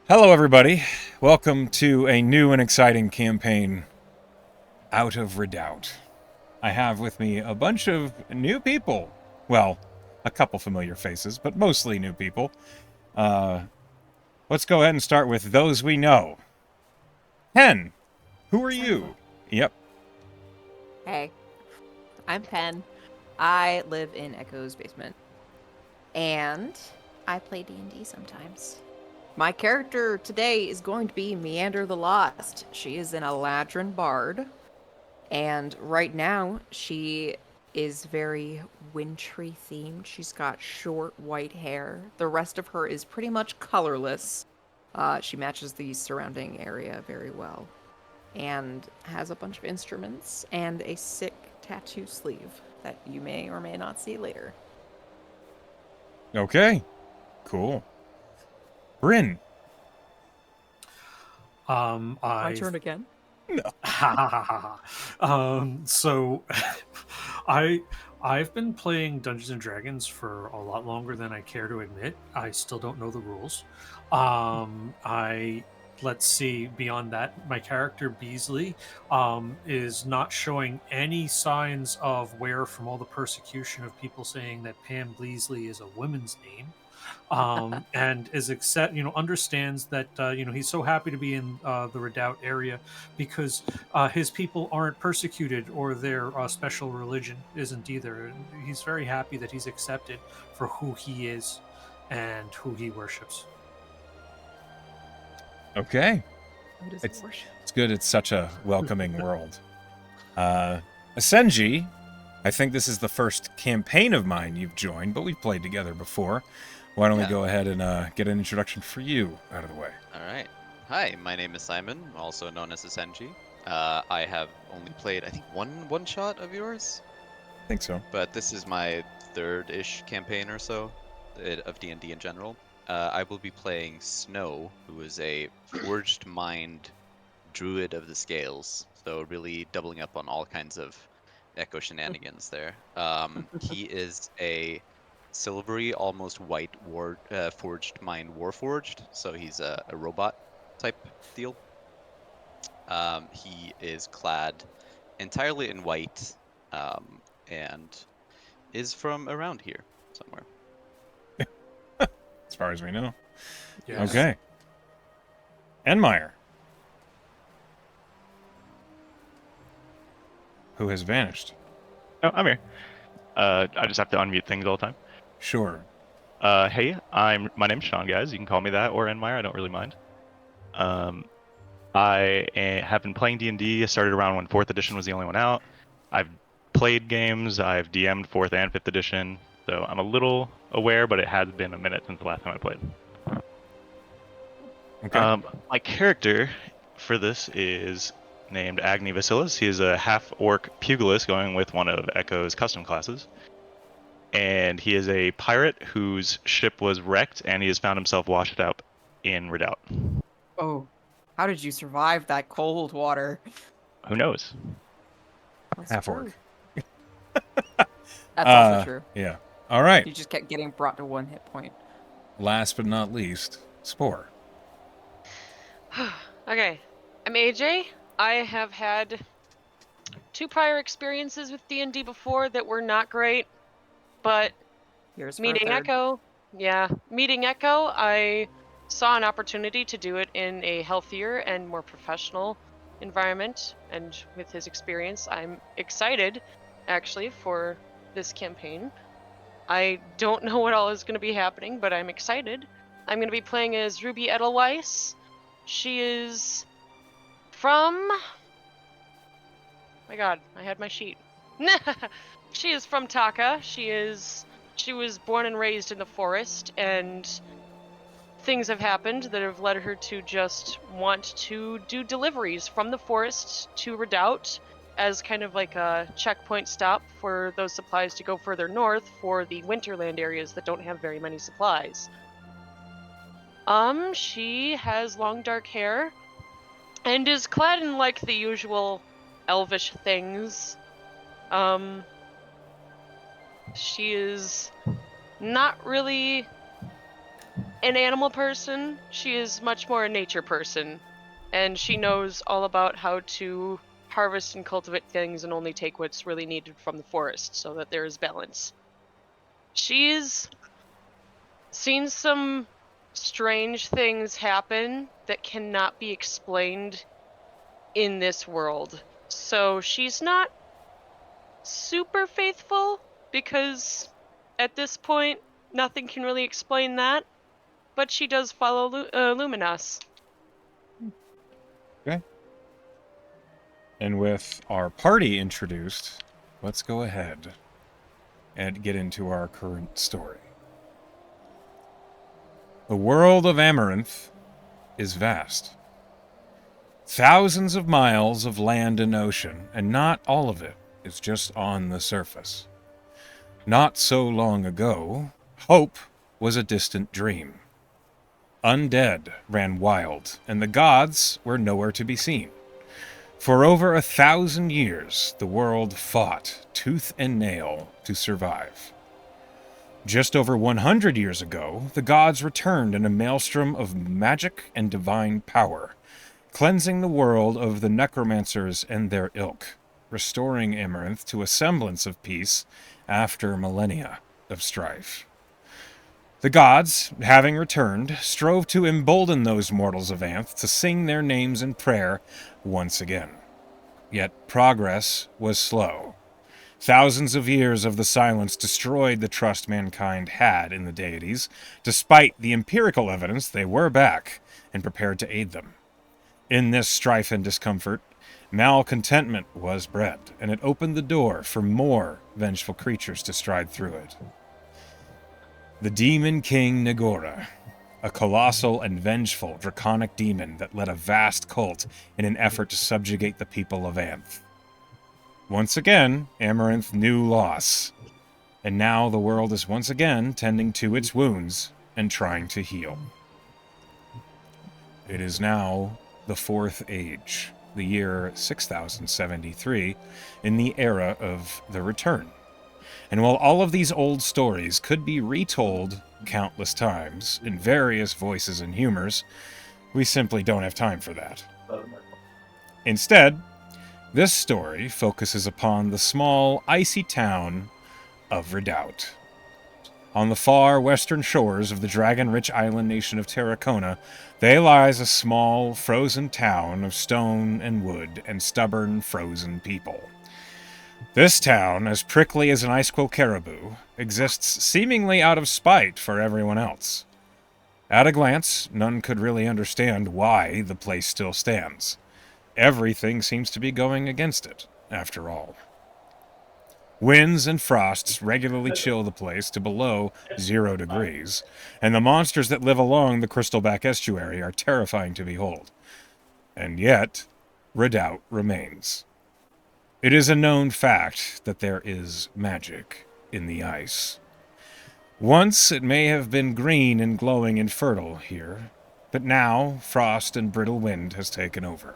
Hello, everybody. Welcome to a new and exciting campaign out of Redoubt. I have with me a bunch of new people. Well, a couple familiar faces, but mostly new people. Let's go ahead and start with those we know. Pen, who are you? Yep. Hey, I'm Pen. I live in Echo's basement. And I play D&D sometimes. My character today is going to be Meander the Lost. She is an Eladrin Bard. And right now, she is very wintry themed. She's got short white hair. The rest of her is pretty much colorless. She matches the surrounding area very well. And has a bunch of instruments and a sick tattoo sleeve that you may or may not see later. Okay. Cool. Bryn. My I've turn again. so I I've been playing Dungeons and Dragons for a lot longer than I care to admit. I still don't know the rules. I Let's see, beyond that, my character Beelzey is not showing any signs of wear from all the persecution of people saying that Pam Beelzey is a woman's name. And is understands that he's so happy to be in the Redoubt area because his people aren't persecuted, or their special religion isn't either. He's very happy that he's accepted for who he is and who he worships. Okay. Who does It's, worship? it's good it's such a welcoming world. Essenji, I think this is the first campaign of mine you've joined, but we've played together before. Why don't we go ahead and get an introduction for you out of the way? All right. Hi, my name is Simon, also known as Essenji. I have only played, I think, one shot of yours, I think so. but this is my third-ish campaign or so of D&D in general. I will be playing Snow, who is a forged mind druid of the scales, so really doubling up on all kinds of echo shenanigans there. He is a silvery, almost white forged mind warforged, so he's a robot type deal. He is clad entirely in white, and is from around here somewhere. As far as we know. Yes. Okay. Enmire, who has vanished. Oh, I'm here. I just have to unmute things all the time. Sure. Hey, my name's Sean, guys. You can call me that or Enmire. I don't really mind. Have been playing D&D. I started around when 4th edition was the only one out. I've played games. I've DM'd 4th and 5th edition, so I'm a little aware, but it has been a minute since the last time I played. Okay. My character for this is named Agni Vasilis. He is a half-orc pugilist going with one of Echo's custom classes. And he is a pirate whose ship was wrecked, and he has found himself washed up in Redoubt. Oh, how did you survive that cold water? Who knows? That's Half-orc. true. That's also true. Yeah. All right. You just kept getting brought to one hit point. Last but not least, Spore. Okay, I'm AJ. I have had 2 prior experiences with D&D before that were not great, but Here's meeting Echo, I saw an opportunity to do it in a healthier and more professional environment, and with his experience, I'm excited, actually, for this campaign. I don't know what all is going to be happening, but I'm excited. I'm going to be playing as Ruby Edelweiss. She is from... my god, I had my sheet. She is from Taka. She was born and raised in the forest, and things have happened that have led her to just want to do deliveries from the forest to Redoubt as kind of like a checkpoint stop for those supplies to go further north for the winterland areas that don't have very many supplies. She has long dark hair and is clad in like the usual elvish things. She is not really an animal person. She is much more a nature person. And she knows all about how to harvest and cultivate things and only take what's really needed from the forest so that there is balance. She's seen some strange things happen that cannot be explained in this world. So she's not super faithful because at this point nothing can really explain that, but she does follow Luminos. Okay. And with our party introduced, let's go ahead and get into our current story. The world of Amaranth is vast. Thousands of miles of land and ocean, and not all of it is just on the surface. Not so long ago, hope was a distant dream. Undead ran wild, and the gods were nowhere to be seen. For over 1,000 years, the world fought tooth and nail to survive. Just over 100 years ago, the gods returned in a maelstrom of magic and divine power, cleansing the world of the necromancers and their ilk, restoring Amaranth to a semblance of peace after millennia of strife. The gods, having returned, strove to embolden those mortals of Anth to sing their names in prayer once again. Yet progress was slow. Thousands of years of the silence destroyed the trust mankind had in the deities, despite the empirical evidence they were back and prepared to aid them. In this strife and discomfort, malcontentment was bred, and it opened the door for more vengeful creatures to stride through it. The Demon King Nagora, a colossal and vengeful draconic demon that led a vast cult in an effort to subjugate the people of Anth. Once again, Amaranth knew loss, and now the world is once again tending to its wounds and trying to heal. It is now the Fourth Age, the year 6073, in the era of the Return. And while all of these old stories could be retold countless times in various voices and humors, we simply don't have time for that. Instead, this story focuses upon the small, icy town of Redoubt. On the far western shores of the dragon-rich island nation of Tarakona, there lies a small, frozen town of stone and wood and stubborn, frozen people. This town, as prickly as an ice-quill caribou, exists seemingly out of spite for everyone else. At a glance, none could really understand why the place still stands. Everything seems to be going against it, after all. Winds and frosts regularly chill the place to below 0 degrees, and the monsters that live along the Crystalback estuary are terrifying to behold. And yet, Redoubt remains. It is a known fact that there is magic in the ice. Once it may have been green and glowing and fertile here, but now frost and brittle wind has taken over.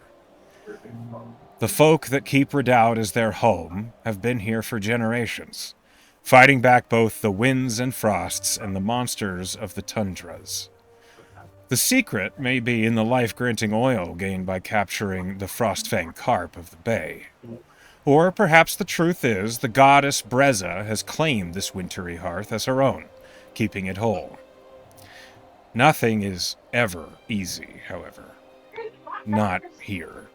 The folk that keep Redoubt as their home have been here for generations, fighting back both the winds and frosts and the monsters of the tundras. The secret may be in the life-granting oil gained by capturing the Frostfang carp of the bay. Or perhaps the truth is the goddess Breza has claimed this wintry hearth as her own, keeping it whole. Nothing is ever easy, however. Not here.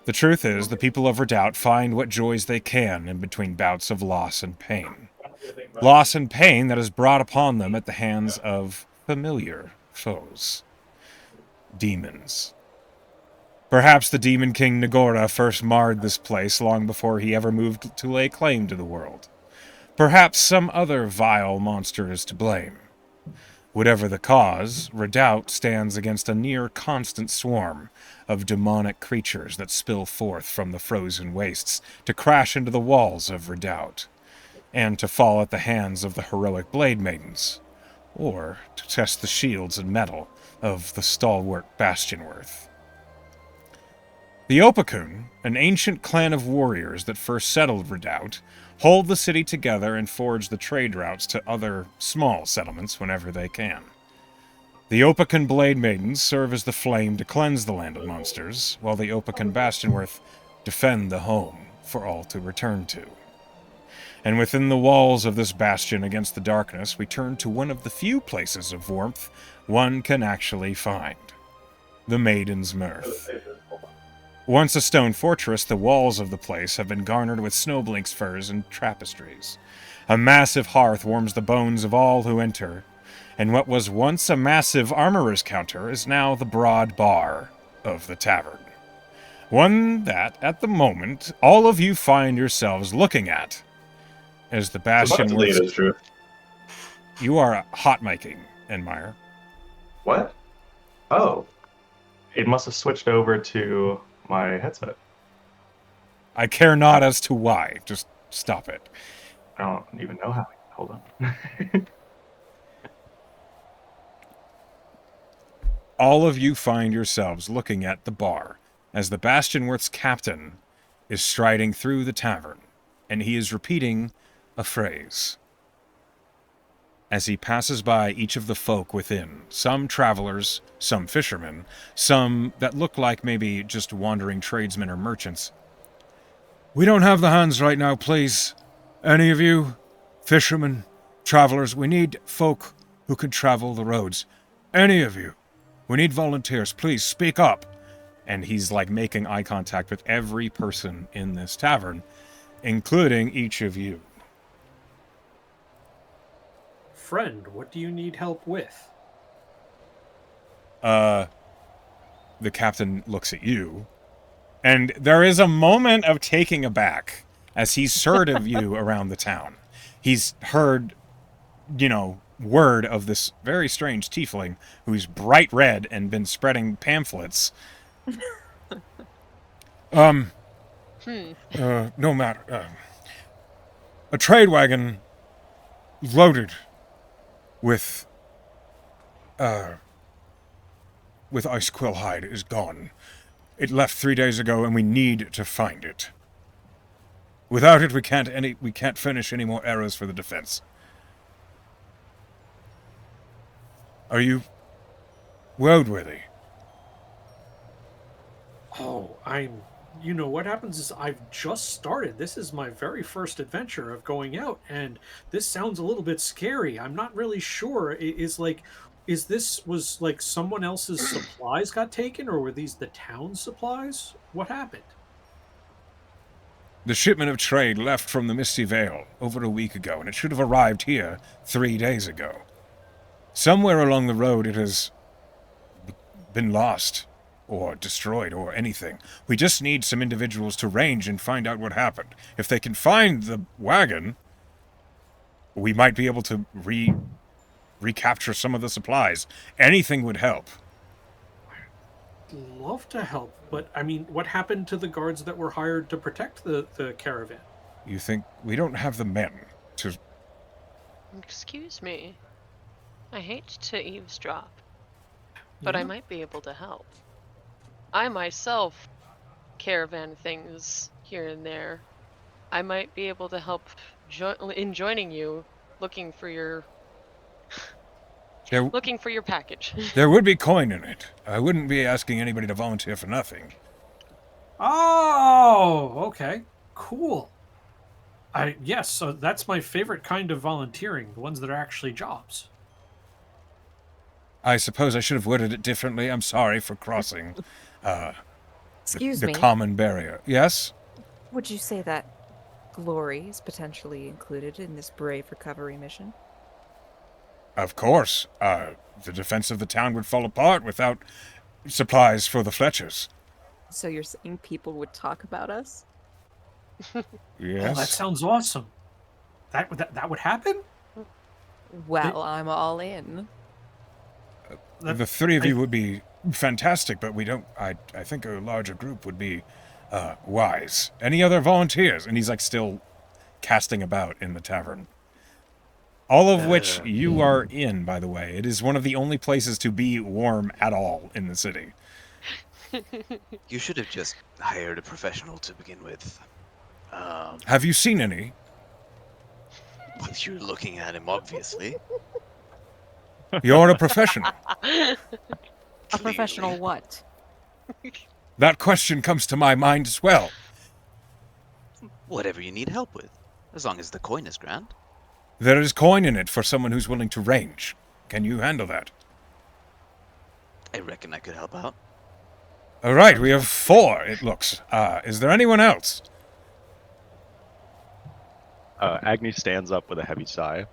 The truth is, the people of Redoubt find what joys they can in between bouts of loss and pain. Loss and pain that is brought upon them at the hands of familiar foes. Demons. Perhaps the Demon King Nagora first marred this place long before he ever moved to lay claim to the world. Perhaps some other vile monster is to blame. Whatever the cause, Redoubt stands against a near-constant swarm of demonic creatures that spill forth from the frozen wastes to crash into the walls of Redoubt, and to fall at the hands of the heroic Blade Maidens, or to test the shields and metal of the stalwart Bastionworth. The Opakun, an ancient clan of warriors that first settled Redoubt, hold the city together and forge the trade routes to other small settlements whenever they can. The Opacan Blade Maidens serve as the flame to cleanse the land of monsters, while the Opacan Bastionworth defend the home for all to return to. And within the walls of this bastion against the darkness, we turn to one of the few places of warmth one can actually find. The Maiden's Mirth. Once a stone fortress, the walls of the place have been garnered with snowblink's furs and tapestries. A massive hearth warms the bones of all who enter, and what was once a massive armorer's counter is now the broad bar of the tavern. One that, at the moment, all of you find yourselves looking at, as the bastion is true. You are hot miking, Enmire. What? Oh. It must have switched over to my headset. I care not as to why. Just stop it. I don't even know how. Hold on. All of you find yourselves looking at the bar as the Bastionworth's captain is striding through the tavern, and he is repeating a phrase. As he passes by each of the folk within, some travelers, some fishermen, some that look like maybe just wandering tradesmen or merchants. We don't have the hands right now, please. Any of you, fishermen, travelers, we need folk who can travel the roads. Any of you. We need volunteers. Please speak up. And he's like making eye contact with every person in this tavern, including each of you. Friend, what do you need help with? The captain looks at you, and there is a moment of taking aback as he's heard of you around the town. He's heard, word of this very strange tiefling who's bright red and been spreading pamphlets. No matter. A trade wagon loaded with ice quill hide is gone. It left 3 days ago, and we need to find it. Without it, we can't finish any more arrows for the defense. Are you roadworthy? Oh, what happens is I've just started. This is my very first adventure of going out, and this sounds a little bit scary. I'm not really sure. Was someone else's supplies got taken, or were these the town's supplies? What happened? The shipment of trade left from the Misty Vale over a week ago, and it should have arrived here 3 days ago. Somewhere along the road it has been lost, or destroyed, or anything. We just need some individuals to range and find out what happened. If they can find the wagon, we might be able to recapture some of the supplies. Anything would help. I'd love to help, but what happened to the guards that were hired to protect the caravan? You think we don't have the men to... Excuse me. I hate to eavesdrop, but I might be able to help. I myself caravan things here and there. I might be able to help in joining you, looking for your package. There would be coin in it. I wouldn't be asking anybody to volunteer for nothing. Oh, okay. Cool. Yes, so that's my favorite kind of volunteering, the ones that are actually jobs. I suppose I should have worded it differently. I'm sorry for crossing the common barrier. Yes? Would you say that glory is potentially included in this brave recovery mission? Of course. The defense of the town would fall apart without supplies for the Fletchers. So you're saying people would talk about us? Yes. Oh, that sounds awesome. That would happen? Well, I'm all in. The three of you would be fantastic, but we don't... I think a larger group would be wise. Any other volunteers? And he's still casting about in the tavern. All of which you are in, by the way. It is one of the only places to be warm at all in the city. You should have just hired a professional to begin with. Have you seen any? You're looking at him, obviously. You're a professional. A professional what? That question comes to my mind as well. Whatever you need help with, as long as the coin is grand. There is coin in it for someone who's willing to range. Can you handle that? I reckon I could help out. All right, we have 4, it looks. Is there anyone else? Agni stands up with a heavy sigh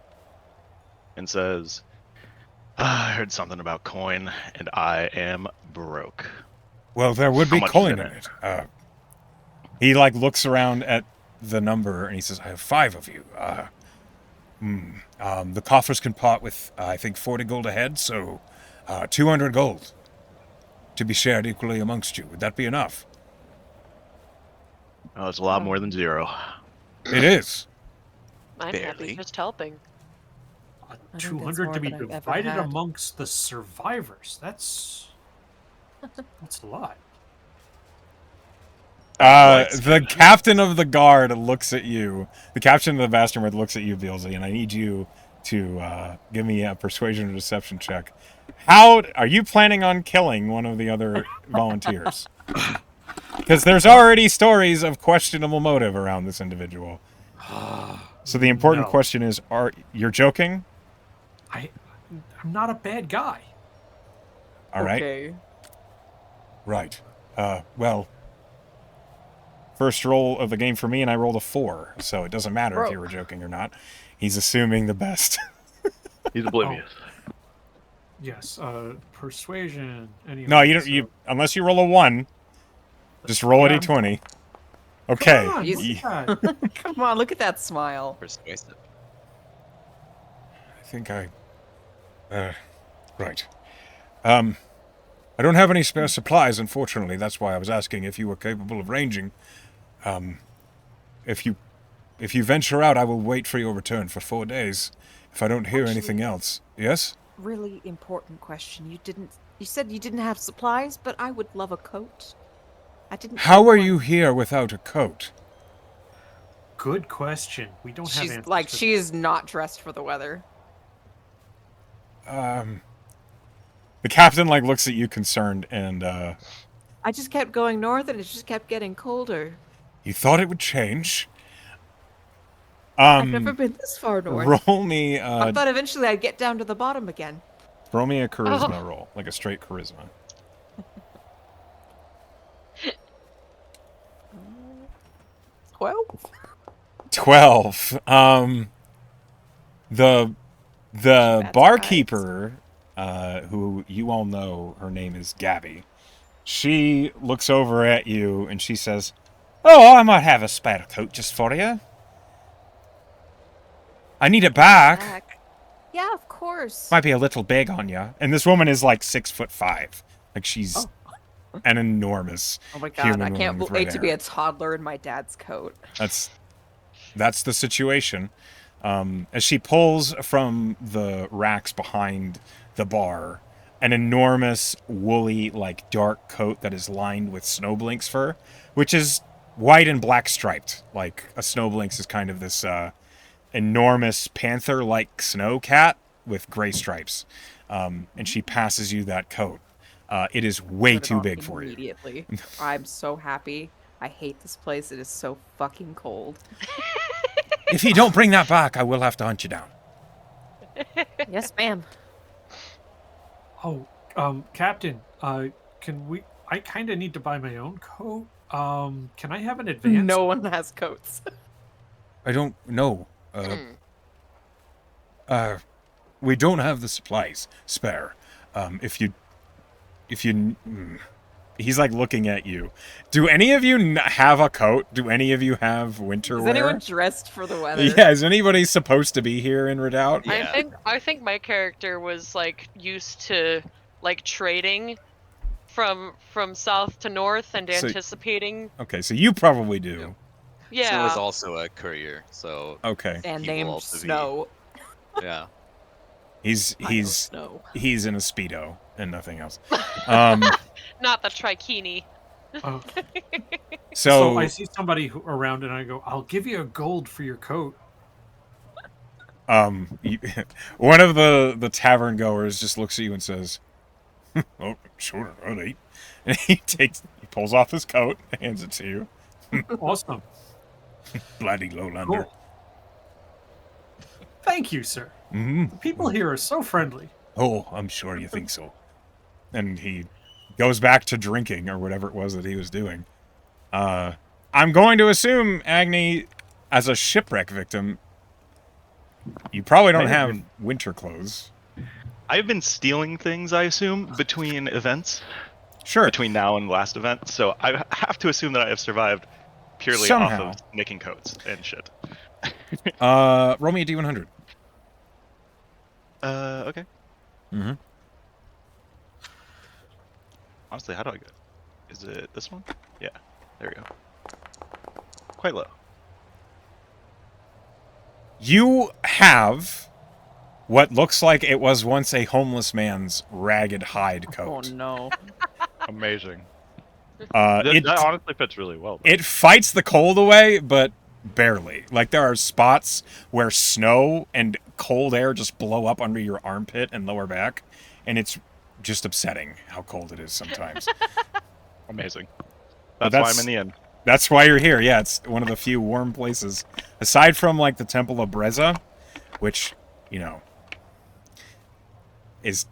and says, I heard something about coin, and I am broke. Well, there would How be much is coin in in it. He, like, looks around at the number, and he says, I have 5 of you. The coffers can part with, I think, 40 gold a head, so 200 gold to be shared equally amongst you. Would that be enough? Oh, it's a lot more than 0. It is. I'm Barely. happy just helping. A that's 200 more to be than I've ever divided had. amongst the survivors. That's a lot. The captain of the guard looks at you. The captain of the Bastard looks at you, Beelzey, and I need you to give me a persuasion or deception check. How are you planning on killing one of the other volunteers? Because there's already stories of questionable motive around this individual. So the important No. question is, you're joking? I'm not a bad guy. All right. Okay. Right. Well, first roll of the game for me, and I rolled a 4, so it doesn't matter if you were joking or not. He's assuming the best. He's oblivious. Yes. Persuasion. Anyway, No, you don't. so- You unless you roll a 1, just roll a Yeah. d20. Okay. Come on, Ye- look at that. Come on, look at that smile. Persuasive. I think I. Right. I don't have any spare supplies, unfortunately. That's why I was asking if you were capable of ranging. If you venture out, I will wait for your return for 4 days. If I don't hear anything else, yes. Really important question. You said you didn't have supplies, but I would love a coat. I didn't. How have are one. you here without a coat? Good question. We don't have She's answers. like to- she is not dressed for the weather. The captain looks at you concerned, and I just kept going north, and it just kept getting colder. you thought it would change. I've never been this far north. Roll me. I thought eventually I'd get down to the bottom again. Roll me a charisma roll, like a straight charisma. 12? 12. The That's barkeeper, who you all know, her name is Gabby. She looks over at you and she says, "Oh, I might have a spare coat just for you. I need it back. Yeah, of course. Might be a little big on you." And this woman is like 6'5". Like she's an enormous. Oh my god, human I can't woman with wait red to be hair. a toddler in my dad's coat. That's the situation. As she pulls from the racks behind the bar an enormous woolly, dark coat that is lined with snowblinks fur, which is white and black striped. Like a snowblinks is kind of this enormous panther-like snow cat with gray stripes. And she passes you that coat. It is way Put it too on big for you. Immediately. I'm so happy. I hate this place. It is so fucking cold. If you don't bring that back, I will have to hunt you down. Yes, ma'am. Oh, Captain, can we? I kind of need to buy my own coat. Can I have an advance? No one has coats. I don't know. We don't have the supplies spare. He's looking at you. Do any of you have a coat? Do any of you have winter Is wear? anyone dressed for the weather? Yeah, is anybody supposed to be here in Redoubt? Yeah. I think my character was used to trading from south to north and So- anticipating. Okay, so you probably do. Yeah. Snow is also a courier, so Okay. And He will named also be- Snow. yeah. He's I know Snow. he's in a Speedo and nothing else. Not the trikini. So I see somebody around and I go, "I'll give you a gold for your coat." One of the tavern goers just looks at you and says, "Oh, sure, all right." And he pulls off his coat, hands it to you. Awesome. Bloody lowlander. Cool. Thank you, sir. Mm-hmm. The people here are so friendly. Oh, I'm sure you think so. And he goes back to drinking or whatever it was that he was doing. I'm going to assume, Agni, as a shipwreck victim, you probably don't have winter clothes. I've been stealing things, I assume, between events. Sure. Between now and last event, so I have to assume that I have survived purely Somehow. off of nicking coats and shit. Roll me a D100. Okay. Mm-hmm. Honestly, how do I go? Is it this one? Yeah, there we go. Quite low. You have what looks like it was once a homeless man's ragged hide Oh coat. no. Amazing. It That honestly fits really well. it fights the cold away, but barely. Like, there are spots where snow and cold air just blow up under your armpit and lower back, and it's just upsetting how cold it is sometimes. Amazing. But That's why I'm in the end. That's why you're here. Yeah, it's one of the few warm places. Aside from, like, the Temple of Breza, which, you know, it's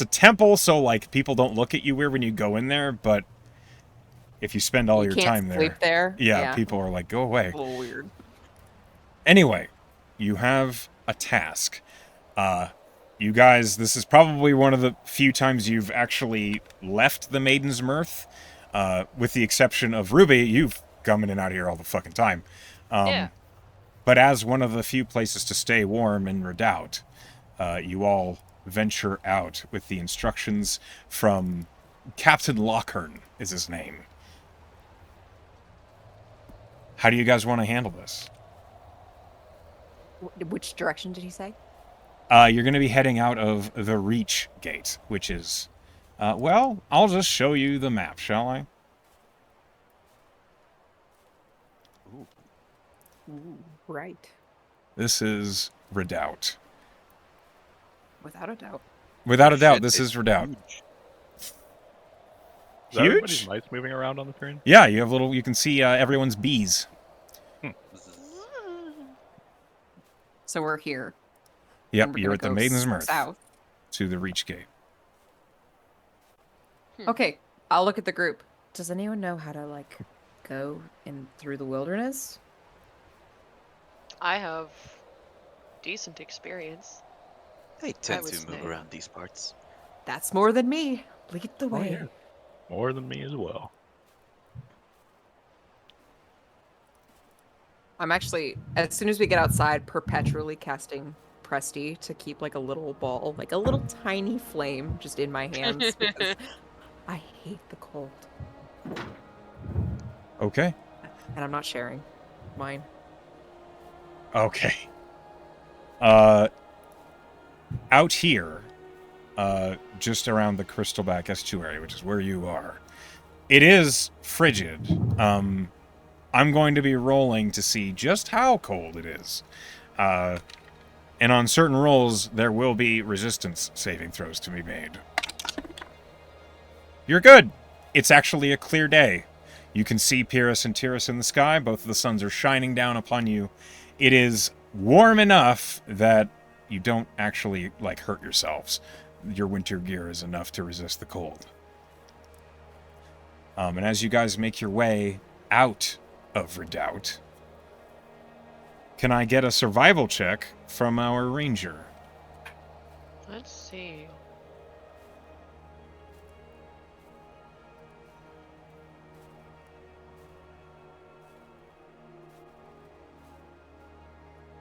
a temple, so, like, people don't look at you weird when you go in there, but if you spend all You your can't time sleep there. yeah, people are like, go away. A little weird. Anyway, you have a task. You guys, this is probably one of the few times you've actually left the Maiden's Mirth. With the exception of Ruby, you've come in and out of here all the fucking time. Yeah. But as one of the few places to stay warm in Redoubt, you all venture out with the instructions from Captain Lochern is his name. How do you guys want to handle this? Which direction did he say? You're going to be heading out of the Reach Gate, which is... well, I'll just show you the map, shall I? Ooh, right. This is Redoubt. Without a doubt. Without a doubt, Shit, this it's is Redoubt. Is that everybody's Huge? mice moving around on the screen? Yeah, you have you can see everyone's bees. So we're here. Yep, and we're you're gonna at the go Maiden's Mirth South. to the Reach Gate. Okay, I'll look at the group. Does anyone know how to, like, go in through the wilderness? I have decent experience. I tend would to move say. around these parts. That's more than me. Lead the way. yeah. More than me as well. I'm actually, as soon as we get outside, perpetually casting Presty to keep, like, a little ball, like a little tiny flame just in my hands because I hate the cold. Okay. And I'm not sharing mine. Okay. Out here, just around the Crystalback Estuary, which is where you are, it is frigid. I'm going to be rolling to see just how cold it is. And on certain rolls, there will be resistance saving throws to be made. You're good. It's actually a clear day. You can see Pyrrhus and Tyrrhus in the sky. Both of the suns are shining down upon you. It is warm enough that you don't actually, like, hurt yourselves. Your winter gear is enough to resist the cold. And as you guys make your way out of Redoubt, can I get a survival check from our ranger? Let's see.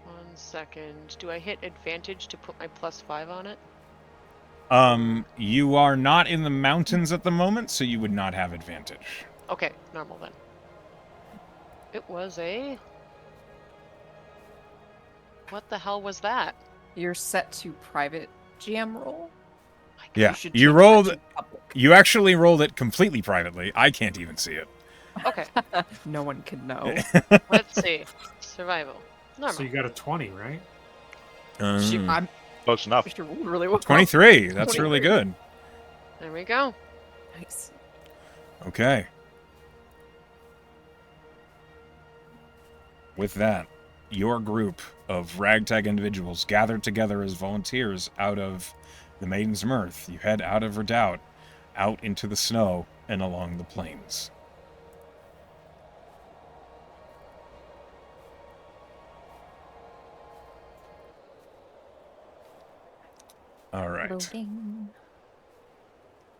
One second. Do I hit advantage to put my +5 on it? You are not in the mountains at the moment, so you would not have advantage. Okay, normal then. It was a... What the hell was that? You're set to private GM roll. Yeah, should you change that rolled. to public. You actually rolled it completely privately. I can't even see it. Okay, No one can know. let's see. Survival. Normal. So you got a 20, right? I'm Close enough. she rolled really well. 23. That's really 23. good. There we go. Nice. Okay. With that, your group of ragtag individuals gathered together as volunteers out of the Maiden's Mirth. You head out of Redoubt, out into the snow, and along the plains. All right. Loading.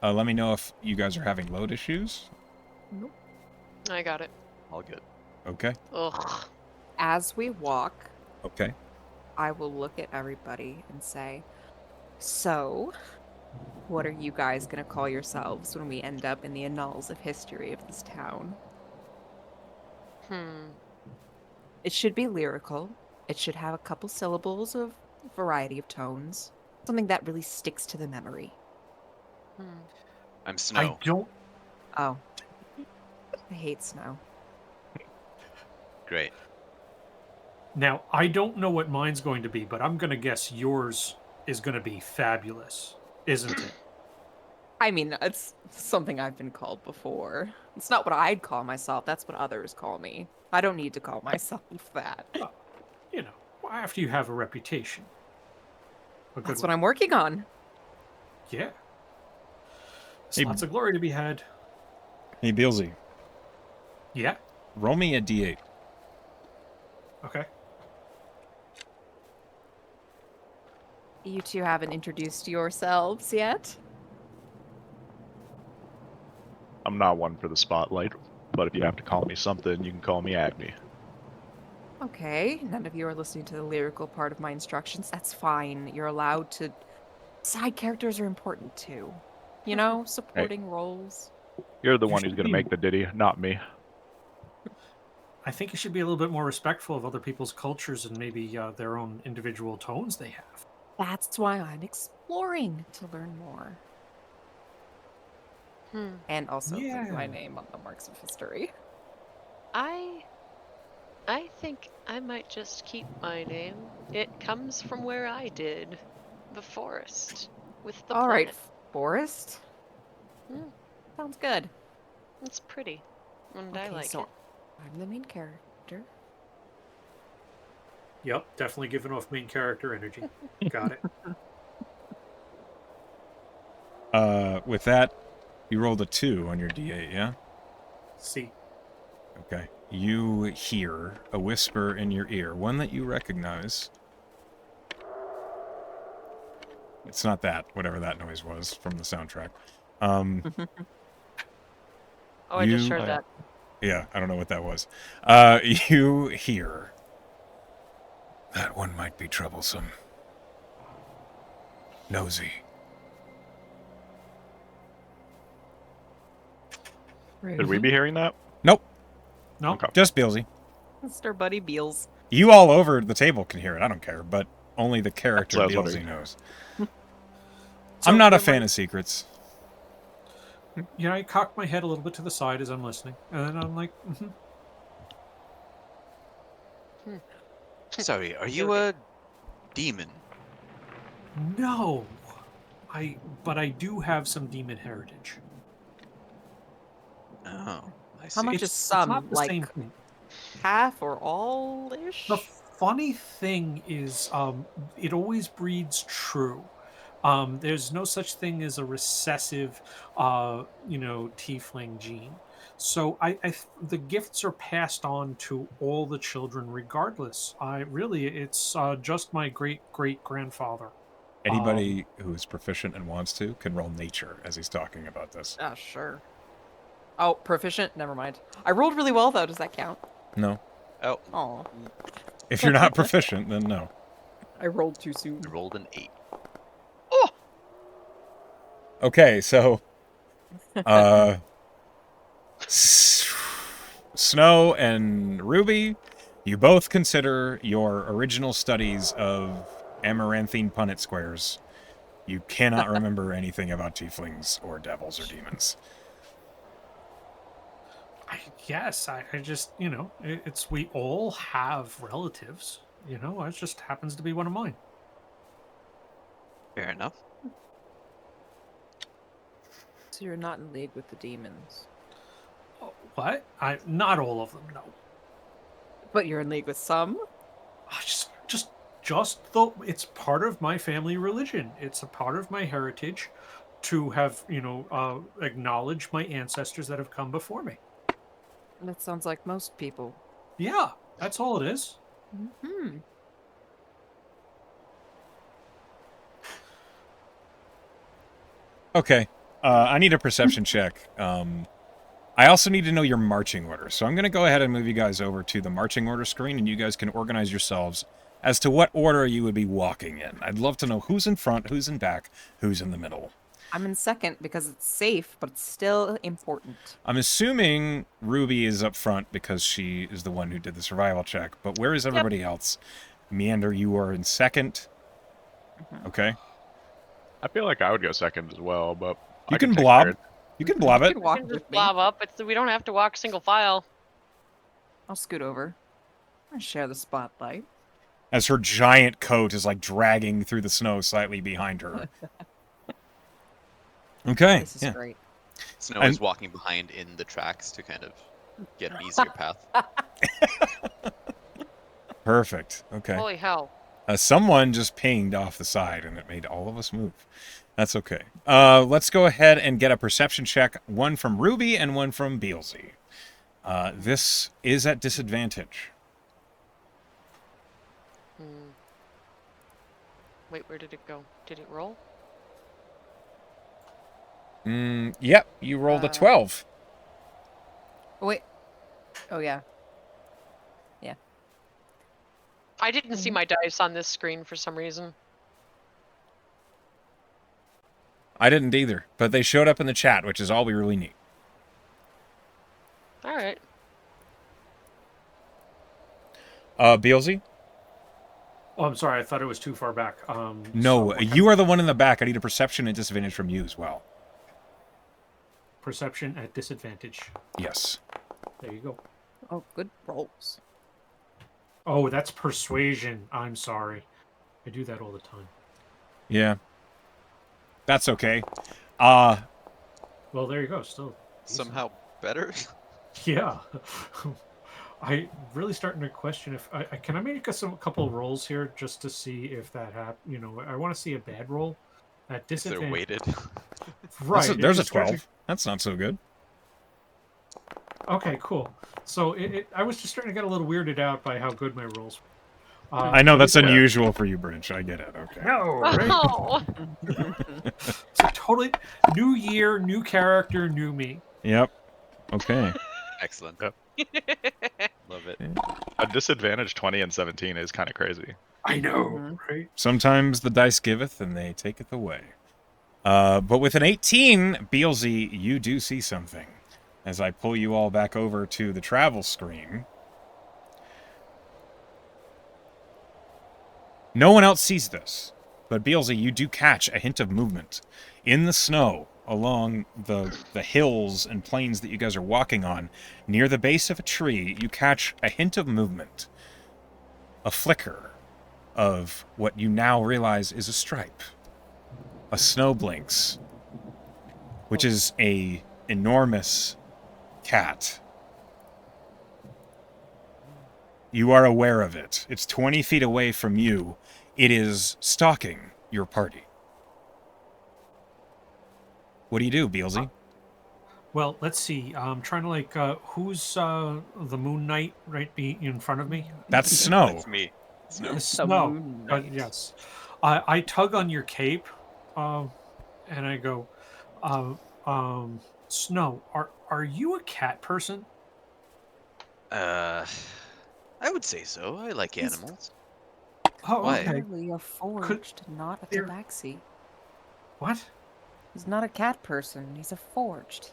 Let me know if you guys are having load issues. Nope. I got it. All good. Okay. Ugh. As we walk, Okay. I will look at everybody and say, "So, what are you guys gonna call yourselves when we end up in the annals of history of this town?" It should be lyrical. It should have a couple syllables of variety of tones. Something that really sticks to the memory. I'm I Snow. don't. Oh. I hate snow. Great. Now, I don't know what mine's going to be, but I'm going to guess yours is going to be fabulous, isn't it? I mean, it's something I've been called before. It's not what I'd call myself, that's what others call me. I don't need to call myself that. You know, after you have a reputation. A good That's one. what I'm working on. Yeah. There's Hey- lots of glory to be had. Hey, Beelzey, Yeah. roll me a d8. Okay. You two haven't introduced yourselves yet? I'm not one for the spotlight, but if you have to call me something, you can call me Agni. Okay, none of you are listening to the lyrical part of my instructions. That's fine. You're allowed to. Side characters are important too. You know, supporting roles. You're the You one who's should going to be- make the ditty, not me. I think you should be a little bit more respectful of other people's cultures and maybe their own individual tones they have. That's why I'm exploring to learn more. And also put Yeah. my name on the marks of history. I think I might just keep my name. It comes from where I did. The forest. With the All right, planet. Forest. Hmm. Sounds good. It's pretty. And I Okay, like so it. I'm the main character. Yep, definitely giving off main character energy. Got it. With that, you rolled a 2 on your d8, yeah? See. Okay. You hear a whisper in your ear, one that you recognize. It's not that, whatever that noise was from the soundtrack. Oh, I just you- heard that. Yeah, I don't know what that was. You hear. That one might be troublesome. Nosy. Could we be hearing that? Nope, No. Okay. just Beelzey. Mr. Buddy Beals. You all over the table can hear it. I don't care, but only the character That's what I was Beelzey wondering. knows. So I'm not a you're fan like- of secrets. You know, I cock my head a little bit to the side as I'm listening, and then I'm like, Sorry, are you a demon? no, but I do have some demon heritage. Oh, I see. How much is It's some? not the Like same thing. half or all-ish? The funny thing is, it always breeds true. There's no such thing as a recessive, tiefling gene. So the gifts are passed on to all the children, regardless. It's just my great grandfather. Anybody who is proficient and wants to can roll nature as he's talking about this. Ah, sure. Oh, proficient? Never mind. I rolled really well, though. Does that count? No. Oh, Oh, If you're not proficient, then no. I rolled too soon. I rolled an 8. Okay, so Snow and Ruby, you both consider your original studies of amaranthine Punnett squares. You cannot remember anything about tieflings or devils or demons. I guess I just it's we all have relatives. It just happens to be one of mine. Fair enough. So you're not in league with the demons, Oh, what? Not all of them, no. but you're in league with some. Just though it's part of my family religion. It's a part of my heritage to have, acknowledge my ancestors that have come before me. That sounds like most people. Yeah, that's all it is. Hmm. Okay. I need a perception check. I also need to know your marching order. So I'm going to go ahead and move you guys over to the marching order screen, and you guys can organize yourselves as to what order you would be walking in. I'd love to know who's in front, who's in back, who's in the middle. I'm in second because it's safe, but it's still important. I'm assuming Ruby is up front because she is the one who did the survival check, but where is everybody else? Meander, you are in second. Okay. I feel like I would go second as well, but You I can take blob. third. You can blob it. You can walk We can with just me. blob up. We don't have to walk single file. I'll scoot over. I share the spotlight. As her giant coat is like dragging through the snow slightly behind her. Okay. This is Yeah. great. Snow And- is walking behind in the tracks to kind of get an easier path. Perfect. Okay. Holy hell. Someone just pinged off the side, and it made all of us move. That's okay. Let's go ahead and get a perception check. One from Ruby and one from Beelzey. This is at disadvantage. Wait, where did it go? Did it roll? Yep, you rolled a 12. Oh, wait. Oh, yeah. I didn't see my dice on this screen for some reason. I didn't either, but they showed up in the chat, which is all we really need. All right. Beelzey? Oh, I'm sorry. I thought it was too far back. No, you are the one in the back. I need a perception and disadvantage from you as well. Perception at disadvantage. Yes. There you go. Oh, good rolls. Oh, that's persuasion. I'm sorry. I do that all the time. Yeah. That's okay. Well, there you go. Still. decent. Somehow better? Yeah. I really starting to question if I can I make a couple of rolls here just to see if that happens. I want to see a bad roll at If they're disadvantage. weighted. Right. There's a it's starting 12. That's not so good. Okay, cool. So I was just starting to get a little weirded out by how good my rolls were. I know that's Yeah. unusual for you, Brynch. I get it. Okay. No, right? Oh, It's a totally new year, new character, new me. Yep. Okay. Excellent. Yep. Love it. A disadvantage 20 and 17 is kind of crazy. I know, Mhm. right? Sometimes the dice giveth and they taketh away. But with an 18, Beelzey, you do see something. As I pull you all back over to the travel screen. No one else sees this, but Beelzey, you do catch a hint of movement in the snow along the hills and plains that you guys are walking on. Near the base of a tree, you catch a hint of movement, a flicker of what you now realize is a stripe. A snow blinks, which is a enormous cat. You are aware of it. It's 20 feet away from you. It is stalking your party. What do you do, Beelzey? Well, let's see. I'm trying to who's the Moon Knight right in front of me? That's Snow. That's me. Snow. The Snow. Moon Knight. Yes. I tug on your cape, and I go, Snow, are you a cat person? I would say so. I like animals. Oh, Why? okay. Clearly a forged, not a there- tabaxi. What? He's not a cat person. He's a forged.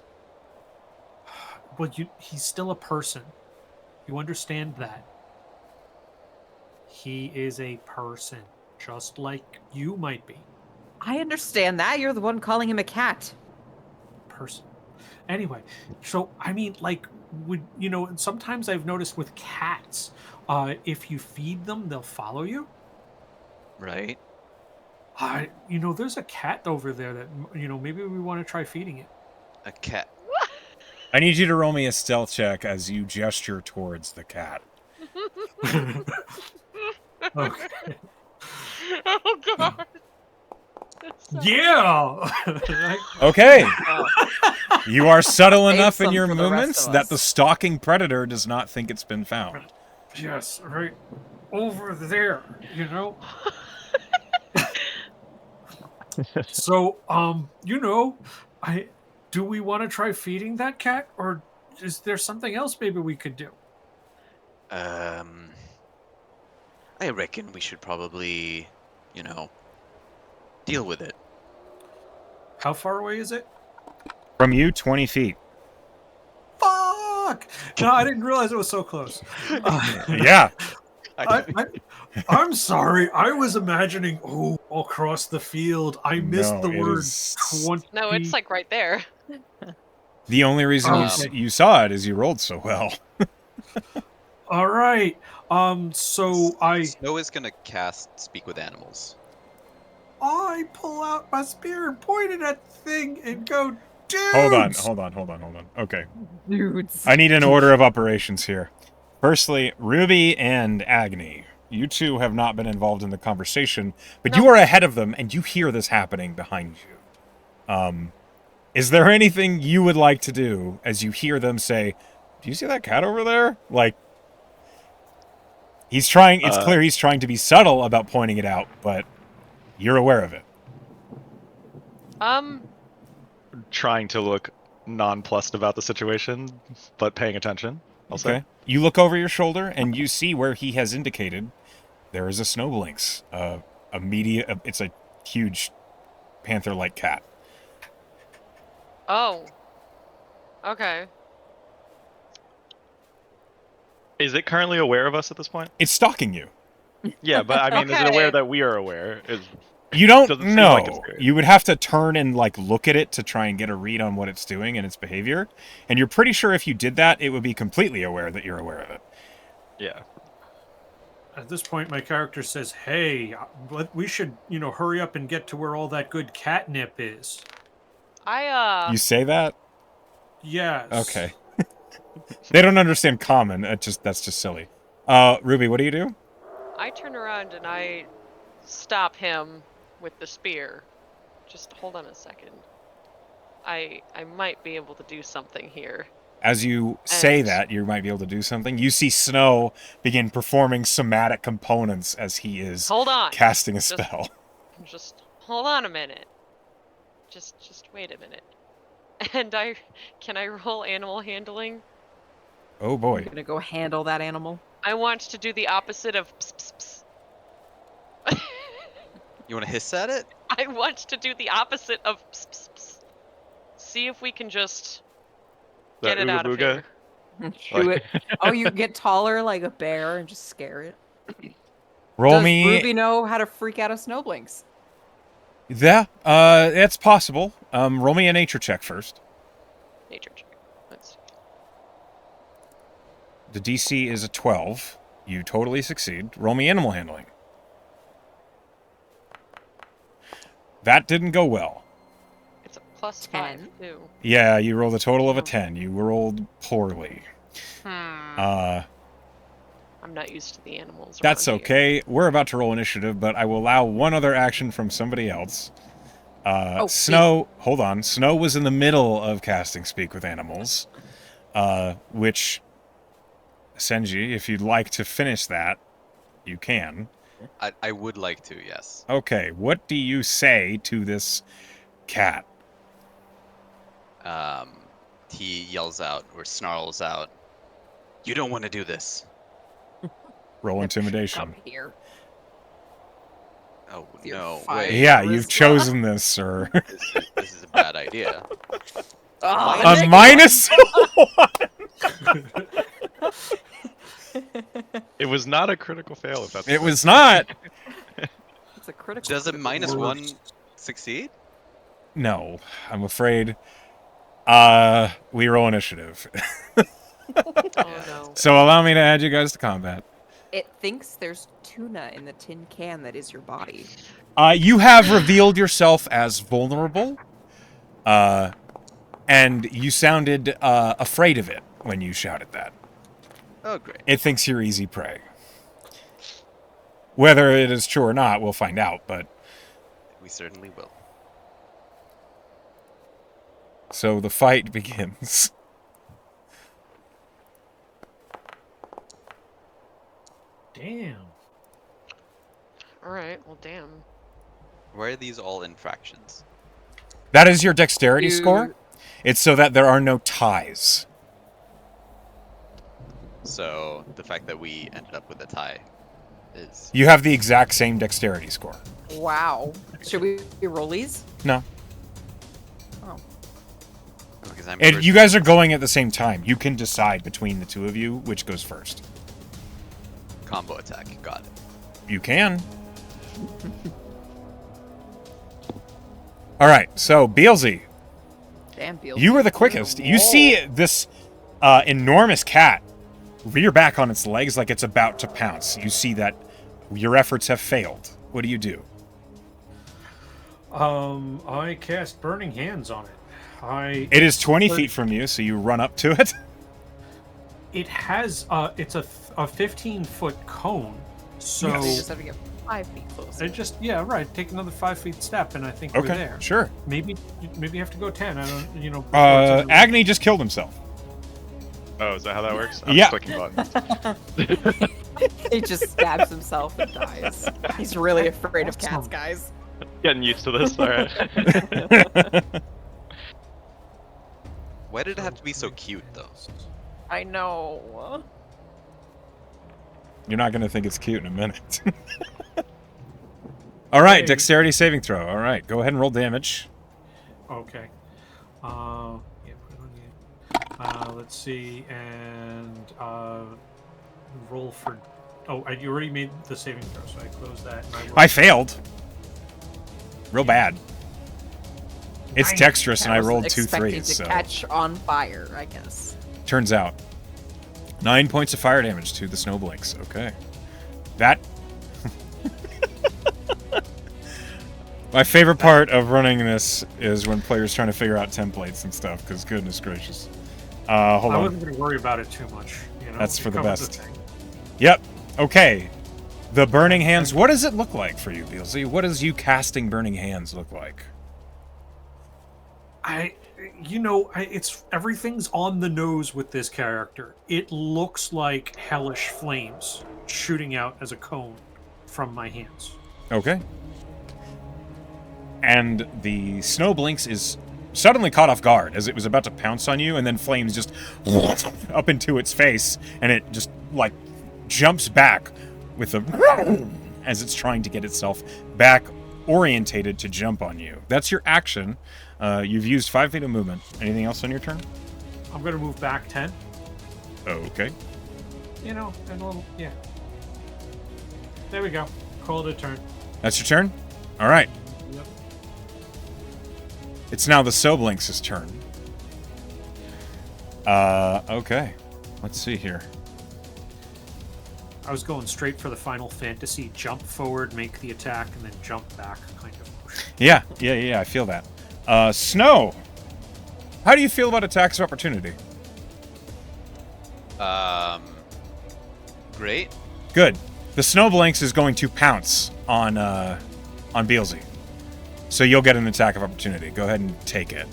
Well, he's still a person. You understand that? He is a person, just like you might be. I understand that. You're the one calling him a cat. Person. Anyway, so I mean, sometimes I've noticed with cats, if you feed them, they'll follow you. Right? There's a cat over there that, maybe we want to try feeding it. A cat. I need you to roll me a stealth check as you gesture towards the cat. Okay. Oh god. Yeah. Okay. You are subtle Save enough in some your for the rest movements of that us. the stalking predator does not think it's been found. Yes, right over there. So, do we want to try feeding that cat, or is there something else maybe we could do? I reckon we should probably, deal with it. How far away is it? From you, 20 feet. Fuck! No, I didn't realize it was so close. Yeah. I'm sorry. I was imagining, across the field. I missed No, the it word is- 20. No, it's like right there. The only reason Okay. you saw it is you rolled so well. All right. So Snow is gonna cast Speak with Animals. I pull out my spear and point it at the thing and go, dude. Hold on. Okay. Dudes. I need an order of operations here. Firstly, Ruby and Agni. You two have not been involved in the conversation, but you No. are ahead of them and you hear this happening behind you. Is there anything you would like to do as you hear them say, "Do you see that cat over there?" Like, it's clear he's trying to be subtle about pointing it out, but you're aware of it. Trying to look nonplussed about the situation, but paying attention. I'll say. You look over your shoulder and you see where he has indicated there is a snowblinks. It's a huge panther-like cat. Oh. Okay. Is it currently aware of us at this point? It's stalking you. Yeah, but I mean, is it Okay. aware that we are aware? You don't Doesn't seem know. like it's very- You would have to turn and look at it to try and get a read on what it's doing and its behavior. And you're pretty sure if you did that, it would be completely aware that you're aware of it. Yeah. At this point, my character says, "Hey, we should, hurry up and get to where all that good catnip is." You say that? Yes. Okay. They don't understand common. That's just silly. Ruby, what do you do? I turn around and I stop him with the spear. Just hold on a second. I might be able to do something here. As you say And- that, you might be able to do something. You see Snow begin performing somatic components as he is Hold on. casting a Just- spell. Just hold on a minute. Just wait a minute. And can I roll animal handling? Oh I'm boy. gonna go handle that animal. I want to do the opposite of ps, ps, ps. You want to hiss at it? I want to do the opposite of ps, ps, ps. See if we can just get it Ooga out of booga? here. Shoo it. Oh, you get taller like a bear and just scare it. Roll Does me. Ruby know how to freak out of snowblinks? Yeah, it's possible. Roll me a nature check first. Nature check. Let's see. The DC is a 12. You totally succeed. Roll me animal handling. That didn't go well. It's a plus 10. 5 too. Yeah, you rolled a total of a 10. You rolled poorly. I'm not used to the animals. That's around here. okay. We're about to roll initiative, but I will allow one other action from somebody else. Snow, hold on. Snow was in the middle of casting Speak with Animals, which, Essenji, if you'd like to finish that, you can. I would like to, yes. Okay, what do you say to this cat? He yells out or snarls out, "You don't want to do this." Roll intimidation. Come here. Oh You're no! fine. Wait, Yeah, you've Charisma. chosen this, sir. this is a bad idea. Oh, A minus one. It was not a critical fail. If that's It was not. it's a critical. Does a critical minus fail. one succeed? No, I'm afraid. We roll initiative. Oh no. So allow me to add you guys to combat. It thinks there's tuna in the tin can that is your body. You have revealed yourself as vulnerable, and you sounded afraid of it when you shouted that. Oh, great. It thinks you're easy prey. Whether it is true or not, we'll find out, but... We certainly will. So the fight begins. Damn. All right. Well, damn. Why are these all infractions? That is your dexterity score. It's so that there are no ties. So the fact that we ended up with a tie is... You have the exact same dexterity score. Wow. Should we roll these? No. Oh. Because I'm And you guys are going at the same time. You can decide between the two of you which goes first. combo attack. Got it. You can. All right, so Beelzey, Damn, Beelzey. you were the quickest. You see this enormous cat rear back on its legs like it's about to pounce. You see that your efforts have failed. What do you do? I cast Burning Hands on it. It is 20 feet from you, so you run up to it. It has it's a 15-foot cone, so So you just have to get 5 feet closer. it just right. Take another 5 feet step, and I think we're Okay, there. sure. Maybe you have to go 10. I don't, before it's under- Agni just killed himself. Oh, is that how that works? I'm Yeah. just clicking buttons. He just stabs himself and dies. He's really afraid of cats, Awesome. guys. Getting used to this, alright. Why did it have to be so cute, though? I know. You're not going to think it's cute in a minute. All right, Hey. dexterity saving throw. All right, go ahead and roll damage. Okay. Yeah, put it on the. Let's see, and roll for. Oh, you already made the saving throw, so I closed that. And I rolled I failed. Real bad. It's Nice. dexterous, and I was rolled 2 expecting threes. to So catch on fire, I guess. turns out 9 points of fire damage to the snowblinks. Okay, that. My favorite part of running this is when players trying to figure out templates and stuff. Because goodness gracious. Hold I on. wasn't going to worry about it too much. That's It for the covers best. thing. Yep. Okay. The Burning Hands. What does it look like for you, Beelzey? What does you casting Burning Hands look like? It's everything's on the nose with this character. It looks like hellish flames shooting out as a cone from my hands. Okay. And the Snowblinks is suddenly caught off guard as it was about to pounce on you, and then flames just up into its face, and it just like jumps back with a as it's trying to get itself back orientated to jump on you. That's your action. You've used 5 feet of movement. Anything else on your turn? I'm going to move back 10. Okay. And a little, yeah. There we go. Call it a turn. That's your turn? All right. Yep. It's now the Snowblinks' turn. Okay. Let's see here. I was going straight for the Final Fantasy jump forward, make the attack, and then jump back kind of motion. Yeah, I feel that. Snow, how do you feel about attacks of opportunity? Great. Good. The Snowblinks is going to pounce on Beelzey. So you'll get an attack of opportunity. Go ahead and take it.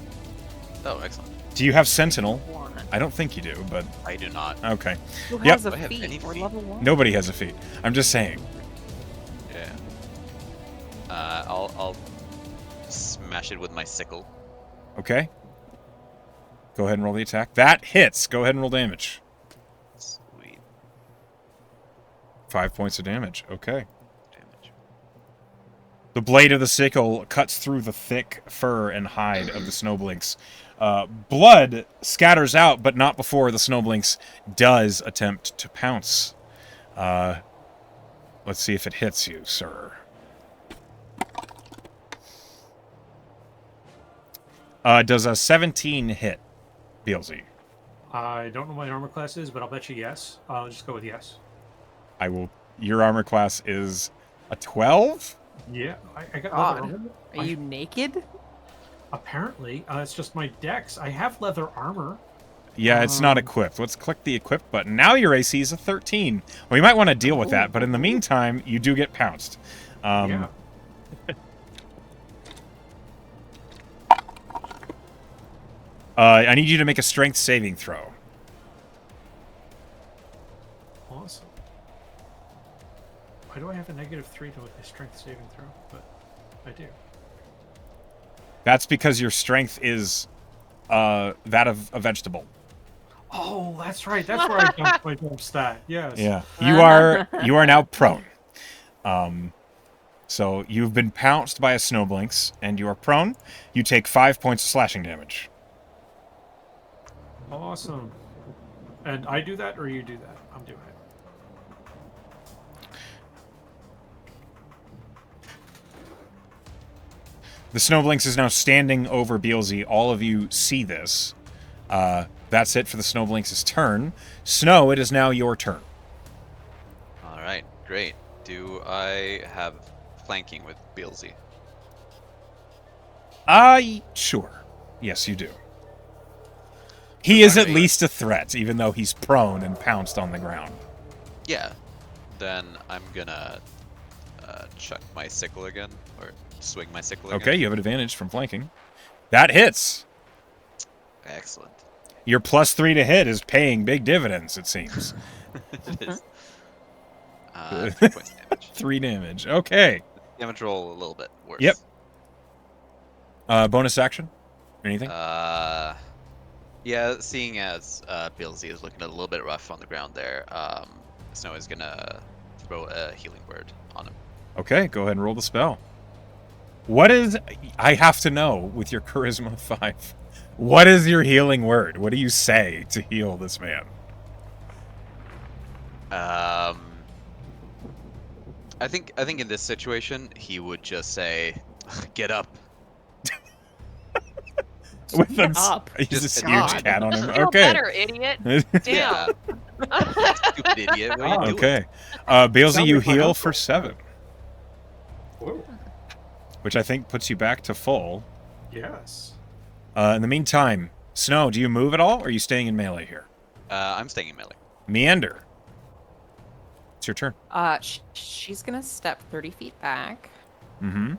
Oh, excellent. Do you have Sentinel? One. I don't think you do, but I do not. okay. Who Yep. has a Do I have any feat? We're feet? level 1. Nobody has a feat. I'm just saying. Yeah. I'll smash it with my sickle. Okay. Go ahead and roll the attack. That hits. Go ahead and roll damage. Sweet 5 points of damage. Okay. damage. The blade of the sickle cuts through the thick fur and hide of the Snowblinks. Blood scatters out, but not before the Snowblinks does attempt to pounce. Let's see if it hits you, sir. Does a 17 hit, Beelzey? I don't know what my armor class is, but I'll bet you yes. I'll just go with yes. I will. Your armor class is a 12. Yeah, I got God. leather armor. Are you naked? Apparently, it's just my dex. I have leather armor. Yeah, it's not equipped. Let's click the equip button. Now your AC is a 13. Well, you might want to deal with that, but in the meantime, you do get pounced. Yeah. I need you to make a strength saving throw. Awesome. Why do I have a -3 to a strength saving throw? But I do. That's because your strength is that of a vegetable. Oh, that's right. That's where I dumped my jump stat. Yes. Yeah, you are now prone. So you've been pounced by a snowblinks, and you are prone. You take 5 points of slashing damage. Awesome. And I do that, or you do that? I'm doing it. The snowblinks is now standing over Beelzey. All of you see this. That's it for the snowblinks' turn. Snow, it is now your turn. All right, great. Do I have flanking with Beelzey? Sure. Yes, you do. He is at Alright. least a threat, even though he's prone and pounced on the ground. Yeah. Then I'm gonna chuck my sickle again, or swing my sickle again. Okay, you have an advantage from flanking. That hits. Excellent. Your +3 to hit is paying big dividends, it seems. It is. 3 points damage. 3 damage. Okay. Damage roll a little bit worse. Yep. Bonus action? Anything? Yeah, seeing as Beelzey is looking a little bit rough on the ground there, Snow is gonna throw a healing word on him. Okay, go ahead and roll the spell. What is... I have to know, with your Charisma 5, what is your healing word? What do you say to heal this man? I think in this situation he would just say, "Get up." With Get up. He's Just a huge God. cat on him. Feel Okay. better, idiot. Yeah. Damn. Stupid idiot. What are you doing? Okay. Beelzey, Sounds you like my heal uncle. for 7, Whoa. which I think puts you back to full. Yes. In the meantime, Snow, do you move at all, or are you staying in melee here? I'm staying in melee. Meander. It's your turn. She's gonna step 30 feet back. Mm-hmm.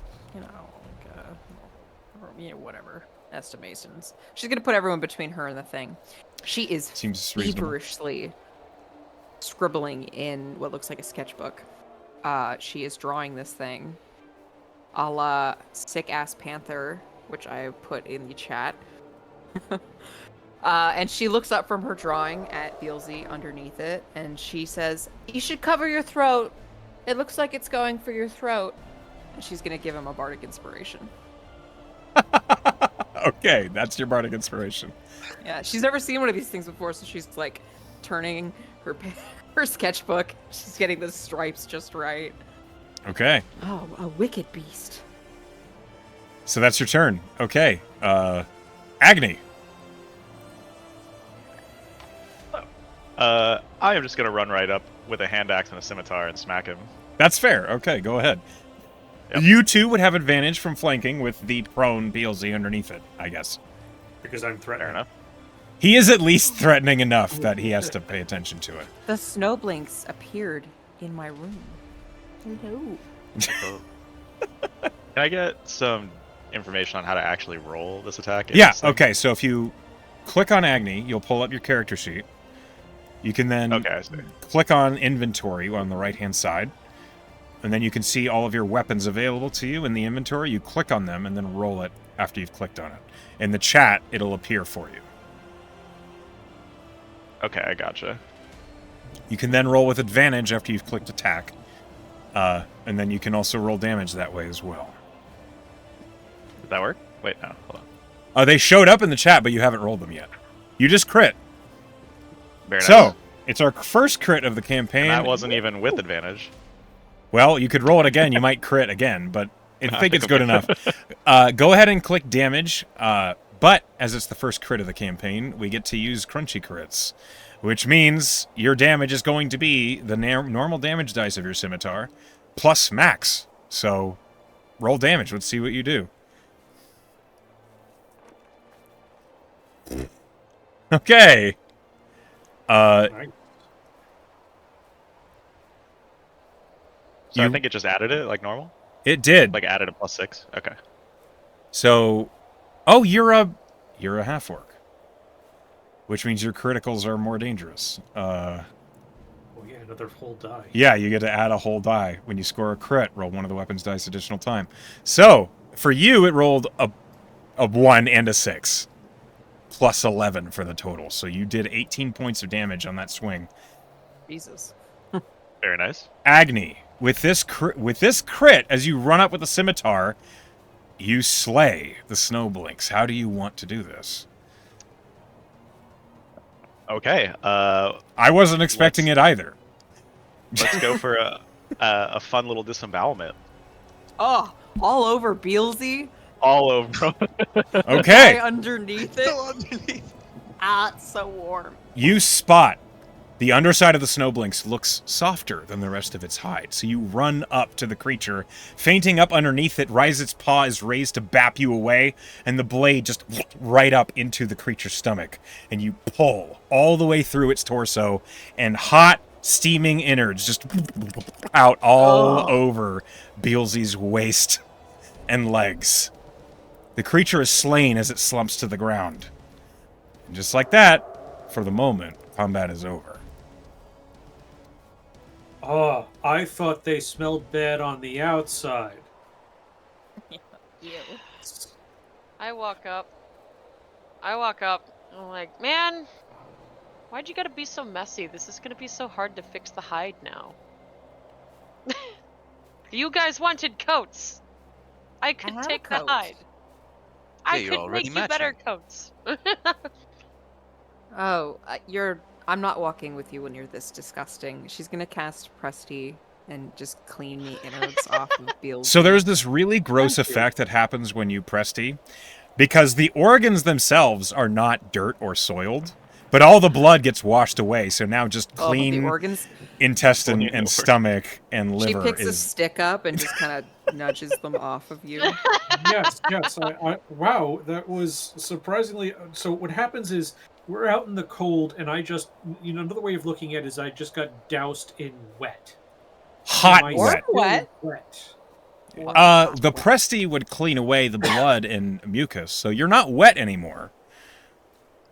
You know, whatever estimations. She's gonna put everyone between her and the thing. She is Seems reasonable. feverishly scribbling in what looks like a sketchbook. She is drawing this thing, a la sick ass panther, which I put in the chat. And she looks up from her drawing at Beelzey underneath it, and she says, "You should cover your throat. It looks like it's going for your throat." And she's gonna give him a bardic inspiration. Okay, that's your bardic inspiration. Yeah, she's never seen one of these things before, so she's like turning her sketchbook. She's getting the stripes just right. Okay, Oh, a wicked beast. so that's your turn. Okay, Agni. I am just gonna run right up with a hand axe and a scimitar and smack him. That's fair. Okay, go ahead. Yep. You two would have advantage from flanking with the prone Beelzey underneath it, I guess. Because I'm threatening. Fair enough. He is at least threatening enough that he has to pay attention to it. The snowblinks appeared in my room. Hello. Oh. Can I get some information on how to actually roll this attack? Yeah, This thing? okay, so if you click on Agni, you'll pull up your character sheet. You can then Okay, I see. click on inventory on the right-hand side, and then you can see all of your weapons available to you in the inventory. You click on them and then roll it after you've clicked on it. In the chat, it'll appear for you. Okay, I gotcha. You can then roll with advantage after you've clicked attack, and then you can also roll damage that way as well. Did that work? Wait, no. Hold on. They showed up in the chat, but you haven't rolled them yet. You just crit. Very nice. So, it's our first crit of the campaign. And that wasn't even with advantage. Well, you could roll it again. You might crit again, but I think it's I'm good enough. Go ahead and click damage, But as it's the first crit of the campaign, we get to use crunchy crits, which means your damage is going to be the normal damage dice of your scimitar plus max. So roll damage. Let's see what you do. Okay. Right. So I You- think it just added it like normal? It did. Like added a +6? Okay. So, oh, you're a half-orc, which means your criticals are more dangerous. Oh yeah, another whole die. Yeah, you get to add a whole die. When you score a crit, roll one of the weapon's dice additional time. So, for you, it rolled a 1 and a 6. Plus 11 for the total. So you did 18 points of damage on that swing. Jesus. Very nice. Agni, with this crit, as you run up with the scimitar, you slay the snowblinks. How do you want to do this? Okay. I wasn't expecting it either. Let's go for a fun little disembowelment. Oh, all over Beelzey. All over. Okay. Right underneath it. Ah, it's so warm. You spot the underside of the snowblinks looks softer than the rest of its hide. So you run up to the creature, fainting up underneath it, its paw is raised to bap you away, and the blade just right up into the creature's stomach. And you pull all the way through its torso, and hot, steaming innards just out all over Beelzey's waist and legs. The creature is slain as it slumps to the ground. And just like that, for the moment, combat is over. Oh, I thought they smelled bad on the outside. Ew. I walk up. I'm like, man, why'd you gotta be so messy? This is gonna be so hard to fix the hide now. You guys wanted coats. I could have a take the coat. hide. Yeah, I you're could already make you better matching. coats. Oh, I'm not walking with you when you're this disgusting. She's gonna cast Presty and just clean the innards off of Beelzey. So there's this really gross effect that happens when you Presty, because the organs themselves are not dirt or soiled, but all the blood gets washed away. So now just Oh, but clean the organs. intestine Well, you and know, stomach and She liver picks a is. stick up and just kind of nudges them off of you. Yes. Wow, that was surprisingly. So what happens is we're out in the cold, and I just, another way of looking at it is I just got doused in wet. Hot My wet. skin Wet? Wet. The Presty would clean away the blood and mucus, so you're not wet anymore,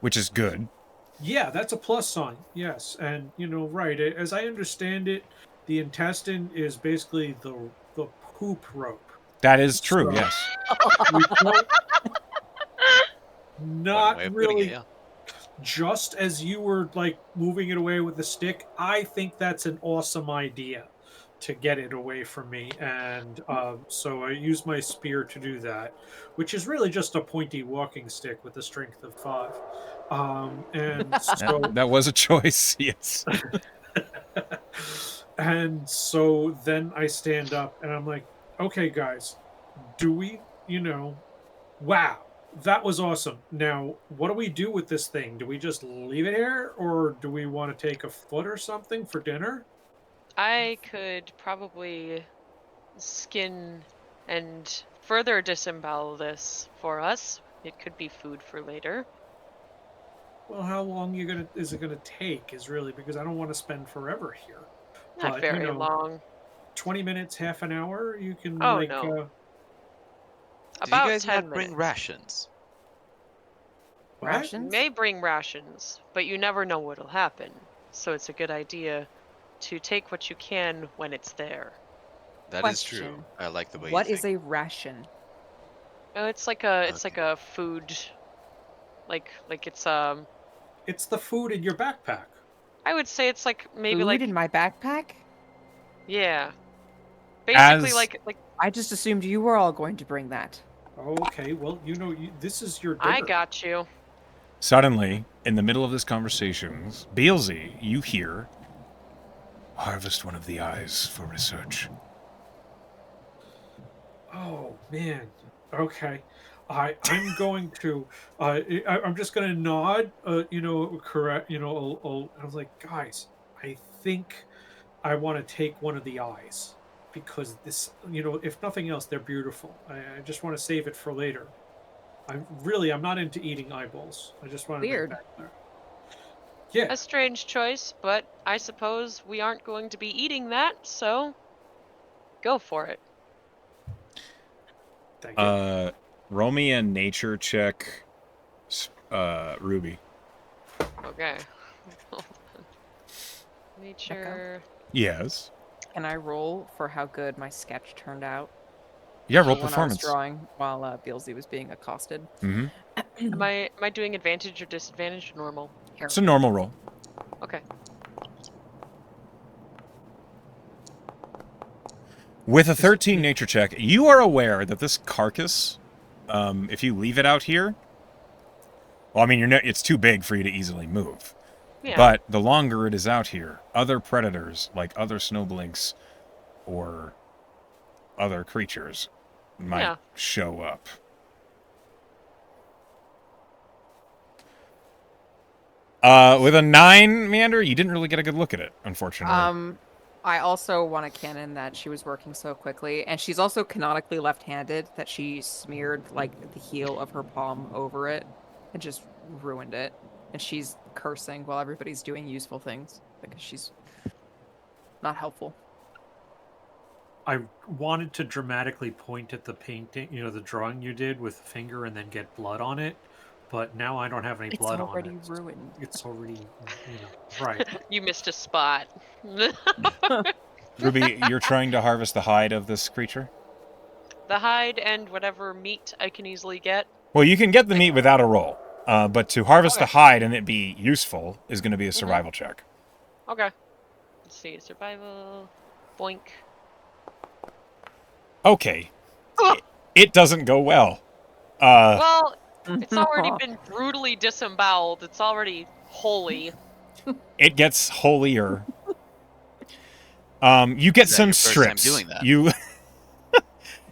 which is good. Yeah, that's a plus sign. Yes, and right. As I understand it, the intestine is basically the poop rope. That is true, So- yes. We don't- One not way of putting really. it, yeah. Just as you were like moving it away with the stick, I think that's an awesome idea to get it away from me, and so I use my spear to do that, which is really just a pointy walking stick with a strength of 5. And so That was a choice, yes. and so then I stand up and I'm like, okay, guys, do we, wow, that was awesome. Now, what do we do with this thing? Do we just leave it here, or do we want to take a foot or something for dinner? I could probably skin and further disembowel this for us. It could be food for later. Well, how long is it gonna take? Is really because I don't want to spend forever here. Not But, very long. 20 minutes, half an hour. You can Oh, like. no. Do About you guys 10 not bring minutes. rations? What? Rations? May bring rations, but you never know what'll happen. So it's a good idea to take what you can when it's there. That is true. Question. I like the way What you is think. a ration? It's like a food, like it's It's the food in your backpack. I would say it's like maybe Food like in my backpack? yeah, basically As- like I just assumed you were all going to bring that. Okay, well, this is your dinner. I got you. Suddenly, in the middle of this conversation, Beelzey, you hear, "Harvest one of the eyes for research." Oh man. Okay. I'm going to I'm just going to nod. Correct. I was like, guys, I think I want to take one of the eyes because this, if nothing else, they're beautiful. I just want to save it for later. I'm not into eating eyeballs. I just want to make Weird. that clear. Yeah. A strange choice, but I suppose we aren't going to be eating that, so go for it. Thank you. Roll me a nature check, Ruby. Okay. Nature. Yes. Can I roll for how good my sketch turned out? Yeah, roll When I was performance. drawing while Beelzey was being accosted. Mm-hmm. Am I doing advantage or disadvantage or normal? Here. It's a normal roll. Okay. With a 13 nature check, you are aware that this carcass, if you leave it out here, well, I mean, it's too big for you to easily move. Yeah. But the longer it is out here, other predators, like other snowblinks or other creatures, might show up. With a 9, Meander, you didn't really get a good look at it, unfortunately. I also want to canon that she was working so quickly, and she's also canonically left-handed, that she smeared, like, the heel of her palm over it and just ruined it. And she's cursing while everybody's doing useful things, because she's not helpful. I wanted to dramatically point at the painting, the drawing you did with the finger and then get blood on it, but now I don't have any blood on it. It's already ruined. It's already, right. You missed a spot. Ruby, you're trying to harvest the hide of this creature? The hide and whatever meat I can easily get. Well, you can get the meat without a roll, but to harvest the hide and it be useful is going to be a survival check. Okay. Let's see. Survival. Boink. Okay. It doesn't go well. Well, it's already been brutally disemboweled. It's already holy. It gets holier. You get some your first time strips. doing that?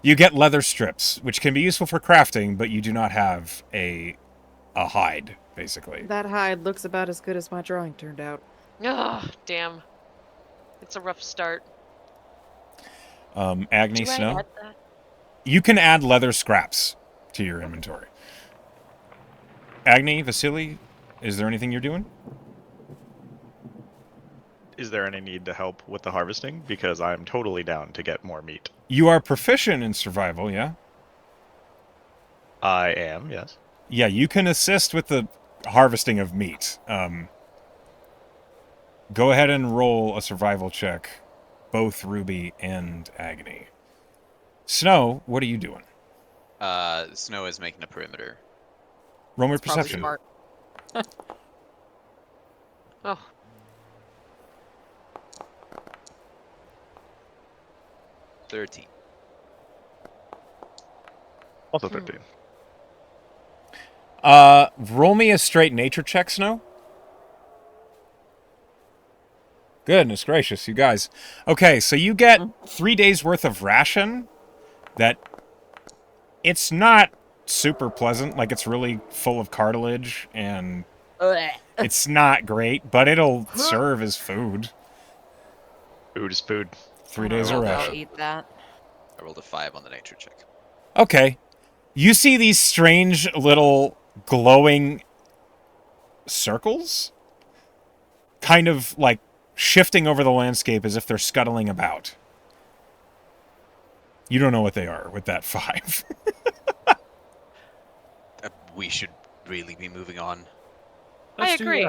You get leather strips, which can be useful for crafting, but you do not have a hide, basically. That hide looks about as good as my drawing turned out. Ugh, damn. It's a rough start. Agni, Do I Snow? add that? You can add leather scraps to your inventory. Agni, Vasily, is there anything you're doing? Is there any need to help with the harvesting? Because I'm totally down to get more meat. You are proficient in survival, yeah? I am, yes. Yeah, you can assist with the harvesting of meat. Go ahead and roll a survival check, both Ruby and Agni. Snow, what are you doing? Snow is making a perimeter. Roll me It's probably perception. smart. Oh, 13. Also 13. Roll me a straight nature check, Snow. Goodness gracious, you guys. Okay, so you get 3 days worth of ration that it's not super pleasant. Like, it's really full of cartilage and it's not great, but it'll serve as food. Food is food. 3 days of I'll ration. eat that. I rolled a 5 on the nature check. Okay. You see these strange little glowing circles? Kind of like shifting over the landscape as if they're scuttling about. You don't know what they are with that 5. We should really be moving on. I agree.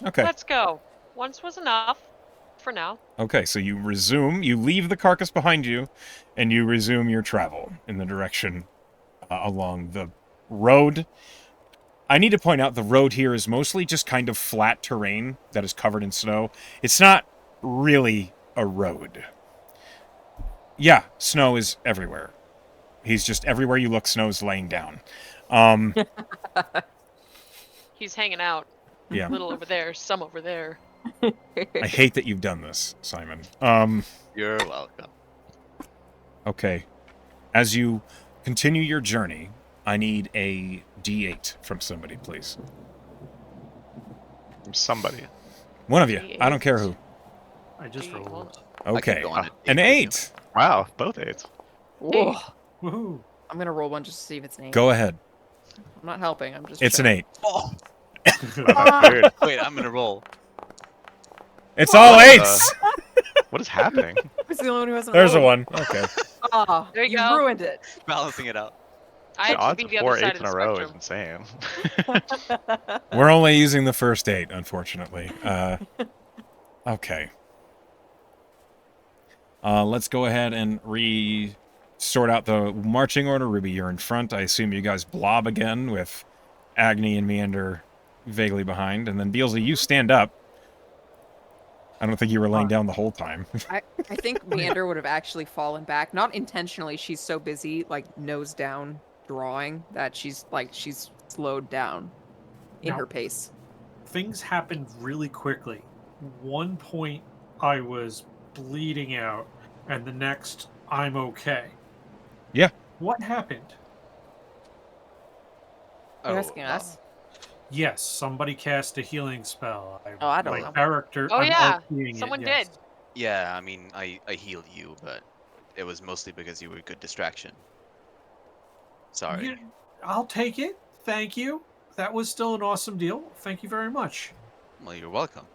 Okay. Let's go. Once was enough. For now. Okay, so you leave the carcass behind you, and you resume your travel in the direction along the road. I need to point out the road here is mostly just kind of flat terrain that is covered in snow. It's not really a road. Yeah, snow is everywhere. He's just everywhere you look, snow's laying down. He's hanging out. Yeah. A little over there, some over there. I hate that you've done this, Simon. You're welcome. Okay. As you continue your journey, I need a D8 from somebody, please. From somebody. One of you. I don't care who. I just Hold rolled. on. I could Okay. go on a An date with 8. Wow, both 8s. Whoa. Woohoo! I'm gonna roll one just to see if it's an 8. Go ahead. I'm not helping. I'm just. It's an checking. 8. Oh, That's weird. wait, I'm gonna roll. It's all What is, 8s! What is happening? Who's the only one who hasn't There's a rolled? 1. Okay. Ah, There you you go. ruined it. Balancing it out. I The had to odds be of the 4 other side 8s of in the a row is spectrum. insane. We're only using the first 8, unfortunately. Okay. Let's go ahead and sort out the marching order. Ruby, you're in front. I assume you guys blob again with Agni and Meander vaguely behind. And then Beelzey, you stand up. I don't think you were laying down the whole time. I think Meander would have actually fallen back, not intentionally. She's so busy, like nose down, drawing that she's slowed down in Now- her pace. Things happened really quickly. One point, I was bleeding out, and the next, I'm okay. Yeah. What happened? You're asking well, us? Yes, somebody cast a healing spell. I don't my know. character. Oh, I'm yeah, RPing it, someone yes. did. Yeah, I mean, I healed you, but it was mostly because you were a good distraction. Sorry. I'll take it. Thank you. That was still an awesome deal. Thank you very much. Well, you're welcome.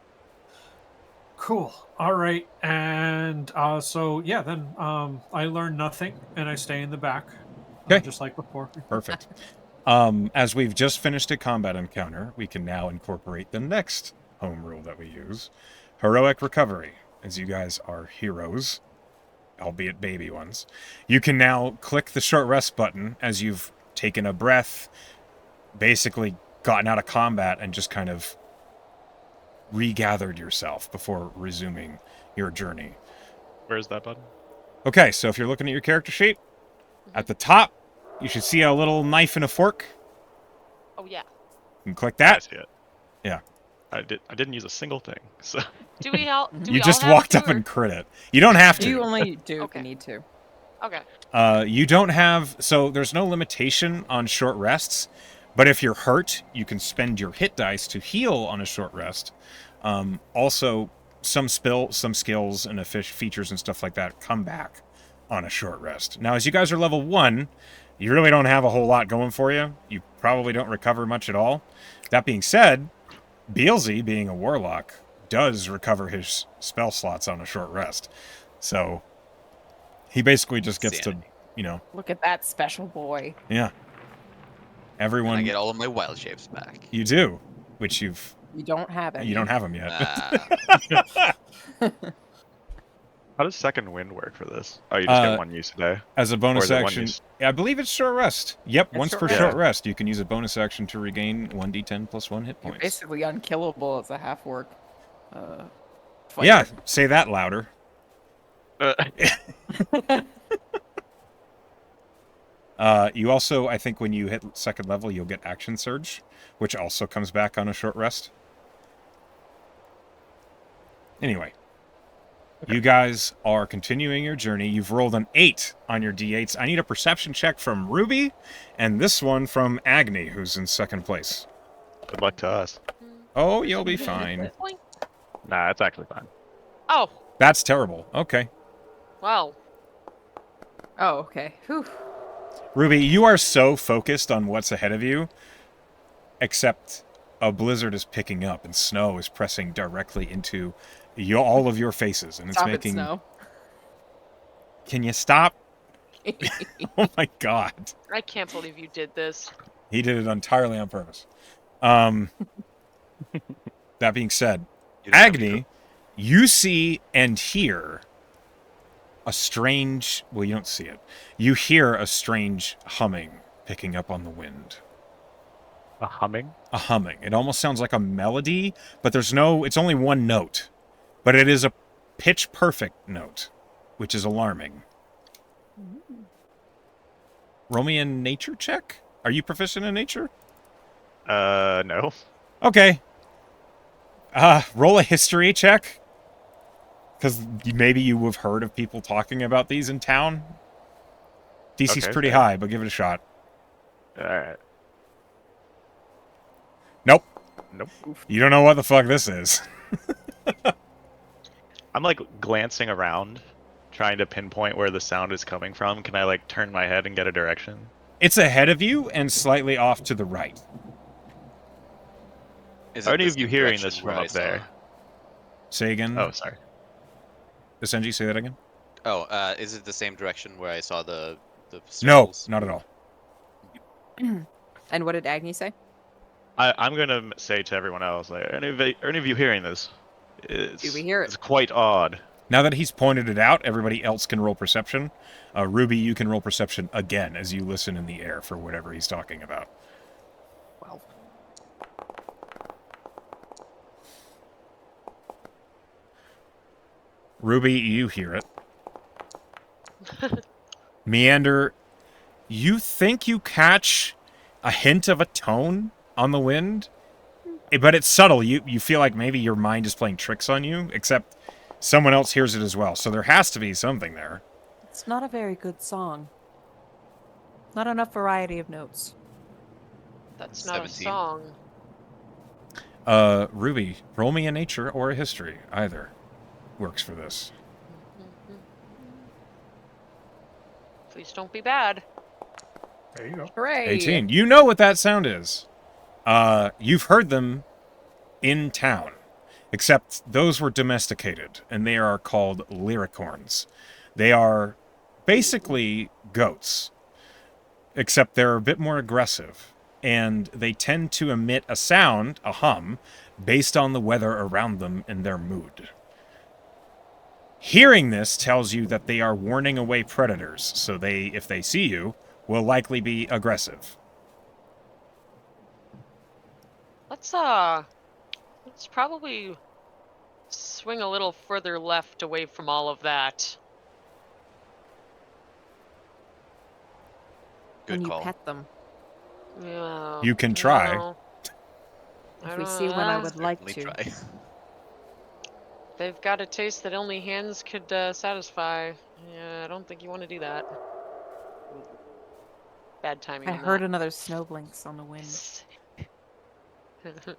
Cool. All right. And so yeah, then I learn nothing and I stay in the back. Okay. Just like before. Perfect. As we've just finished a combat encounter, we can now incorporate the next home rule that we use. Heroic recovery. As you guys are heroes, albeit baby ones, you can now click the short rest button as you've taken a breath, basically gotten out of combat and just kind of regathered yourself before resuming your journey. Where's that button? Okay, so if you're looking at your character sheet, at the top, you should see a little knife and a fork. Oh yeah. You can click I that. see it. Yeah. I didn't use a single thing. So Do we all? Do we You all just have walked to, up or- and crit it. You don't have to. You only do if Okay. you need to. Okay. You don't have... So there's no limitation on short rests, but if you're hurt, you can spend your hit dice to heal on a short rest. Also, some skills and features and stuff like that come back on a short rest. Now, as you guys are level 1, you really don't have a whole lot going for you. You probably don't recover much at all. That being said, Beelzey, being a warlock, does recover his spell slots on a short rest. So he basically just gets Sanity. to, Look at that special boy. yeah. And Everyone, I get all of my wild shapes back. you do, which you don't have any. don't have them yet. how does second wind work for this? Oh, you just get one use a day. As a bonus Or is it one action, use? I believe it's short rest. Yep, It's once short per rest. short rest, you can use a bonus action to regain 1d10 plus 1 hit You're points. basically unkillable as a half-orc. Fighter. Yeah, say that louder. You also, I think when you hit second level, you'll get Action Surge, which also comes back on a short rest. Anyway, you guys are continuing your journey. You've rolled an 8 on your d8s. I need a perception check from Ruby, and this one from Agni, who's in second place. Good luck to us. Oh, you'll be fine. Boing. Nah, it's actually fine. Oh, That's terrible. Okay. well. Oh, okay. Whew. Ruby, you are so focused on what's ahead of you, except a blizzard is picking up and snow is pressing directly into all of your faces, and it's Stop it, making... Snow. Can you stop? Oh my god. I can't believe you did this. He did it entirely on purpose. That being said, You don't have Agni, you see and hear a strange... Well, you don't see it. You hear a strange humming picking up on the wind. A humming? A humming. It almost sounds like a melody, but there's no... It's only one note. But it is a pitch-perfect note, which is alarming. Roll me a nature check? Are you proficient in nature? No. Okay. Roll a history check. Because maybe you have heard of people talking about these in town. DC's Okay, pretty fair. high, but give it a shot. All right. Nope. Nope. You don't know what the fuck this is. I'm like glancing around, trying to pinpoint where the sound is coming from. Can I like turn my head and get a direction? It's ahead of you and slightly off to the right. Is Are it any the of you same hearing direction this where from I up there? Say again. Oh, sorry. Essenji, say that again. Oh, is it the same direction where I saw the No, circles? not at all. And what did Agni say? I'm gonna say to everyone else, like, are any of you hearing this? Do we hear it? It's quite odd. Now that he's pointed it out, everybody else can roll perception. Ruby, you can roll perception again as you listen in the air for whatever he's talking about. 12. Ruby, you hear it. Meander, you think you catch a hint of a tone on the wind, but it's subtle. You feel like maybe your mind is playing tricks on you, except someone else hears it as well. So there has to be something there. It's not a very good song. Not enough variety of notes. That's not a 17. song. Ruby, roll me a nature or a history. Either works for this. Please don't be bad. There you go. Hooray! 18. You know what that sound is. You've heard them in town, except those were domesticated, and they are called lyricorns. They are basically goats, except they're a bit more aggressive, and they tend to emit a sound, a hum, based on the weather around them and their mood. Hearing this tells you that they are warning away predators, so they, if they see you, will likely be aggressive. Let's probably swing a little further left away from all of that. Good When you call. pet them. Yeah. You can try. no. If we see what I would like Certainly to. try. They've got a taste that only hands could satisfy. Yeah, I don't think you want to do that. Bad timing. I on heard that. another snowblinks on the wind.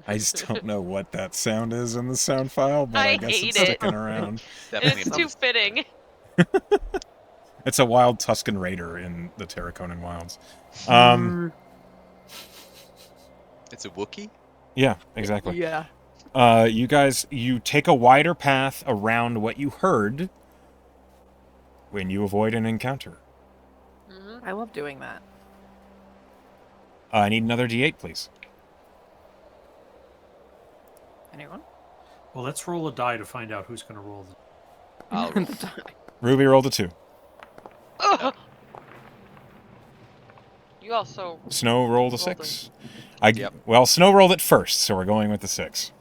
I just don't know what that sound is in the sound file, but I I guess hate it's it. sticking around. Definitely It's too fitting. It's a wild Tuscan raider in the Tarakonan wilds. It's a Wookiee? Yeah, exactly. Yeah. You guys, you take a wider path around what you heard when you avoid an encounter. I love doing that. I need another D8, please. Anyone? Well, let's roll a die to find out who's going to roll. I'll roll. Ruby rolled a 2. Ugh. You also Snow rolled a Rolled 6. Yep. Well, Snow rolled it first, so we're going with the 6.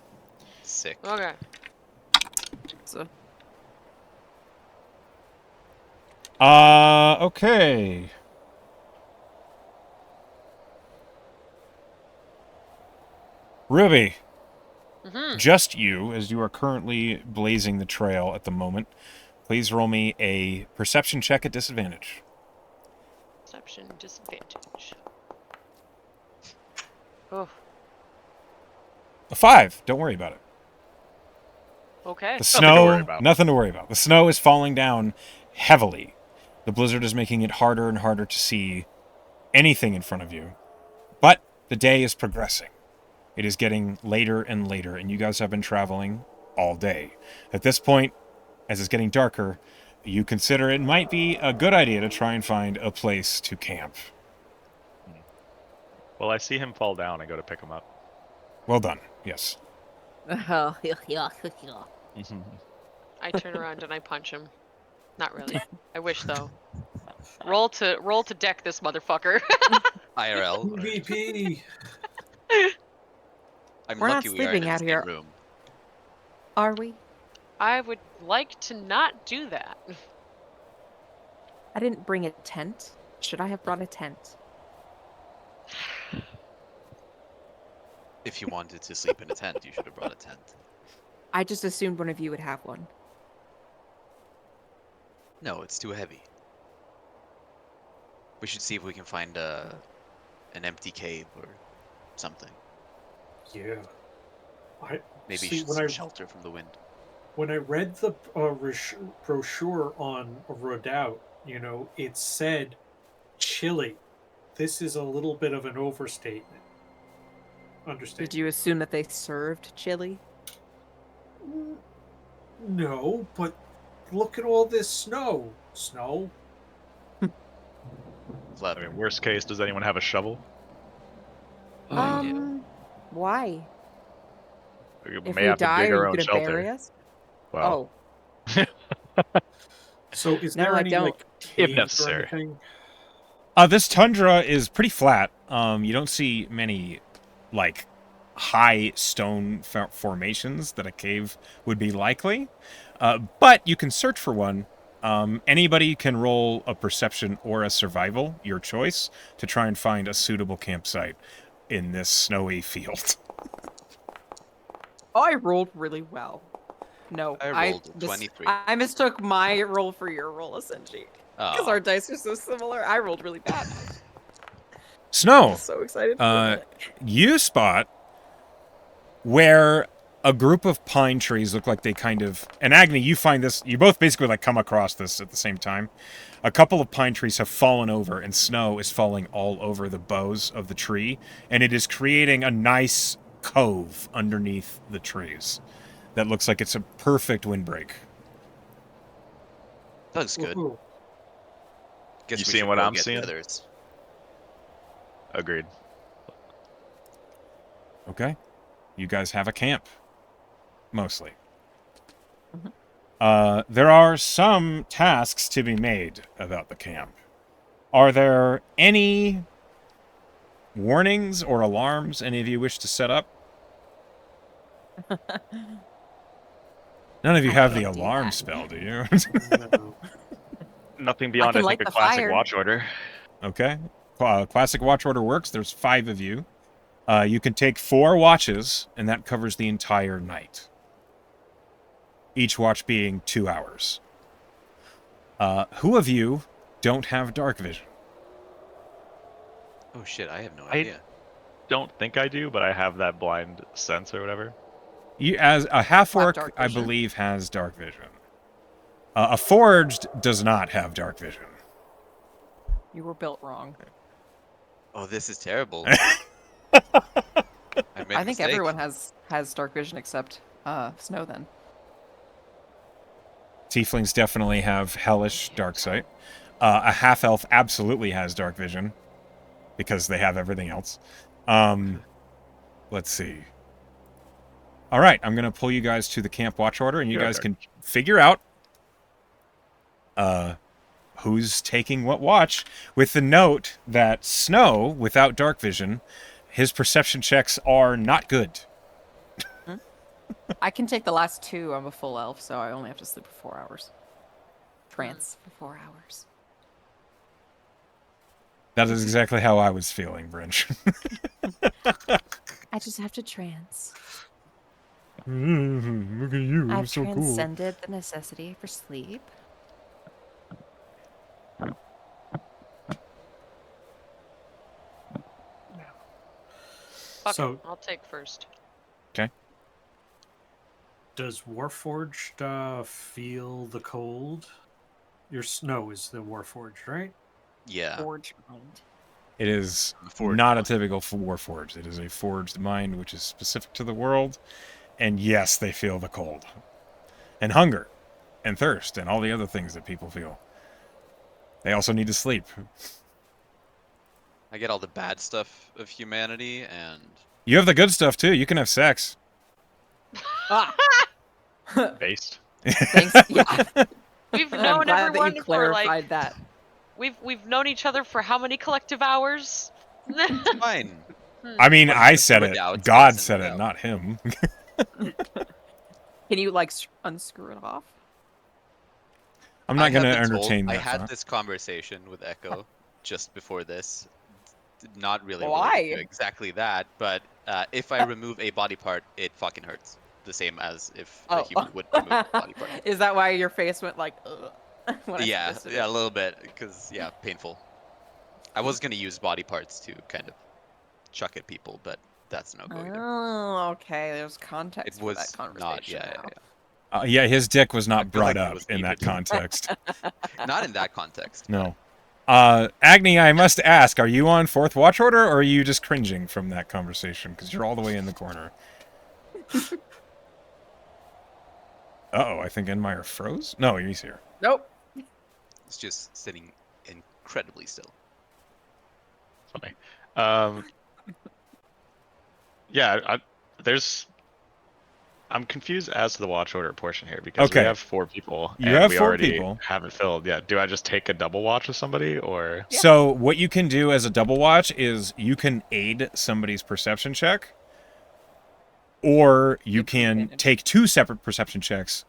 Sick. okay. So, Okay. Ruby, just you, as you are currently blazing the trail at the moment. Please roll me a perception check at disadvantage. Perception disadvantage. Oh, A 5. Don't worry about it. okay. The Nothing to worry snow, about. nothing to worry about. The snow is falling down heavily. The blizzard is making it harder and harder to see anything in front of you. But the day is progressing. It is getting later and later, and you guys have been traveling all day. At this point, as it's getting darker, you consider it might be a good idea to try and find a place to camp. Well, I see him fall down and go to pick him up. Well done. Yes. I turn around and I punch him. Not really. I wish though. Roll to deck this motherfucker. IRL. MVP. I'm We're not lucky we are in sleeping the out same here. room. are we? I would like to not do that. I didn't bring a tent. Should I have brought a tent? If you wanted to sleep in a tent, you should have brought a tent. I just assumed one of you would have one. No, it's too heavy. We should see if we can find an empty cave or something. Yeah. I Maybe see some shelter from the wind. when I read the brochure on Redoubt, it said chilly. This is a little bit of an overstatement. Understand? Did you assume that they served chili? No, but look at all this snow. Snow? I Clever. mean, worst case, does anyone have a shovel? Why? We If may we have to die, dig are our you own gonna shelter. bury us? Well, So is No, there I any don't. like if caves or necessary. anything? This tundra is pretty flat. You don't see many, like, high stone formations that a cave would be likely. But you can search for one. Anybody can roll a perception or a survival, your choice, to try and find a suitable campsite in this snowy field. Oh, I rolled really well. No, I rolled a 23. I mistook my roll for your roll, Essenji. Because Oh, our dice are so similar. I rolled really bad. Snow, I'm so excited for it. you spot where a group of pine trees look like they kind of... And Agni, you find this... You both basically like come across this at the same time. A couple of pine trees have fallen over, and snow is falling all over the boughs of the tree, and it is creating a nice cove underneath the trees that looks like it's a perfect windbreak. looks good. Woohoo. Guess You we seeing should what go I'm get the seeing? others. agreed. Okay? You guys have a camp. Mostly. There are some tasks to be made about the camp. Are there any warnings or alarms any of you wish to set up? None of you I have the can't do alarm that. spell, do you? No. Nothing beyond, can I light think, a the classic fire. watch order. Okay. Classic watch order works. There's 5 of you. You can take 4 watches, and that covers the entire night. Each watch being 2 hours. Who of you don't have dark vision? Oh shit, I have no I- idea. Don't think I do, but I have that blind sense or whatever. You, as a half-orc, dark I vision. believe, has dark vision. A forged does not have dark vision. You were built wrong. Oh, this is terrible. I made I a think mistake. everyone has dark vision except Snow then. Tieflings definitely have hellish dark sight. A half-elf absolutely has dark vision because they have everything else. Let's see. All right, I'm going to pull you guys to the camp watch order, and you Yeah, guys dark can figure out who's taking what watch, with the note that Snow, without dark vision, his perception checks are not good. I can take the last 2. I'm a full elf, so I only have to sleep for 4 hours. Trance for 4 hours. That is exactly how I was feeling, Brynch. I just have to trance. Look at you, I've transcended the necessity for sleep. Fuck So- it, I'll take first. Does Warforged feel the cold? Your Snow is the Warforged, right? Yeah. Forge mind. It is I'm a forged not a one. typical warforged. It is a forged mind which is specific to the world. And yes, they feel the cold. And hunger. And thirst. And all the other things that people feel. They also need to sleep. I get all the bad stuff of humanity, and You have the good stuff too. You can have sex. Ah, Based. thanks. Yeah. We've I'm known glad that everyone you for clarified like that. we've known each other for how many collective hours? it's fine. I mean, What I happens said in it. Redoubt God stays in said it, Redoubt. not him. Can you like unscrew it off? I'm not I going to have been told- entertain I that had thought. this conversation with Echo just before this. Not really Why? related to exactly that, but if I remove a body part, it fucking hurts. The same as if a human would remove a body part. Is that why your face went like, ugh? When I Yeah, suggested yeah, a it? little bit, because yeah, painful. I was gonna use body parts to kind of chuck at people, but that's no go either. Oh, okay. There's context It for was that not. conversation Yeah, now. Yeah, his dick was I not feel brought like it up was in that needed. context. Not in that context. No. Agni, I must ask, are you on 4th watch order, or are you just cringing from that conversation? Because you're all the way in the corner. Uh-oh, I think Enmire froze? No, he's here. Nope. It's just sitting incredibly still. Funny. Yeah, I'm confused as to the watch order portion here because we Okay. have 4 people You and have we 4 already people. haven't filled. Yeah, do I just take a double watch with somebody or? Yeah. So what you can do as a double watch is you can aid somebody's perception check, or you can advantage. take 2 separate perception checks.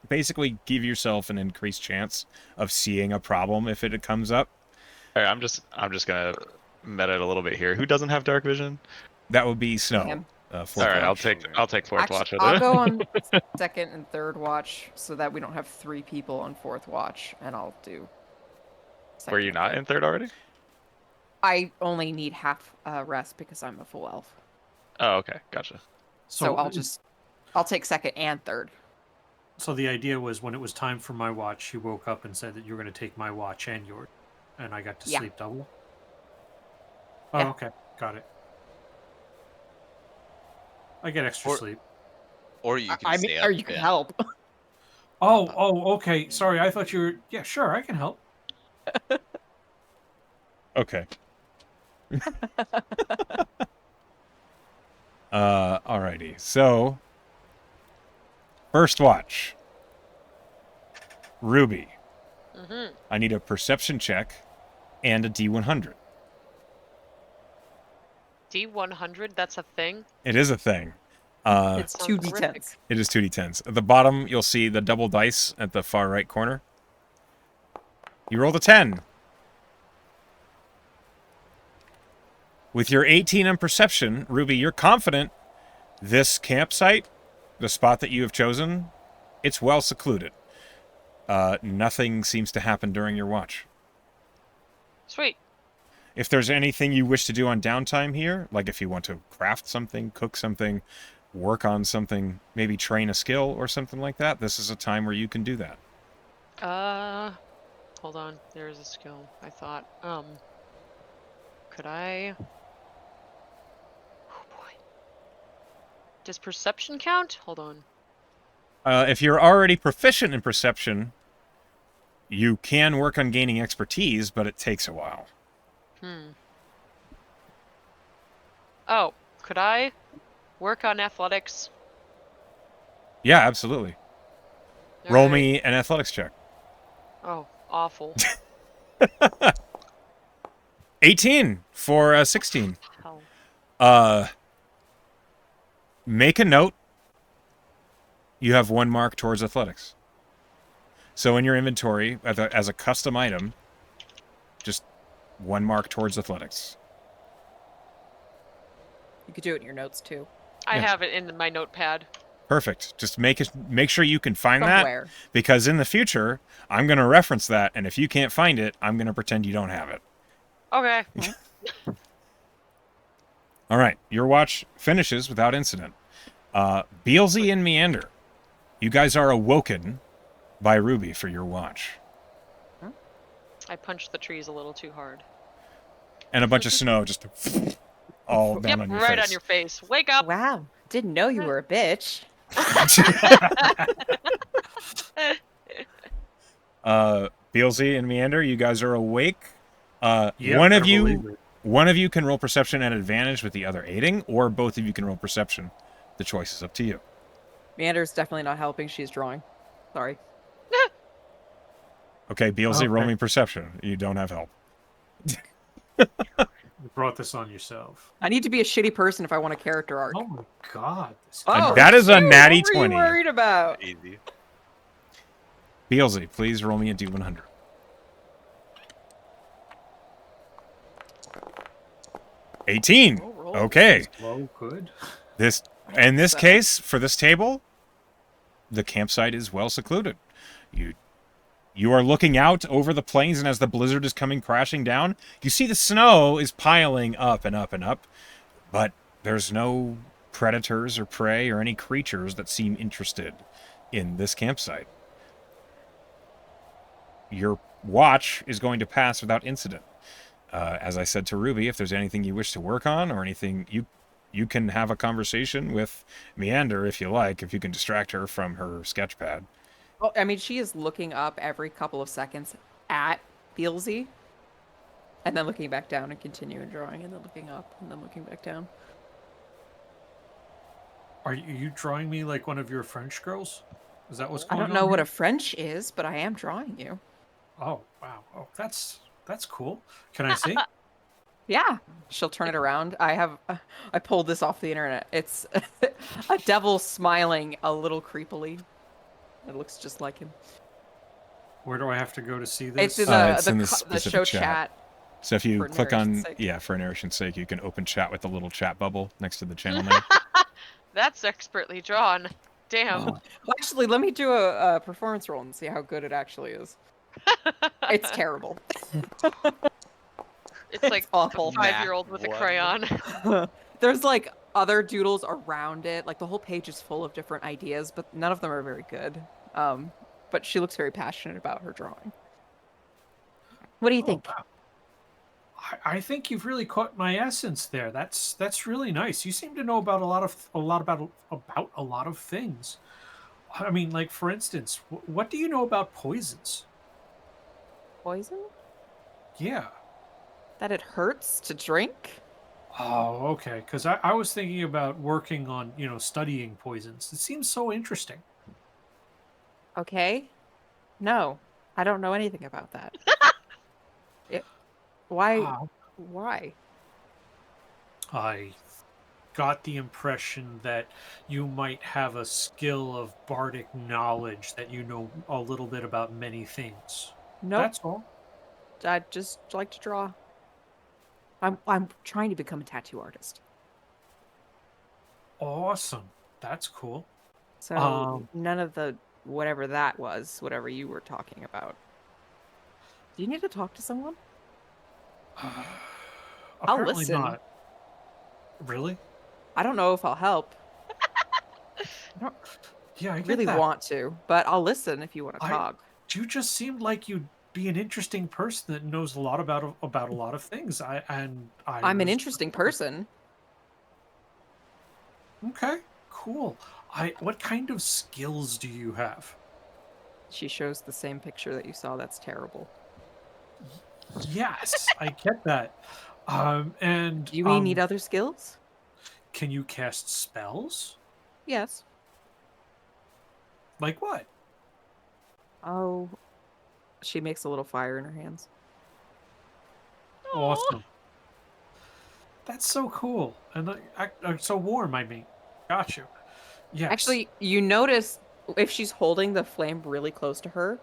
Basically, give yourself an increased chance of seeing a problem if it comes up. All right, I'm just gonna meta it a little bit here. Who doesn't have dark vision? That would be Snow. Him. 4th All right, watch. I'll take 4th watch with I'll it. go on 2nd and 3rd watch so that we don't have 3 people on 4th watch, and I'll do. Were you not in 3rd already? I only need half rest because I'm a full elf. Oh, okay, gotcha. So I'll take 2nd and 3rd. So the idea was when it was time for my watch, you woke up and said that you were going to take my watch and yours, and I got to Yeah. sleep double. Oh, Yeah. okay, got it. I get extra Or- sleep. Or you can I stay mean, up. or you can yeah. help. Oh, okay. Sorry, I thought you were. Yeah, sure, I can help. Okay. Alrighty. So, first watch. Ruby. Mm-hmm. I need a perception check and a D100. D100, that's a thing? It is a thing. It's Sounds 2 horrific. d10s. It is 2d10s. At the bottom, you'll see the double dice at the far right corner. You rolled a 10. With your 18 on perception, Ruby, you're confident this campsite, the spot that you have chosen, it's well secluded. Nothing seems to happen during your watch. Sweet. If there's anything you wish to do on downtime here, like if you want to craft something, cook something, work on something, maybe train a skill or something like that, this is a time where you can do that. Hold on. There is a skill, I thought. Could I... Oh boy. Does perception count? Hold on. If you're already proficient in perception, you can work on gaining expertise, but it takes a while. Oh, could I work on athletics? Yeah, absolutely. Roll Alright. me an athletics check. Oh, awful. 18 for 16. Hell. Make a note. You have 1 mark towards athletics. So in your inventory, as a custom item, just 1 mark towards athletics. You could do it in your notes too. I Yeah. have it in my notepad. Perfect. Just make sure you can find Somewhere. that, because in the future, I'm going to reference that, and if you can't find it, I'm going to pretend you don't have it. Okay. All right, your watch finishes without incident. Beelzey and Meander, you guys are awoken by Ruby for your watch. I punched the trees a little too hard. And a bunch of snow just all down Yep, on your right face. on your face. Wake up! Wow. Didn't know you were a bitch. Beelzey and Meander, you guys are awake. Yeah, one better of you believe it. One of you can roll perception at advantage with the other aiding, or both of you can roll perception. The choice is up to you. Meander's definitely not helping. She's drawing. Sorry. Okay, Beelzey, roll Okay. me perception. You don't have help. You brought this on yourself. I need to be a shitty person if I want a character arc. Oh my god. This And that is a shoot, natty what were 20. you worried about? Easy. Beelzey, please roll me a D100. $18. Oh, roll. Okay. Low, good. In this So- case, for this table, the campsite is well secluded. You You are looking out over the plains, and as the blizzard is coming crashing down, you see the snow is piling up and up and up, but there's no predators or prey or any creatures that seem interested in this campsite. Your watch is going to pass without incident. As I said to Ruby, if there's anything you wish to work on or anything, you can have a conversation with Meander if you like, if you can distract her from her sketchpad. Well, I mean, she is looking up every couple of seconds at Beelzey, and then looking back down and continuing drawing, and then looking up, and then looking back down. Are you drawing me like one of your French girls? Is that what's I going on? don't know what here? a French is, but I am drawing you. Oh wow! Oh, that's cool. Can I see? Yeah. She'll turn it around. I pulled this off the internet. It's a devil smiling a little creepily. It looks just like him. Where do I have to go to see this? It's in It's in the the specific show chat. chat. So if you For click on, narration's sake. for narration's sake, you can open chat with the little chat bubble next to the channel name. That's expertly drawn. Damn. Well, actually, let me do a performance roll and see how good it actually is. It's terrible. It's like awful. a 5-year-old with a crayon. There's like other doodles around it. Like the whole page is full of different ideas, but none of them are very good. But she looks very passionate about her drawing. What do you think? Wow. I think you've really caught my essence there. That's really nice. You seem to know about a lot of things. I mean, like for instance, what do you know about poisons? Poison? Yeah. That it hurts to drink? Oh, okay. Because I was thinking about working on, studying poisons. It seems so interesting. Okay. No, I don't know anything about that. Why? Wow. Why? I got the impression that you might have a skill of bardic knowledge, that you know a little bit about many things. Nope. That's all. I just like to draw. I'm trying to become a tattoo artist. Awesome. That's cool. So none of the whatever that was, whatever you were talking about. Do you need to talk to someone? I'll Apparently listen. not. Really? I don't know if I'll help. Yeah, I get Really that. want to, but I'll listen if you want to talk. You just seemed like you'd be an interesting person that knows a lot about a lot of things. I'm an interesting person. Okay, cool. What kind of skills do you have? She shows the same picture that you saw. That's terrible. Yes, I get that. And Do you need other skills? Can you cast spells? Yes. Like what? Oh, she makes a little fire in her hands. Awesome. That's so cool. And so warm, I mean. Got you. Yes. Actually, you notice if she's holding the flame really close to her,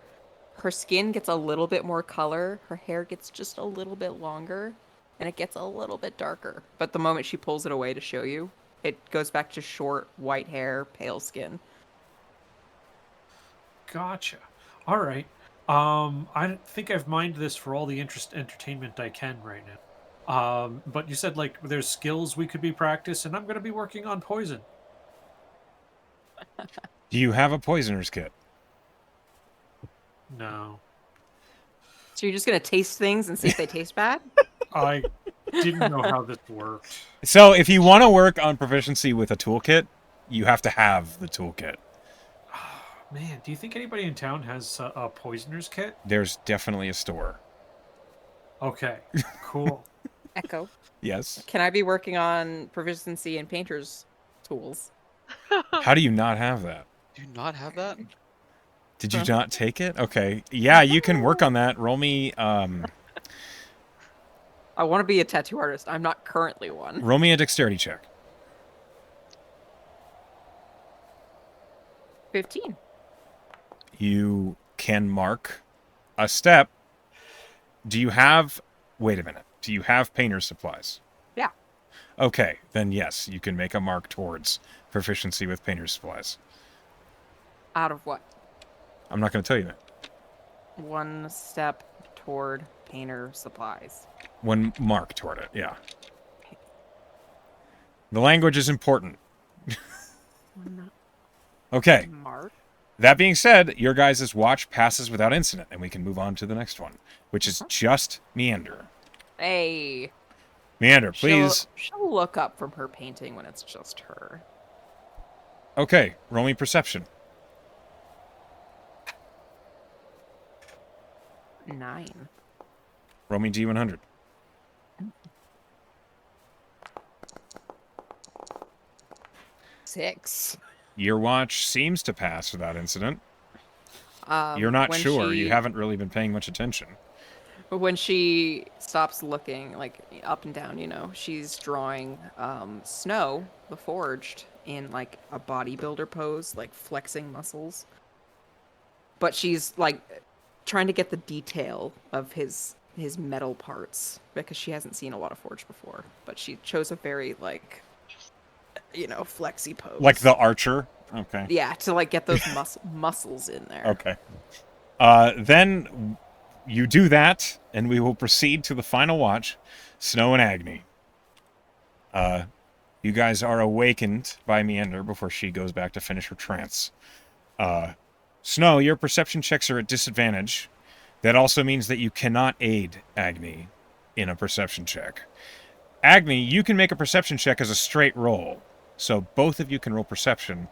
her skin gets a little bit more color, her hair gets just a little bit longer, and it gets a little bit darker. But the moment she pulls it away to show you, it goes back to short, white hair, pale skin. Gotcha. All right. I think I've mined this for all the entertainment I can right now. But you said like there's skills we could be practiced, and I'm going to be working on poison. Do you have a poisoner's kit? No. So you're just gonna taste things and see if they taste bad? I didn't know how this worked. So if you want to work on proficiency with a toolkit, you have to have the toolkit. Man, do you think anybody in town has a poisoner's kit? There's definitely a store. Okay, cool. Echo. Yes. Can I be working on proficiency in painter's tools? How do you not have that? Do you not have that? Did you not take it? Okay. Yeah, you can work on that. Roll me I want to be a tattoo artist. I'm not currently one. roll me a dexterity check. 15. You can mark a step. Do you have... Wait a minute. Do you have painter's supplies? Yeah. Okay, then yes, you can make a mark towards proficiency with painter's supplies. Out of what? I'm not going to tell you that. 1 step toward painter supplies. 1 mark toward it, yeah. The language is important. 1 Okay. mark. That being said, your guys' watch passes without incident, and we can move on to the next one, which is just Meander. Hey. Meander, please. She'll look up from her painting when it's just her. Okay, roll me perception. 9. Roll me D100. Six. Your watch seems to pass without incident. You're not when sure. You she- haven't really been paying much attention. But when she stops looking, like, up and down, she's drawing Snow, the Forged, in, like, a bodybuilder pose, like, flexing muscles. But she's, like, trying to get the detail of his metal parts, because she hasn't seen a lot of Forged before. But she chose a very, like, flexy pose. Like the archer? Okay. Yeah, to, like, get those muscles in there. Okay. Then you do that, and we will proceed to the final watch, Snow and Agni. You guys are awakened by Meander before she goes back to finish her trance. Snow, your perception checks are at disadvantage. That also means that you cannot aid Agni in a perception check. Agni, you can make a perception check as a straight roll. So both of you can roll perception,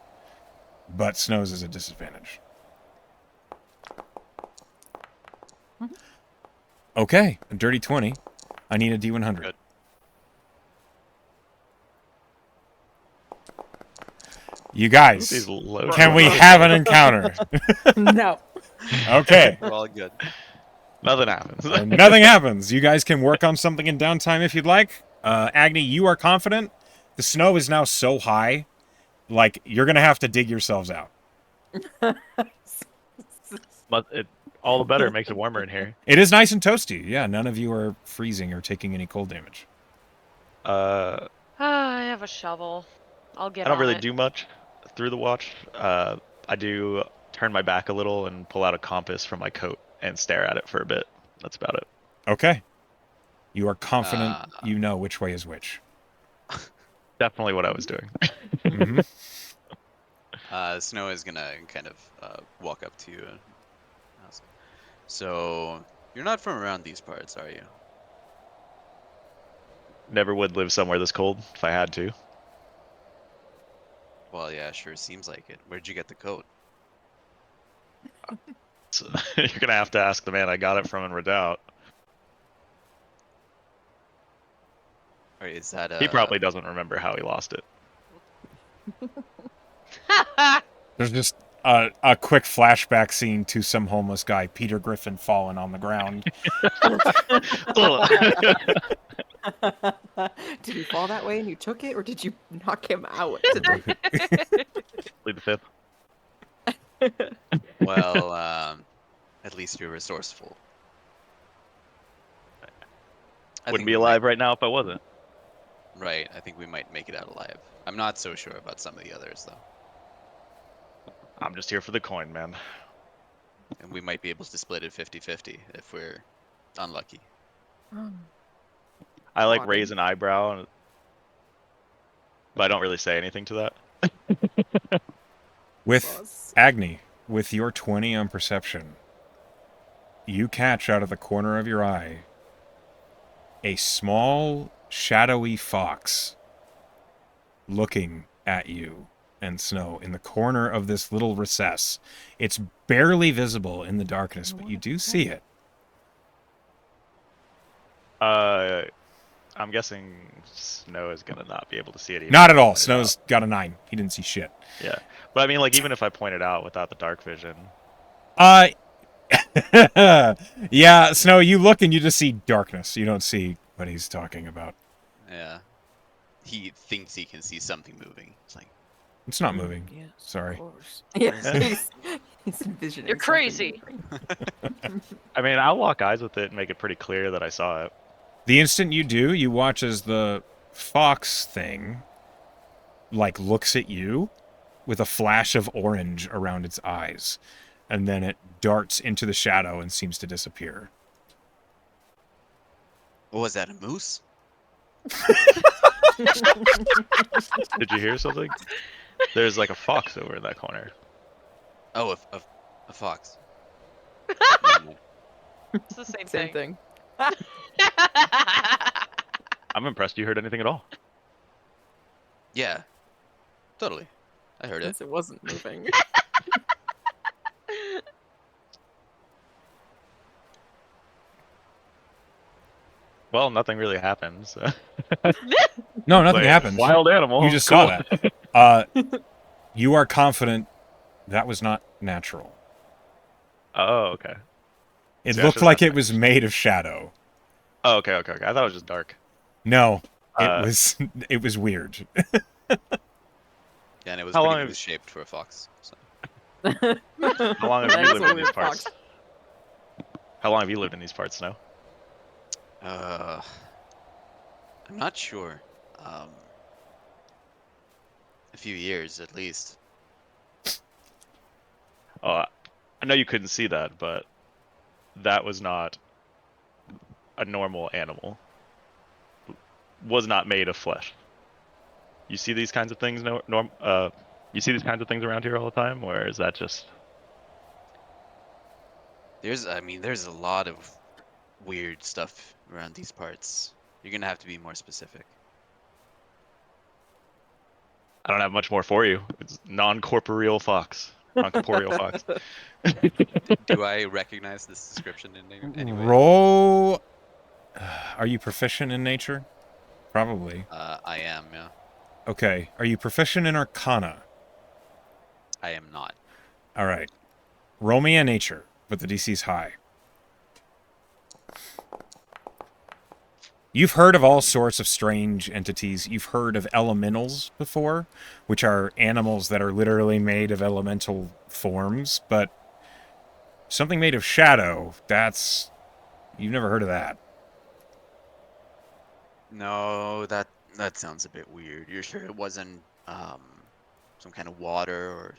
but Snow's is a disadvantage. Okay, a dirty 20. I need a D100. Good. You guys, These low can we have an encounter? No. Okay. We're all good. Nothing happens. Nothing happens. You guys can work on something in downtime if you'd like. Agni, you are confident. The snow is now so high, like, you're going to have to dig yourselves out. But all the better. It makes it warmer in here. It is nice and toasty. Yeah, none of you are freezing or taking any cold damage. I I have a shovel. I'll get don't on really it. do much through the watch. I do turn my back a little and pull out a compass from my coat and stare at it for a bit. That's about it. Okay. You are confident you know which way is which. Definitely what I was doing. Mhm. Snow is gonna kind of walk up to you and ask, so, you're not from around these parts, are you? Never would live somewhere this cold if I had to. Well, yeah, sure seems like it. Where'd you get the coat? So, you're gonna have to ask the man I got it from in Redoubt. Or is that He probably doesn't remember how he lost it. There's just a quick flashback scene to some homeless guy, Peter Griffin, falling on the ground. Did he fall that way and you took it, or did you knock him out? Lead the fifth. Well, at least you're resourceful. I Wouldn't think be we alive right now if I wasn't. Right, I think we might make it out alive. I'm not so sure about some of the others, though. I'm just here for the coin, man. And we might be able to split it 50-50 if we're unlucky. I like Walking. raise an eyebrow, but I don't really say anything to that. With Agni, with your 20 on perception, you catch out of the corner of your eye a small, shadowy fox looking at you and Snow in the corner of this little recess. It's barely visible in the darkness, but you do see it. I'm guessing Snow is gonna not be able to see it. Even Not if at I all. point it Snow's out. got a 9. He didn't see shit. Yeah, but I mean, like, even if I point it out without the dark vision, Yeah, Snow, you look and you just see darkness. You don't see what he's talking about. Yeah. He thinks he can see something moving. It's like, It's not moving. Yes, Sorry. Yes, he's envisioning. You're something crazy. different. I mean, I'll lock eyes with it and make it pretty clear that I saw it. The instant you do, you watch as the fox thing, like, looks at you with a flash of orange around its eyes. and then it darts into the shadow and seems to disappear. What was that, a moose? Did you hear something? There's like a fox over in that corner. Oh, a fox. It's the same Same thing. thing. I'm impressed you heard anything at all. Yeah, totally. I heard it. Since it wasn't moving. Well, nothing really happened. So. No, nothing Like, happens. Wild animal. You just Cool. saw that. You are confident that was not natural. Oh, okay. It See, I looked should've like done it was made of shadow. Oh, okay. I thought it was just dark. No, Uh, it was weird. Yeah, and it was How pretty long have- goose shaped for a fox. So. How long have That you is lived a in these weird parts? fox. How long have you lived in these parts, Snow? I'm not sure. A few years at least. I know you couldn't see that, but that was not a normal animal. Was not made of flesh. You see these kinds of things, you see these kinds of things around here all the time, or is that just? There's a lot of weird stuff around these parts. You're gonna have to be more specific. I don't have much more for you. It's non-corporeal fox, non-corporeal fox. Do I recognize this description in any way? Roll. Are you proficient in nature? Probably. I am, yeah. Okay. Are you proficient in Arcana? I am not. All right. Roll me a nature, but the DC's high. You've heard of all sorts of strange entities. You've heard of elementals before, which are animals that are literally made of elemental forms, but something made of shadow, that's... You've never heard of that. No, that sounds a bit weird. You're sure it wasn't some kind of water or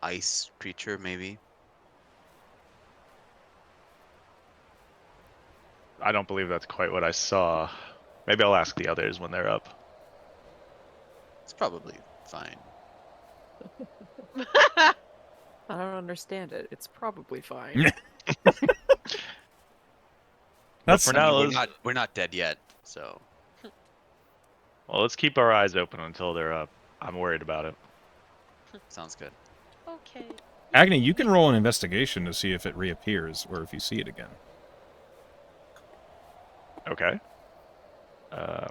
ice creature, maybe? I don't believe that's quite what I saw. Maybe I'll ask the others when they're up. It's probably fine. I don't understand it. It's probably fine. That's for now, We're not dead yet, so well, let's keep our eyes open until they're up. I'm worried about it. sounds good. Okay. Agni, you can roll an investigation to see if it reappears or if you see it again. Okay.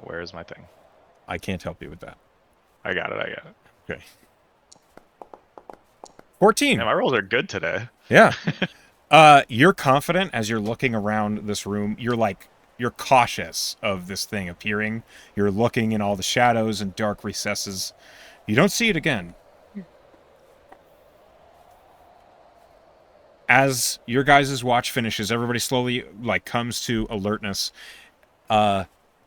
Where is my thing? I can't help you with that. I got it. Okay. 14. Yeah, my rolls are good today. Yeah. You're confident as you're looking around this room. You're cautious of this thing appearing. You're looking in all the shadows and dark recesses. You don't see it again. As your guys' watch finishes, everybody slowly comes to alertness.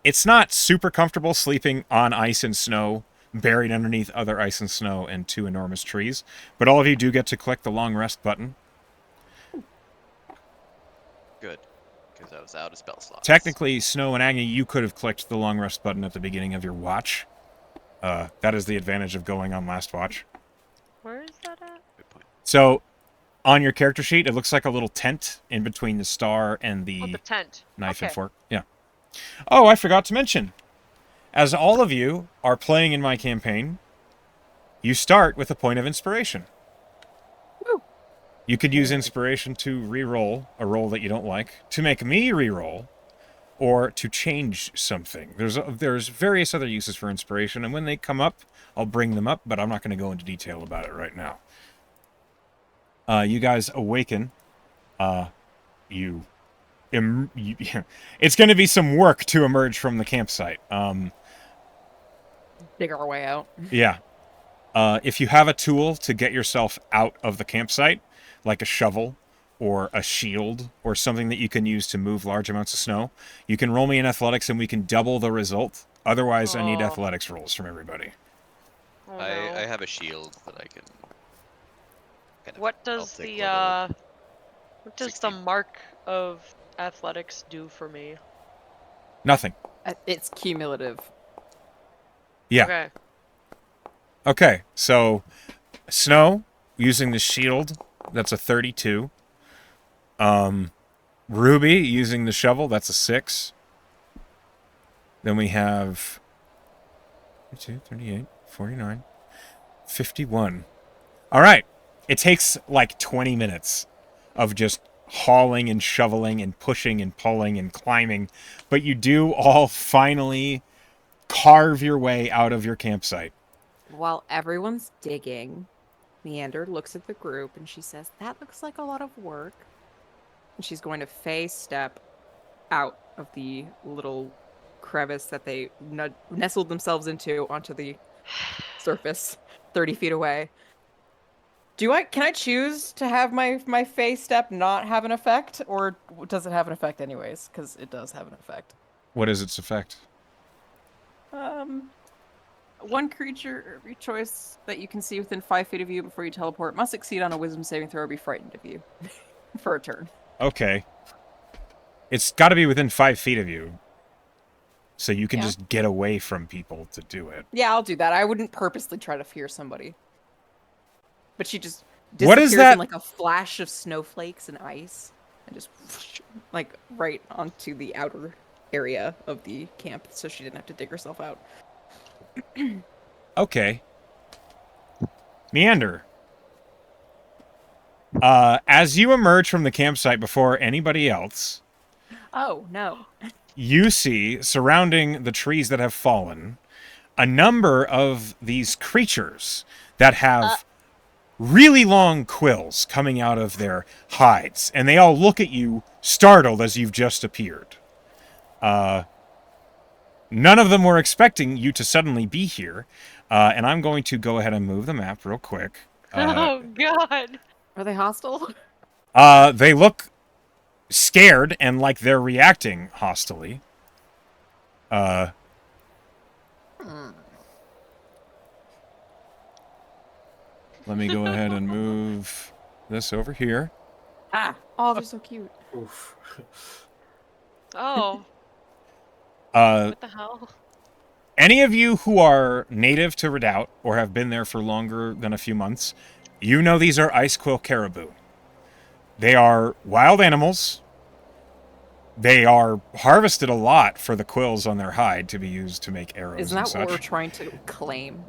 It's not super comfortable sleeping on ice and snow, buried underneath other ice and snow and two enormous trees. But all of you do get to click the long rest button. Good, because I was out of spell slots. Technically, Snow and Agni, you could have clicked the long rest button at the beginning of your watch. That is the advantage of going on last watch. Where is that at? Good point. So, on your character sheet, it looks like a little tent in between the star and the, Oh, the tent. knife Okay. and fork. Yeah. Oh, I forgot to mention. As all of you are playing in my campaign, you start with a point of inspiration. Woo. You could use inspiration to re-roll a roll that you don't like, to make me re-roll, or to change something. There's various other uses for inspiration, and when they come up, I'll bring them up, but I'm not going to go into detail about it right now. You guys awaken. It's going to be some work to emerge from the campsite. Dig our way out. Yeah. If you have a tool to get yourself out of the campsite, like a shovel or a shield or something that you can use to move large amounts of snow, you can roll me in athletics and we can double the result. Otherwise, I need Oh. athletics rolls from everybody. Oh, I no. have a shield that I can kind of What does Celtic the little what does 16. the mark of athletics do for me? Nothing. It's cumulative. Yeah. Okay. Okay, so Snow using the shield, that's a 32. Ruby using the shovel, that's a 6. Then we have 32, 38, 49, 51. All right. It takes like 20 minutes of just hauling and shoveling and pushing and pulling and climbing, but you do all finally carve your way out of your campsite. While everyone's digging, Meander looks at the group and she says, "That looks like a lot of work." And she's going to face step out of the little crevice that they nestled themselves into onto the surface 30 feet away. Can I choose to have my face step not have an effect, or does it have an effect anyways? Because it does have an effect. What is its effect? One creature of your choice that you can see within 5 feet of you before you teleport must succeed on a wisdom saving throw or be frightened of you for a turn. Okay. It's got to be within 5 feet of you. So you can Yeah. just get away from people to do it. Yeah, I'll do that. I wouldn't purposely try to fear somebody. But she just What is disappears that? in like a flash of snowflakes and ice and just like right onto the outer area of the camp so she didn't have to dig herself out. Okay. Meander. As you emerge from the campsite before anybody else, Oh, no. you see, surrounding the trees that have fallen, a number of these creatures that have really long quills coming out of their hides, and they all look at you startled as you've just appeared. None of them were expecting you to suddenly be here, and I'm going to go ahead and move the map real quick. Oh God. Are they hostile? They look scared and like they're reacting hostilely. Let me go ahead and move this over here. Oh, they're so cute. Oof. Oh, Uh, what the hell? Any of you who are native to Redoubt or have been there for longer than a few months, you know these are ice quill caribou. They are wild animals. They are harvested a lot for the quills on their hide to be used to make arrows Isn't and that what we're such. trying to claim?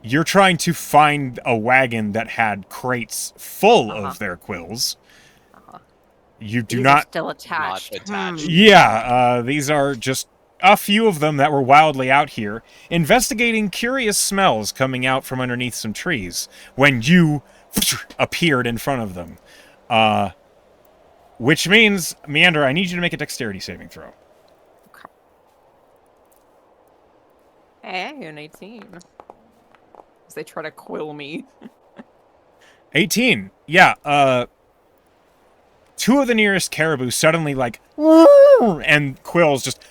You're trying to find a wagon that had crates full of their quills. You do These not... are still attached. Not attached. Yeah, these are just a few of them that were wildly out here, investigating curious smells coming out from underneath some trees, when you appeared in front of them. Which means, Meander, I need you to make a dexterity saving throw. Hey, an 18. As they try to quill me. 18. Yeah, two of the nearest caribou suddenly, like, and quills just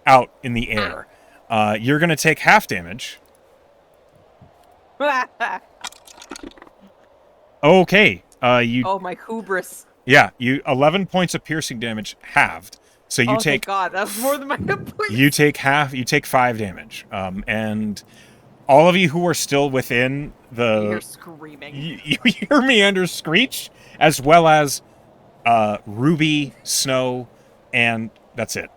out in the air. You're going to take half damage. Okay. Oh, my hubris. Yeah, you 11 points of piercing damage halved. So you Oh, thank take God, that's more than my hit points. you take 5 damage. And all of you who are still within the You're screaming. you hear Meander screech, as well as Ruby, Snow, and that's it.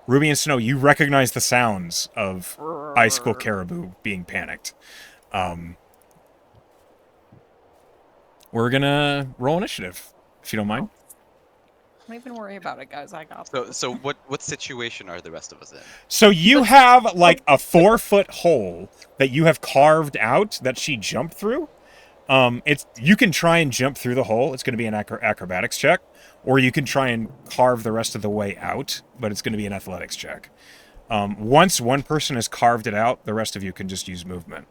Ruby and Snow, you recognize the sounds of icicle caribou being panicked. We're gonna roll initiative, if you don't mind. Don't even worry about it, guys. I got this. So what situation are the rest of us in? So you have like a 4-foot hole that you have carved out that she jumped through. You can try and jump through the hole. It's going to be an acrobatics check, or you can try and carve the rest of the way out, but it's going to be an athletics check. Once one person has carved it out, the rest of you can just use movement.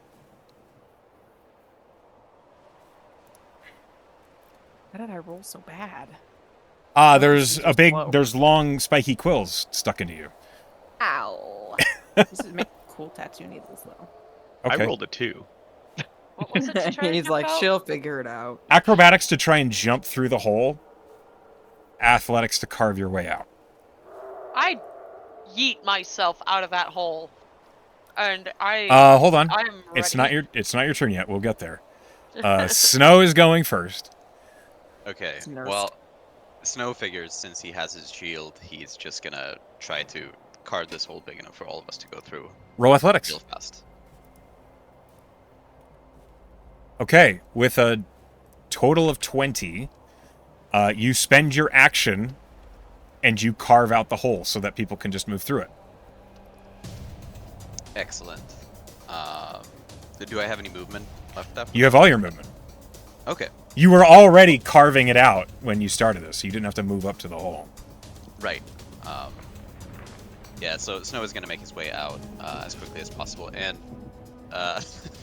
Why did I roll so bad? There's just low. there's long spiky quills stuck into you. Ow. This would make a cool tattoo needles, though. Okay. I rolled a 2. What was it to try to He's jump like, out? she'll figure it out. Acrobatics to try and jump through the hole. Athletics to carve your way out. I yeet myself out of that hole, and Hold on. I'm ready. It's not your turn yet. We'll get there. Snow is going first. Okay. It's nursed. Well, Snow figures since he has his shield, he's just gonna try to carve this hole big enough for all of us to go through Roll athletics. real fast. Okay, with a total of 20, you spend your action and you carve out the hole so that people can just move through it. Excellent. Do I have any movement left up? You have all your movement. Okay. You were already carving it out when you started this, so you didn't have to move up to the hole. Right. Yeah, so Snow is going to make his way out as quickly as possible, and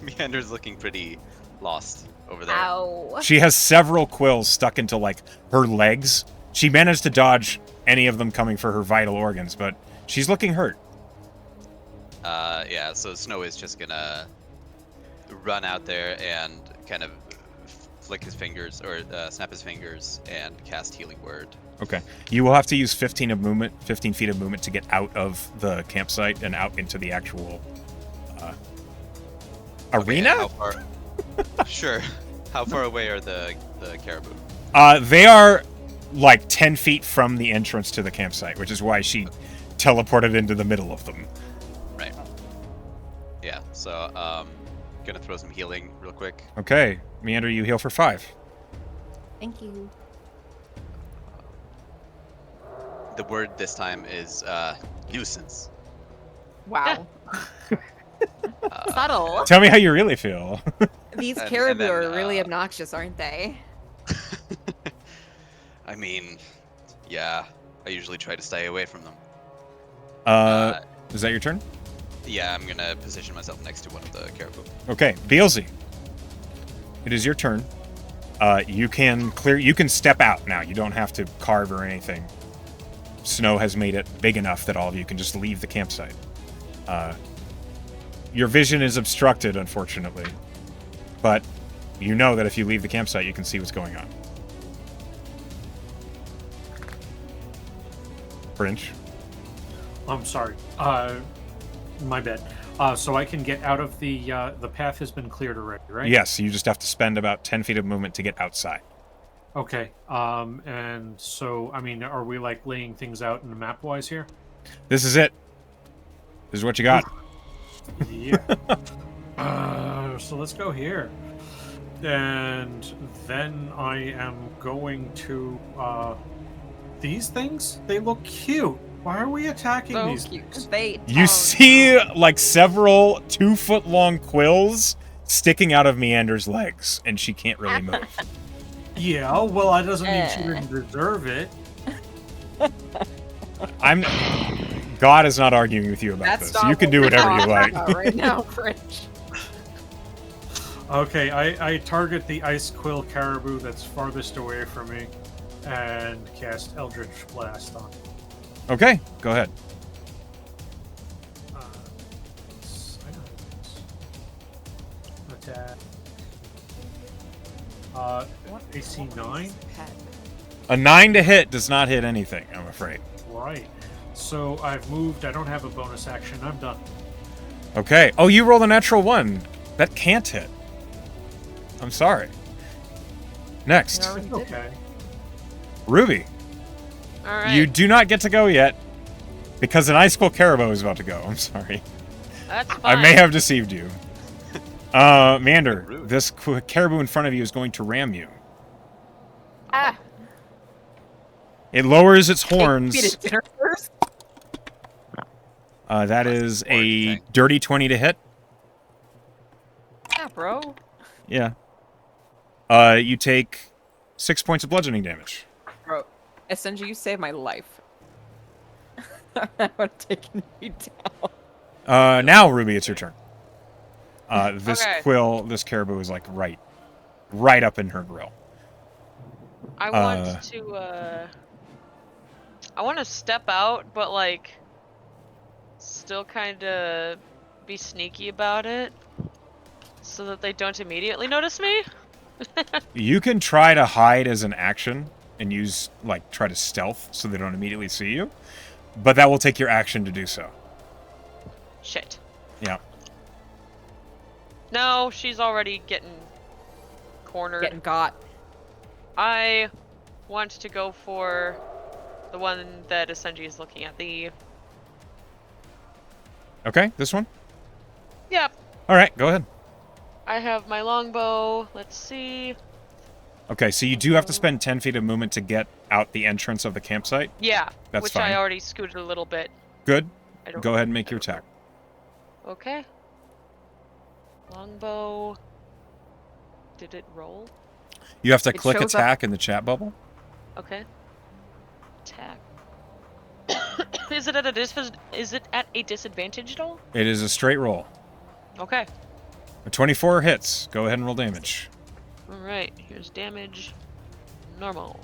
Meander's looking pretty lost over there. Ow. She has several quills stuck into, like, her legs. She managed to dodge any of them coming for her vital organs, but she's looking hurt. Yeah, so Snow is just going to run out there and kind of flick his fingers, or snap his fingers, and cast Healing Word. Okay. You will have to use 15 feet of movement to get out of the campsite and out into the actual arena? How far? Sure. How far away are the caribou? They are like 10 feet from the entrance to the campsite, which is why she teleported into the middle of them. Right. Yeah, so gonna throw some healing real quick. Okay. Meander, you heal for 5. Thank you. The word this time is nuisance. Wow. Subtle. Tell me how you really feel. These and caribou then, are really obnoxious, aren't they? I mean, yeah, I usually try to stay away from them. Is that your turn? Yeah, I'm gonna position myself next to one of the caribou. Okay, Beelzey. It is your turn. You can step out now. You don't have to carve or anything. Snow has made it big enough that all of you can just leave the campsite. Your vision is obstructed, unfortunately. But you know that if you leave the campsite, you can see what's going on. Brynch. I'm sorry. My bad. So I can get out of the path has been cleared already, right? Yes, you just have to spend about 10 feet of movement to get outside. Okay. And so, I mean, are we like laying things out in the map wise here? This is it. This is what you got. Yeah. So let's go here. And then I am going to these things? They look cute. Why are we attacking So these cute. things? You see like several 2-foot-long quills sticking out of Meander's legs, and she can't really move. Yeah, well, that doesn't mean she didn't deserve it. God is not arguing with you about That's this. not You can what do we're whatever you talking like. about right now, Brynch. Okay, I target the ice quill caribou that's farthest away from me and cast Eldritch Blast on it. Okay, go ahead. Attack. AC 9. A 9 to hit does not hit anything, I'm afraid. Right. So I've moved. I don't have a bonus action. I'm done. Okay. Oh, you rolled a natural 1. That can't hit. I'm sorry. Next, No. It's okay. Ruby. All right. You do not get to go yet because an ice quill caribou is about to go. I'm sorry. That's fine. I may have deceived you. Meander, Rude. this caribou in front of you is going to ram you. Ah. It lowers its Feed horns. it dinner first. That is a Okay. dirty 20 to hit. Yeah, bro. Yeah. You take 6 points of bludgeoning damage. Bro, Essenji, you saved my life. I would have taken you down. Now, Ruby, it's your turn. This Okay. this caribou is like right up in her grill. I want to step out, but like still kind of be sneaky about it. So that they don't immediately notice me? You can try to hide as an action and use, like, try to stealth so they don't immediately see you. But that will take your action to do so. Shit. Yeah. No, she's already getting cornered. Getting got. I want to go for the one that Essenji is looking at. Okay, this one? Yep. All right, go ahead. I have my longbow. Let's see. Okay, so you do have to spend 10 feet of movement to get out the entrance of the campsite. Yeah, That's which fine. I already scooted a little bit. Good. I don't Go ahead and make your attack. Okay. Longbow. Did it roll? You have to It click shows up- attack in the chat bubble. Okay. Attack. Is it at a disadvantage at all? It is a straight roll. Okay. A 24 hits. Go ahead and roll damage. Alright, here's damage. Normal.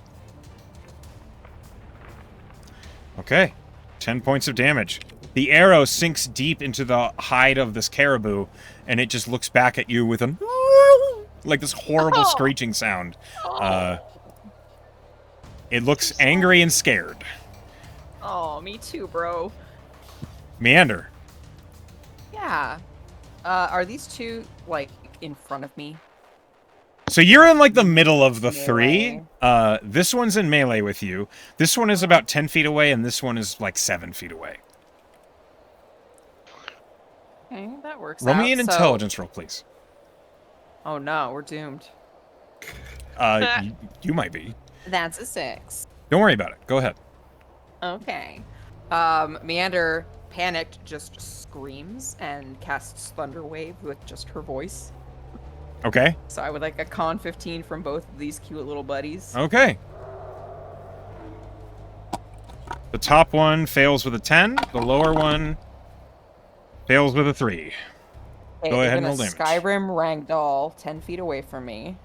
Okay. 10 points of damage. The arrow sinks deep into the hide of this caribou, and it just looks back at you with a... like this horrible screeching sound. It looks angry and scared. Oh, me too, bro. Meander. Yeah. Are these two, like, in front of me? So you're in, like, the middle of the three. Melee. This one's in melee with you. This one is about 10 feet away, and this one is, like, 7 feet away. Okay, that works Roll out. me an intelligence roll, please. Oh no, we're doomed. You might be. That's a 6. Don't worry about it. Go ahead. Okay. Meander, panicked, just screams and casts Thunder Wave with just her voice. Okay. So I would like a con 15 from both of these cute little buddies. Okay. The top one fails with a 10. The lower one fails with a 3. Okay, Go they're ahead and gonna roll damage. Skyrim Ragdoll 10 feet away from me.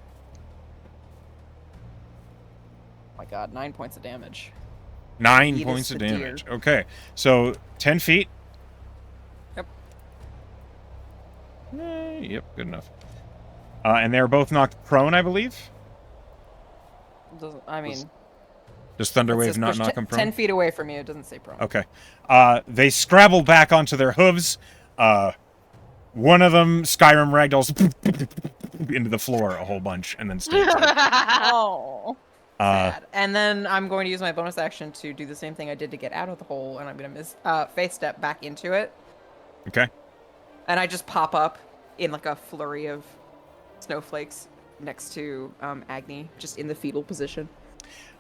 Oh my god, 9 points of damage. 9 Eat us points of the deer. damage. Okay. So 10 feet. Yep. Yep, good enough. And they're both knocked prone, I believe. I mean, Does Thunder it Wave says not push knock them prone? 10 feet away from you. It doesn't say prone. Okay. They scrabble back onto their hooves. One of them Skyrim ragdolls into the floor a whole bunch and then stays there. Oh. Uh, Sad. And then I'm going to use my bonus action to do the same thing I did to get out of the hole, and I'm going to face step back into it. okay. And I just pop up in like a flurry of snowflakes next to Agni, just in the fetal position.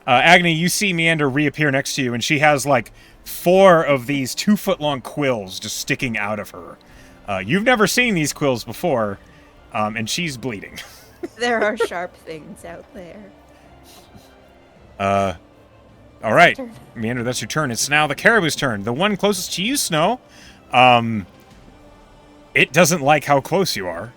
Agni, you see Meander reappear next to you, and she has like 4 of these 2-foot-long quills just sticking out of her. You've never seen these quills before, and she's bleeding. There are sharp things out there. All right, turn. Meander, that's your turn. It's now the caribou's turn. The one closest to you, Snow, it doesn't like how close you are.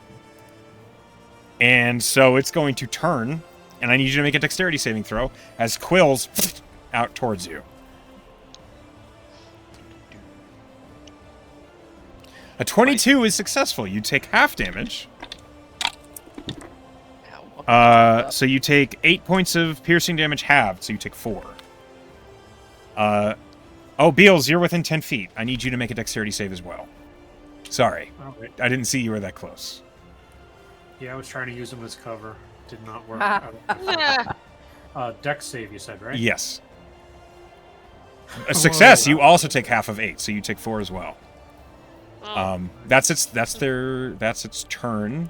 And so it's going to turn, and I need you to make a dexterity saving throw as quills out towards you. A 22 is successful. You take half damage. So you take 8 points of piercing damage halved, so you take 4. Oh, Beals, you're within 10 feet. I need you to make a dexterity save as well. Sorry. All right. I didn't see you were that close. Yeah, I was trying to use them as cover. Did not work. Dex save, you said, right? Yes. A success, you also take half of 8, so you take 4 as well. That's its turn.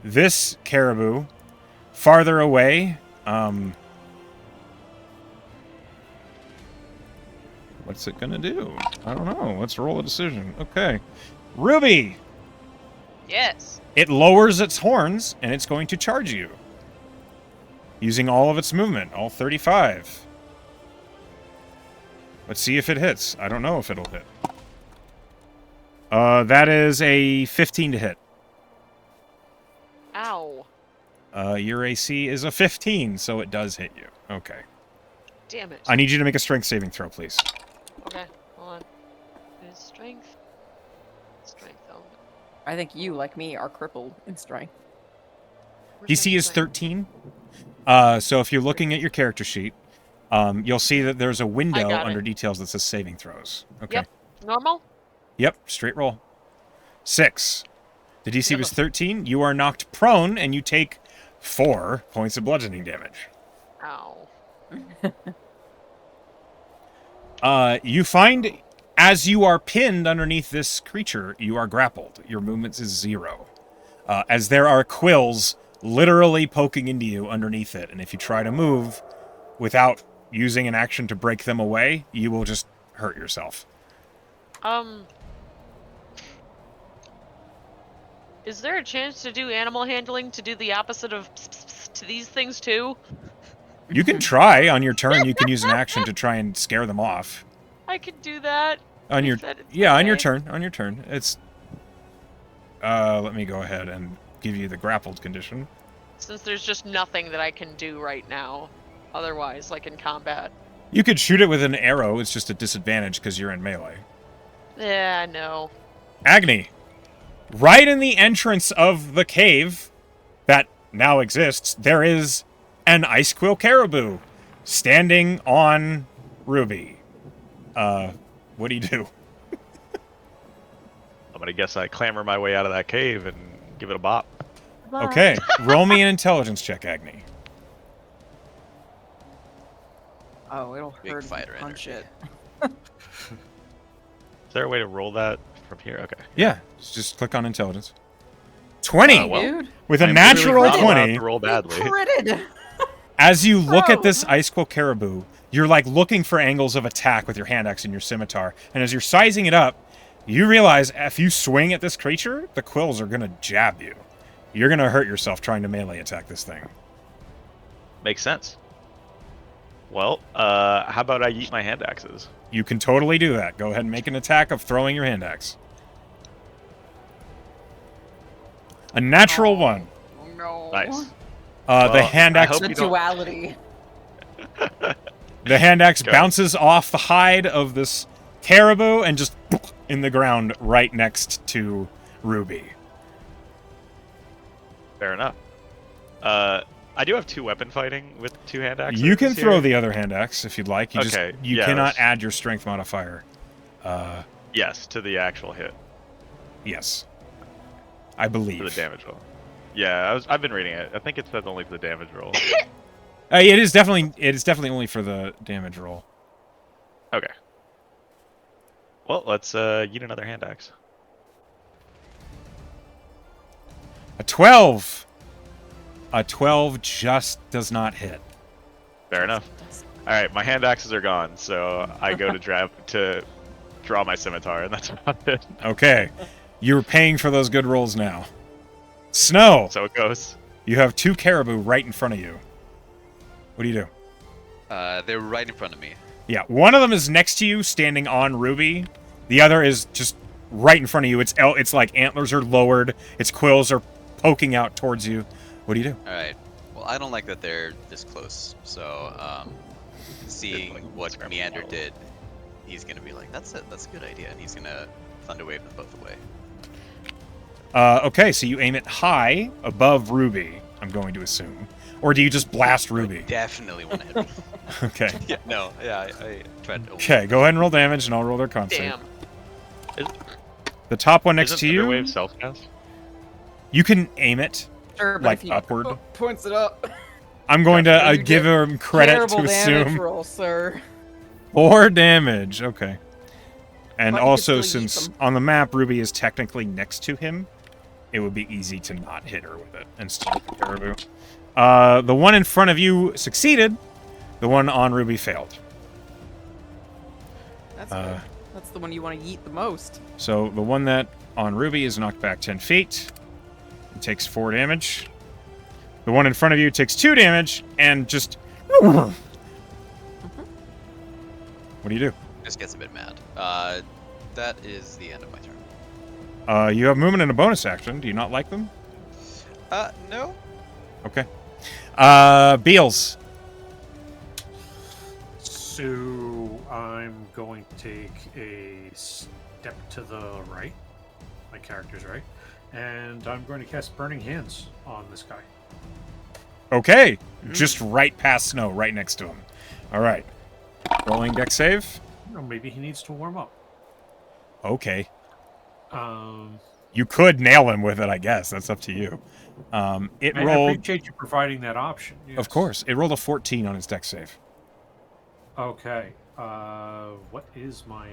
This caribou, farther away, what's it gonna do? I don't know. Let's roll a decision. Okay. Ruby! Yes. It lowers its horns, and it's going to charge you. Using all of its movement, all 35. Let's see if it hits. I don't know if it'll hit. That is a 15 to hit. Ow. Your AC is a 15, so it does hit you. Okay. Damn it. I need you to make a strength saving throw, please. Okay, hold on. Is strength? Strength element. I think you, like me, are crippled in strength. DC is 13. So if you're looking at your character sheet, you'll see that there's a window got under it. details that says saving throws. Okay. Yep. Normal? Yep, straight roll. 6. The DC was Ugh. 13. You are knocked prone, and you take 4 points of bludgeoning damage. Ow. You find, as you are pinned underneath this creature, you are grappled. Your movement is 0. As there are quills literally poking into you underneath it, and if you try to move without using an action to break them away, you will just hurt yourself. Is there a chance to do animal handling to do the opposite of to these things too? You can try on your turn. You can use an action to try and scare them off. I could do that. On You your said it's on your okay. turn. On your turn. It's. Let me go ahead and give you the grappled condition. Since there's just nothing that I can do right now, otherwise, like in combat. You could shoot it with an arrow. It's just a disadvantage because you're in melee. Yeah, no. Agni, right in the entrance of the cave that now exists, there is an Icequill caribou standing on Ruby. What do you do? I'm gonna guess I clamber my way out of that cave and give it a bop. Okay, roll me an intelligence check, Agni. Oh, it'll Big hurt if you fighter punch energy. it. Is there a way to roll that from here? Okay. Yeah, just click on intelligence. 20! well, Dude, With a I'm natural really not allowed 20. to roll badly. critted. As you look at Bro. this Icequill caribou, you're like looking for angles of attack with your hand axe and your scimitar. And as you're sizing it up, you realize if you swing at this creature, the quills are going to jab you. You're going to hurt yourself trying to melee attack this thing. Makes sense. Well, how about I yeet my hand axes? You can totally do that. Go ahead and make an attack of throwing your hand axe. A natural 1. No. Nice. The Well, hand I axe hope The you don't- duality. The hand axe Okay. bounces off the hide of this caribou and just in the ground right next to Ruby. Fair enough. I do have 2 weapon fighting with 2 hand axes. You can throw here. the other hand axe if you'd like. Okay, You yeah, cannot let's- add your strength modifier. Yes, to the actual hit, Yes. I to believe. the damage roll. Yeah, I've been reading it. I think it says only for the damage roll. It is definitely only for the damage roll. Okay. Well, let's yeet another hand axe. A 12. A 12 just does not hit. Fair enough. All right, my hand axes are gone, so I go to draw my scimitar, and that's about it. Okay. You're paying for those good rolls now. Snow, So it goes. you have 2 caribou right in front of you. What do you do? They're right in front of me. Yeah, one of them is next to you, standing on Ruby. The other is just right in front of you. It's like antlers are lowered. Its quills are poking out towards you. What do you do? All right. Well, I don't like that they're this close. So, seeing what Meander did, he's gonna be like, "That's a good idea," and he's gonna thunder wave them both away. Okay, so you aim it high above Ruby, I'm going to assume. Or do you just blast Ruby? Definitely want to hit me. Okay. Yeah, no, yeah, I tried to. Okay, go ahead and roll damage, and I'll roll their con save. Damn. The top one next Isn't to you, Thunderwave self-cast? you can aim it. Sure, but Like if he upward? points it up. I'm going to You give get him credit Terrible to damage assume roll, sir. 4 damage. Okay. And But you can also, still yeet since them. on the map Ruby is technically next to him, it would be easy to not hit her with it and still hit the caribou. The one in front of you succeeded. The one on Ruby failed. That's good. That's the one you want to yeet the most. So the one that on Ruby is knocked back 10 feet. It takes 4 damage. The one in front of you takes 2 damage and just... What do you do? Just gets a bit mad. That is the end of my turn. You have movement and a bonus action. Do you not like them? No. Okay. Beels. So I'm going to take a step to the right. My character's right. and I'm going to cast Burning Hands on this guy. Okay. Just right past Snow, right next to him. All right. Rolling deck save. Or maybe he needs to warm up. Okay. Um, You could nail him with it, I guess. That's up to you. It I rolled... appreciate you providing that option. Yes. Of course. It rolled a 14 on its deck save. Okay. What is my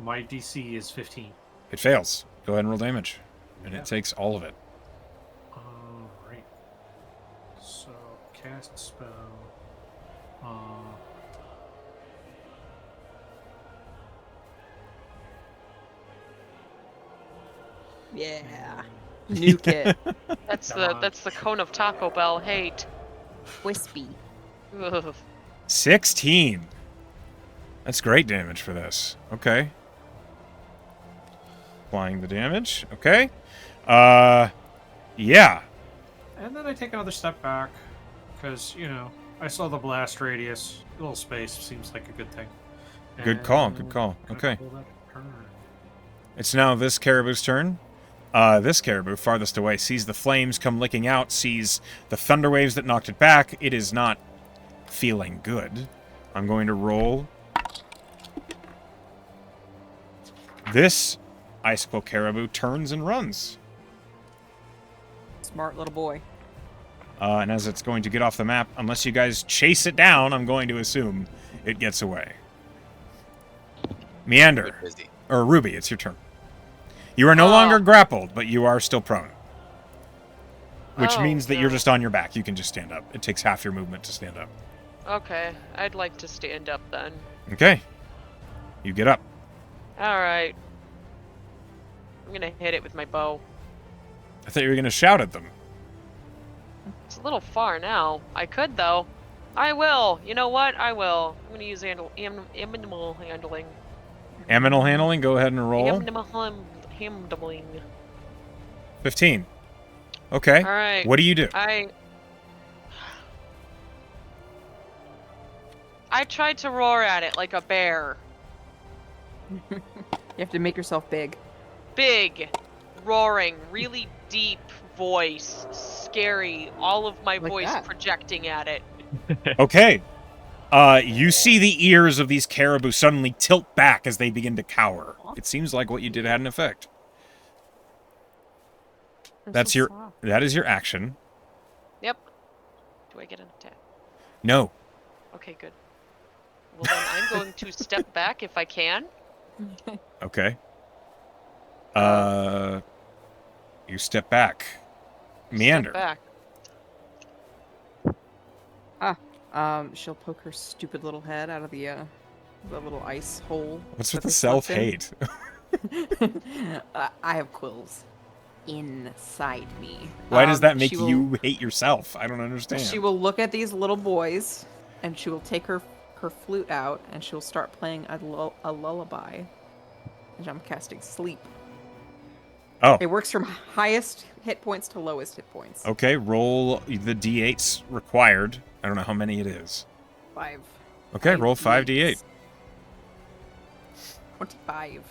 my DC is 15. It fails. Go ahead and roll damage. And Yeah. it takes all of it. All right. So cast spell. Yeah. Nuke it. That's the cone of Taco Bell hate. Wispy. Ugh. 16. That's great damage for this. Okay. Applying the damage. Okay. Yeah. And then I take another step back because I saw the blast radius. A little space seems like a good thing. Good call. Good And call. gonna Okay. pull that turn. It's now this caribou's turn. This caribou, farthest away, sees the flames come licking out, sees the thunder waves that knocked it back. It is not feeling good. I'm going to roll. This icicle caribou turns and runs. Smart little boy. And as it's going to get off the map, unless you guys chase it down, I'm going to assume it gets away. Meander. Busy. Or Ruby, it's your turn. You are no longer grappled, but you are still prone. Which Oh, means that you're no. just on your back. You can just stand up. It takes half your movement to stand up. Okay, I'd like to stand up then. Okay. You get up. Alright. I'm gonna hit it with my bow. I thought you were going to shout at them. It's a little far now. I could, though. I will. You know what? I will. I'm gonna use animal handling. Aminal handling, go ahead and roll. Animal handling. 15. Okay. Alright. What do you do? I tried to roar at it like a bear. You have to make yourself big. Big, roaring, really deep voice, scary, all of my Like voice that. projecting at it. Okay. You see the ears of these caribou suddenly tilt back as they begin to cower. It seems like what you did had an effect. That is your action. Yep. Do I get an attack? No. Okay, good. Well, then I'm going to step back if I can. Okay. You step back. Meander. Step back. She'll poke her stupid little head out of the little ice hole. What's that with the they slept in. self-hate? I have quills inside me. Why does that make she will- you hate yourself? I don't understand. She will look at these little boys, and she will take her flute out, and she'll start playing a lullaby. And I'm casting sleep. Oh. It works from highest hit points to lowest hit points. Okay, roll the d8s required. I don't know how many it is. 5. Okay, roll 5d8. 25. Does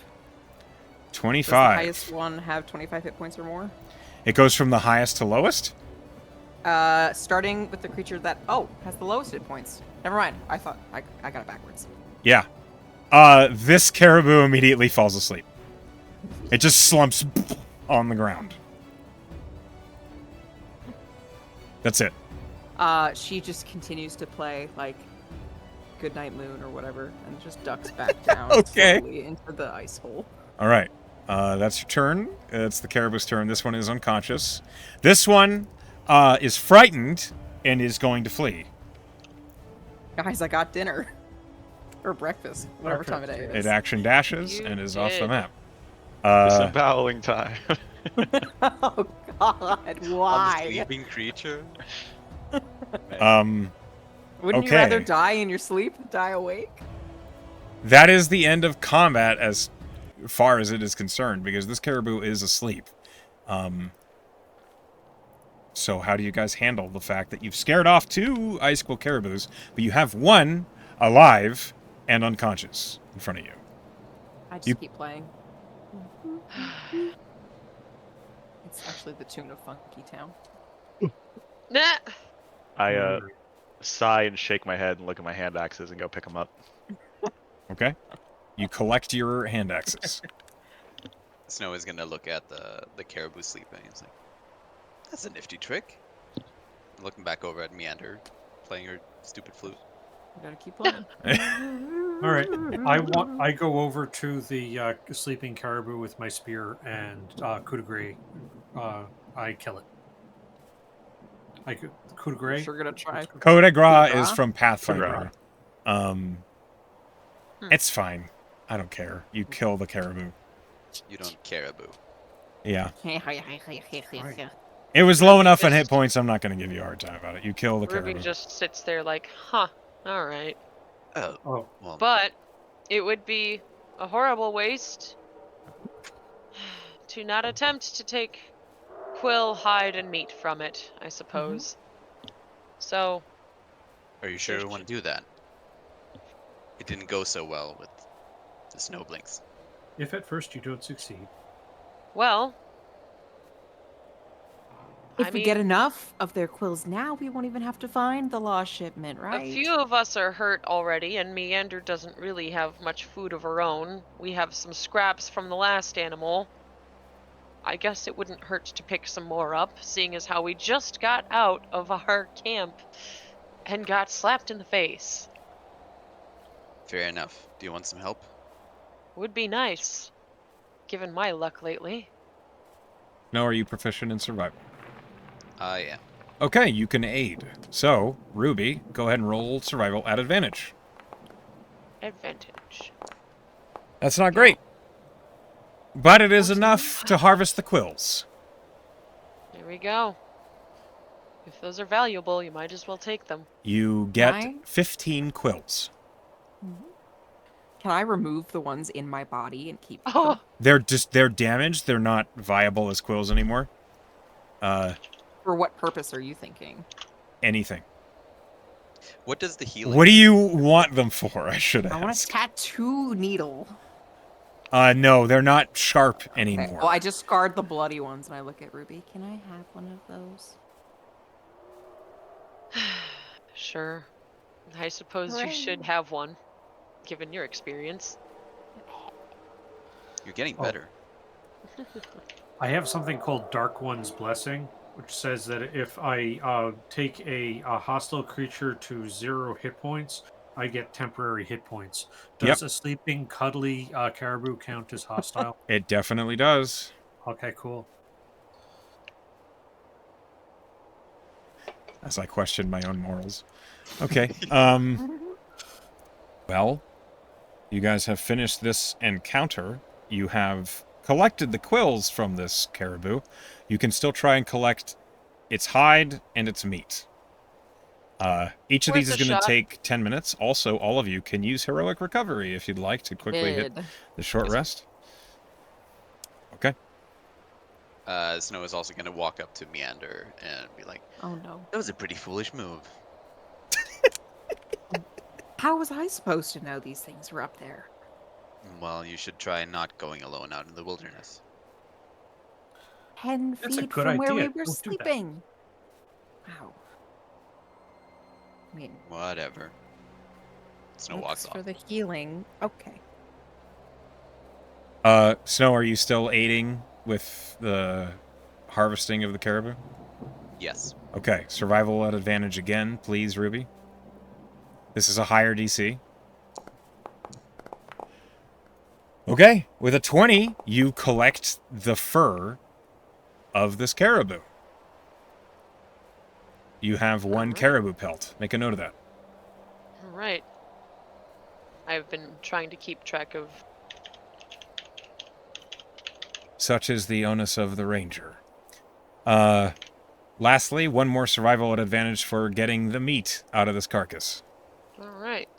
the 25. highest one have 25 hit points or more? It goes from the highest to lowest? Starting with the creature that has the lowest hit points. Never mind. I thought I got it backwards. Yeah. This caribou immediately falls asleep. It just slumps on the ground. That's it. She just continues to play like Goodnight Moon or whatever, and just ducks back down Okay. slowly into the ice hole. All right. That's your turn. It's the caribou's turn. This one is unconscious. This one is frightened and is going to flee. Guys, I got dinner. Or breakfast, whatever Okay. time of day it It is. action dashes You and is off the did. map. Disemboweling time. Oh God, On the why? sleeping creature. Wouldn't you rather okay. die in your sleep than die awake? That is the end of combat as far as it is concerned, because this caribou is asleep. So how do you guys handle the fact that you've scared off 2 icicle caribous, but you have 1 alive and unconscious in front of you? I just You- keep playing. It's actually the tune of Funky Town. Nah. I sigh and shake my head and look at my hand axes and go pick them up. Okay. You collect your hand axes. Snow is gonna look at the caribou sleeping. He's like, "That's a nifty trick." Looking back over at Meander, playing her stupid flute. You gotta keep playing. All right, I go over to the sleeping caribou with my spear and coup de grace. I kill it. Coup de grace. Sure gonna try. Coup de grace Coup de is from Pathfinder. Coup It's fine. I don't care. You kill the caribou. You don't caribou. Yeah. Right. It was low Ruby enough in just- hit points, I'm not going to give you a hard time about it. You kill the Ruby caribou. just sits there like, huh, alright. Oh, Oh, well, But it would be a horrible waste to not attempt to take quill, hide, and meat from it, I suppose. So, are you sure you want to do that? It didn't go so well with the snow blinks. if at first you don't succeed, well, If I we get mean, enough of their quills now, we won't even have to find the lost shipment, right? a few of us are hurt already, and Meander doesn't really have much food of her own. We have some scraps from the last animal. I guess it wouldn't hurt to pick some more up, seeing as how we just got out of our camp and got slapped in the face. Fair enough. Do you want some help? Would be nice, given my luck lately. No, are you proficient in survival? I am. Okay, you can aid. So, Ruby, go ahead and roll survival at advantage. Advantage. That's not great. But it is enough to harvest the quills. There we go. If those are valuable, you might as well take them. You get Nine? 15 quills. Can I remove the ones in my body and keep Oh, them? They're damaged. They're not viable as quills anymore. For what purpose are you thinking? Anything. What does the healing? What do you want them for? I should I want a ask. tattoo needle. No, they're not sharp Okay. anymore. Well, I just scarred the bloody ones, and I look at Ruby. Can I have one of those? sure. I suppose you should have one, given your experience. You're getting Oh. better. I have something called Dark One's Blessing, which says that if I take a hostile creature to 0 hit points, I get temporary hit points. Does a sleeping, cuddly caribou count as hostile? It definitely does. Okay, cool. As I question my own morals. Okay. Well, you guys have finished this encounter. You have collected the quills from this caribou. You can still try and collect its hide and its meat. Each of these Worth is a going to shot. take 10 minutes. Also, all of you can use heroic recovery if you'd like to quickly hit the short rest. Okay. Snow is also gonna walk up to Meander and be like, Oh no. "That was a pretty foolish move." How was I supposed to know these things were up there? Well, you should try not going alone out in the wilderness. 10 That's a feet good from where we idea. were Don't do that. sleeping. Wow. I mean, Whatever. Snow walks thanks for off. the healing. Okay. Snow, are you still aiding with the harvesting of the caribou? Yes. Okay, survival at advantage again, please, Ruby. This is a higher DC. Okay, with a 20, you collect the fur of this caribou. You have one Alright. caribou pelt. Make a note of that. Right. I've been trying to keep track of. Such is the onus of the ranger. Lastly, one more survival at advantage for getting the meat out of this carcass. Alright.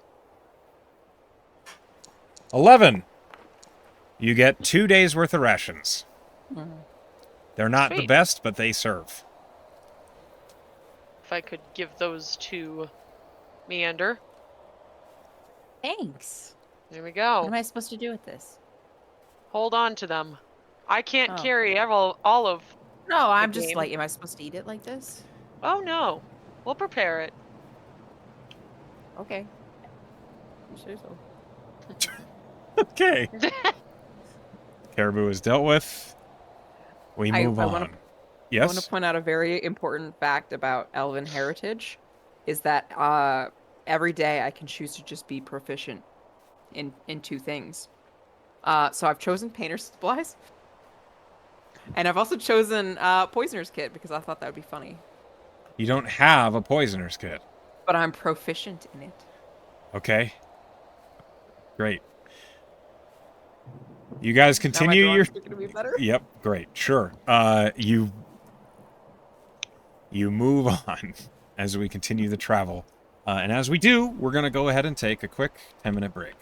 11. You get 2 days worth of rations. They're not the Sweet. best, but they serve. If I could give those to Meander. Thanks. There we What go. am I supposed to do with this? Hold on to them. I can't Oh. carry all of No, I'm the just game. like, am I supposed to eat it like this? Oh no, we'll prepare it. Okay. You say so. Okay. Caribou is dealt with. We move I on. wanna- I want Yes? to point out a very important fact about elven heritage is that every day I can choose to just be proficient in two things. So I've chosen painter's supplies, and I've also chosen poisoner's kit because I thought that would be funny. You don't have a poisoner's kit. But I'm proficient in it. Okay. Great. You guys Now my continue your... drawings are gonna be better. Yep, great. Sure. You move on as we continue the travel. And as we do, we're going to go ahead and take a quick 10-minute break.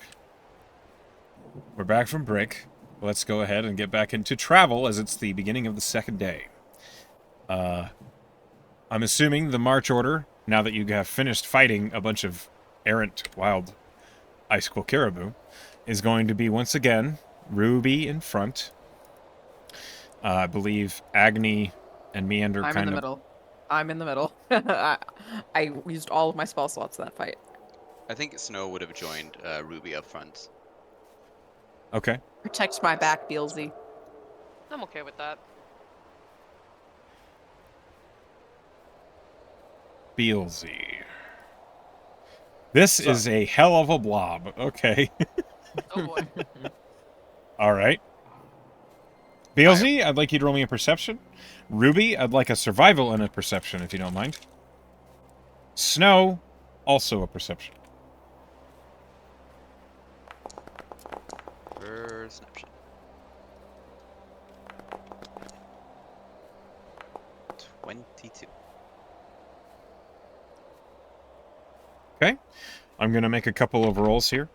We're back from break. Let's go ahead and get back into travel as it's the beginning of the second day. I'm assuming the march order, now that you have finished fighting a bunch of errant wild icicle caribou, is going to be once again Ruby in front. I believe Agni and Meander I'm in the middle. I'm in the middle. I used all of my spell slots in that fight. I think Snow would have joined Ruby up front. Okay. Protect my back, Beelzey. I'm okay with that. Beelzey. This is a hell of a blob. Okay. Oh boy. All right. Beelzey, I'd like you to roll me a perception. Ruby, I'd like a survival and a perception, if you don't mind. Snow, also a perception. Perception. 22. Okay. I'm going to make a couple of rolls here.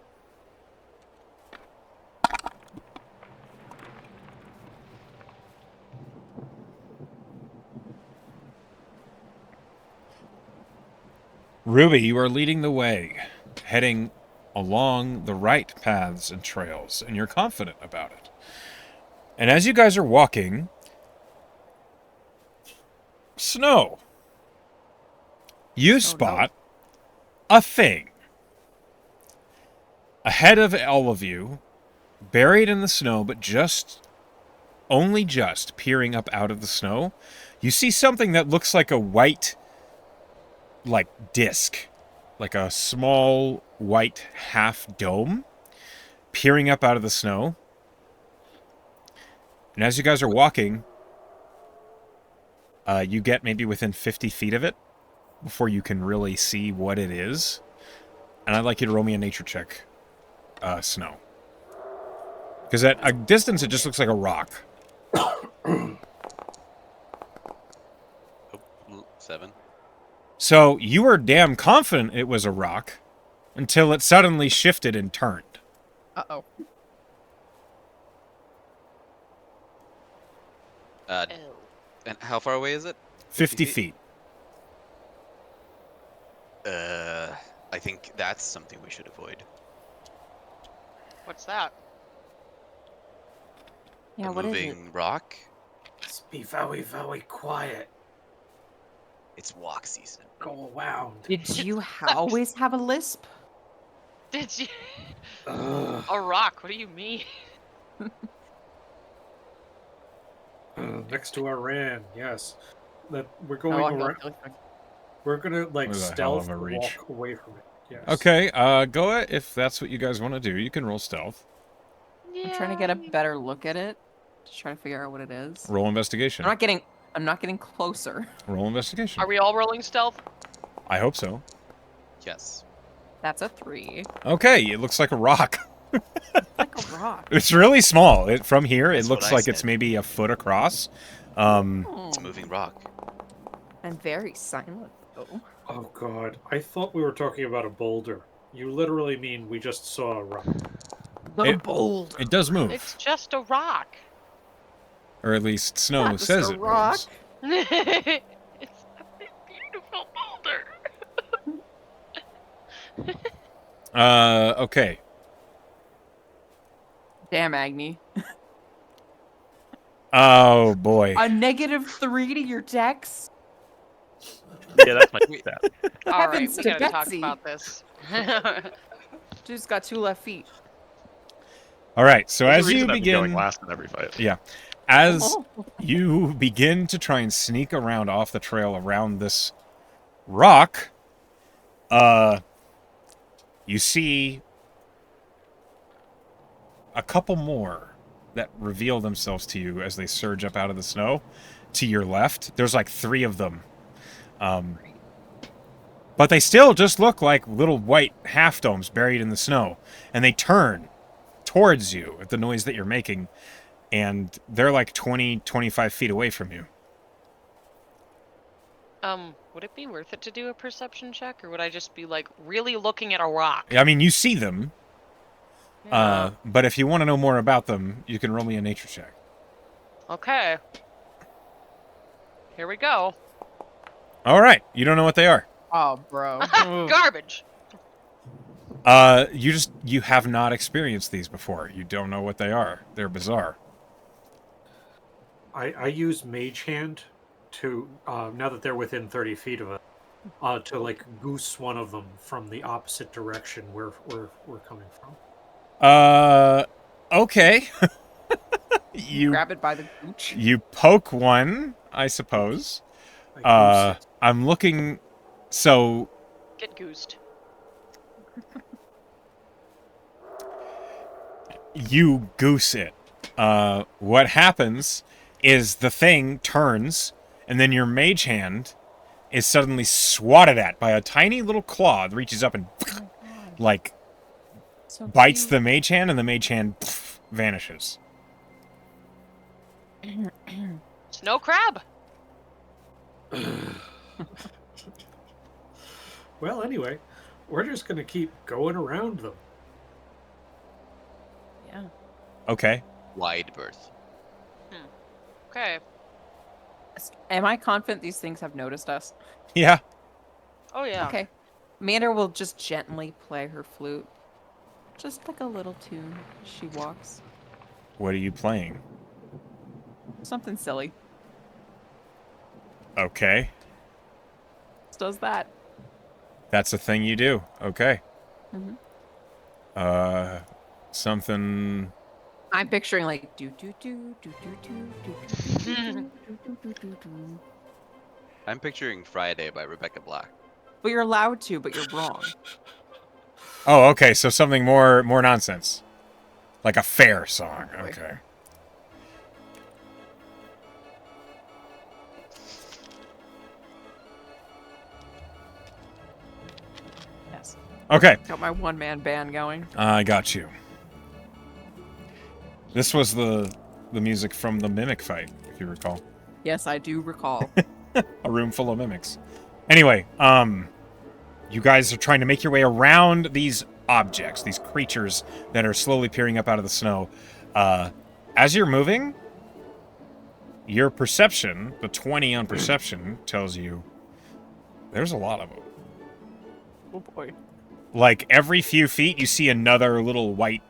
Ruby, you are leading the way, heading along the right paths and trails, and you're confident about it. And as you guys are walking, Snow, you spot a thing ahead of all of you, buried in the snow, but only just peering up out of the snow. You see something that looks like a white, disc, like a small white half dome peering up out of the snow. And as you guys are walking, you get maybe within 50 feet of it before you can really see what it is. And I'd like you to roll me a nature check, Snow. Because at a distance, it just looks like a rock. 7. So you were damn confident it was a rock until it suddenly shifted and turned. Uh-oh. And how far away is it? 50 feet. I think that's something we should avoid. What's that? Yeah, A what is it? moving rock? Let's be very, very quiet. It's walk season. Go around. Did you always have a lisp? Did you? Ugh. A rock? What do you mean? Next to Iran, yes. That we're going Oh, around. We're gonna What a hell stealth of a reach. walk away from it. Yes. Okay, go it if that's what you guys want to do. You can roll stealth. I'm trying to get a better look at it. Just trying to figure out what it is. Roll investigation. I'm not getting closer. Roll investigation. Are we all rolling stealth? I hope so. Yes. That's a 3. Okay, it looks like a rock. Like a rock. It's really small. From here, That's it looks what I like it's said. maybe a foot across. It's a moving rock. I'm very silent, though. Oh god, I thought we were talking about a boulder. You literally mean we just saw a rock. The boulder. It does move. It's just a rock. Or at least Snow Not just says a it rock. moves. It's a big, beautiful boulder. Okay. Damn, Agni. Oh boy. A -3 to your dex? Yeah, that's my Wait. stat. All right, Heavens we to gotta talk Betsy. about this. Dude's got 2 left feet. All right. So There's a as you reason I've been going begin, last in every fight. yeah, as you begin to try and sneak around off the trail around this rock, you see a couple more that reveal themselves to you as they surge up out of the snow. To your left, there's like 3 of them. But they still just look like little white half domes buried in the snow. And they turn towards you at the noise that you're making. And they're like 20, 25 feet away from you. Would it be worth it to do a perception check, or would I just be like really looking at a rock? I mean, you see them. Yeah. But if you want to know more about them, you can roll me a nature check. Okay. Here we go. All right. You don't know what they are. Oh, bro. Garbage. You have not experienced these before. You don't know what they are. They're bizarre. I use Mage Hand to, now that they're within 30 feet of it, to like goose one of them from the opposite direction where we're coming from. Okay. You Grab it by the gooch. you poke one, I suppose. I goose it. I'm looking. So Get goosed. you goose it. What happens is the thing turns, and then your mage hand is suddenly swatted at by a tiny little claw that reaches up and like So bites cute. the mage hand, and the mage hand vanishes. Snow crab. Well, anyway, we're just gonna keep going around them. Yeah. Okay. Wide berth. Okay. Am I confident these things have noticed us? Yeah. Oh yeah. Okay. Meander will just gently play her flute. Just like a little tune as she walks. What are you playing? Something silly. Okay. Just does that. That's a thing you do. Okay. Mhm. Something. I'm picturing like do do do do do do do do do do do do do. I'm picturing Friday by Rebecca Black. But you're allowed to, but you're wrong. Oh, okay. So something more nonsense, like a fair song. Okay. Yes. Okay. Got my one-man band going. I got you. This was the music from the mimic fight, if you recall. Yes, I do recall. A room full of mimics. Anyway, you guys are trying to make your way around these objects, these creatures that are slowly peering up out of the snow. As you're moving, your perception, the 20 on perception, tells you there's a lot of them. Oh boy. Like every few feet, you see another little white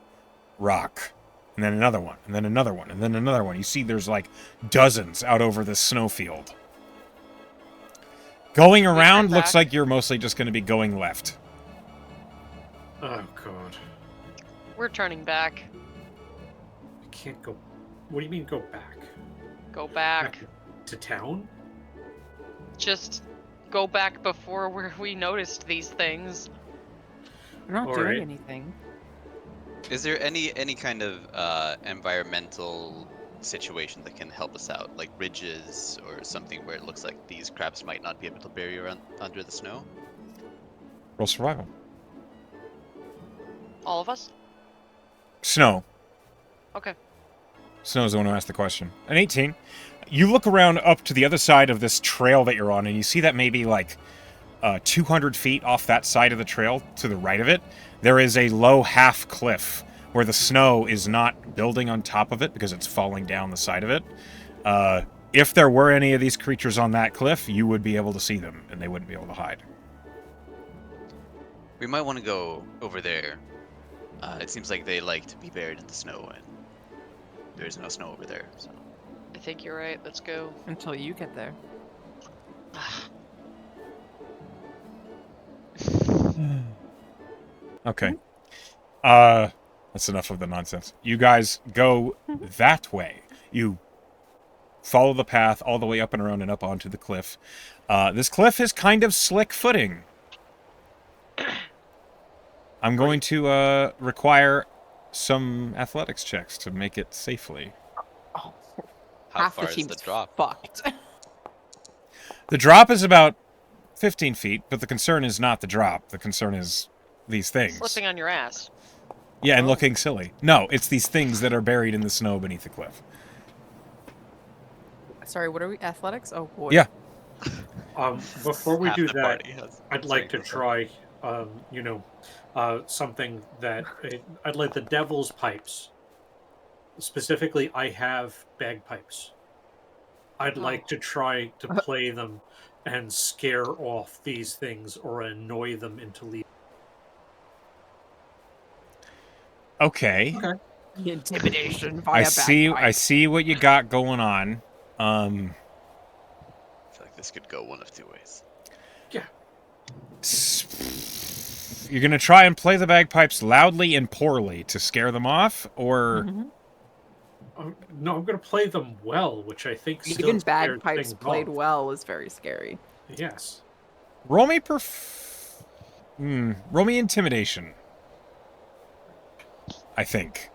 rock. And then another one, and then another one, and then another one. You see there's like dozens out over this snowfield. Going around turn looks back. like you're mostly just going to be going left. Oh god, We're turning back. I can't go. What do you mean go back? Go back. To town? Just go back before where we noticed these things. You're not All doing right. anything. Is there any kind of environmental situation that can help us out, like ridges or something where it looks like these crabs might not be able to bury around under the snow? Roll survival. All of us? Snow. Okay. Snow's the one who asked the question. An 18. You look around up to the other side of this trail that you're on, and you see that maybe like 200 feet off that side of the trail to the right of it, there is a low half cliff where the snow is not building on top of it because it's falling down the side of it. If there were any of these creatures on that cliff, you would be able to see them, and they wouldn't be able to hide. We might want to go over there. It seems like they like to be buried in the snow, and there's no snow over there. So I think you're right. Let's go. Until you get there. Okay. That's enough of the nonsense. You guys go that way. You follow the path all the way up and around and up onto the cliff. This cliff is kind of slick footing. I'm going to require some athletics checks to make it safely. Oh, How half far the is team's the drop? fucked. The drop is about 15 feet, but the concern is not the drop. The concern is these things. Slipping on your ass. Yeah, and Oh. looking silly. No, it's these things that are buried in the snow beneath the cliff. Sorry, what are we? Athletics? Oh boy. Yeah. Before we Half do the that, party has I'd like to something try, something that I'd like the devil's pipes. Specifically, I have bagpipes. I'd like to try to play them and scare off these things or annoy them into leaving. Okay. The intimidation via I bagpipe. see what you got going on. I feel like this could go one of two ways. You're gonna try and play the bagpipes loudly and poorly to scare them off, or No, I'm going to play them well, which I think still Even scared bagpipes things played off. well is very scary. Yes. roll me roll me intimidation. I think.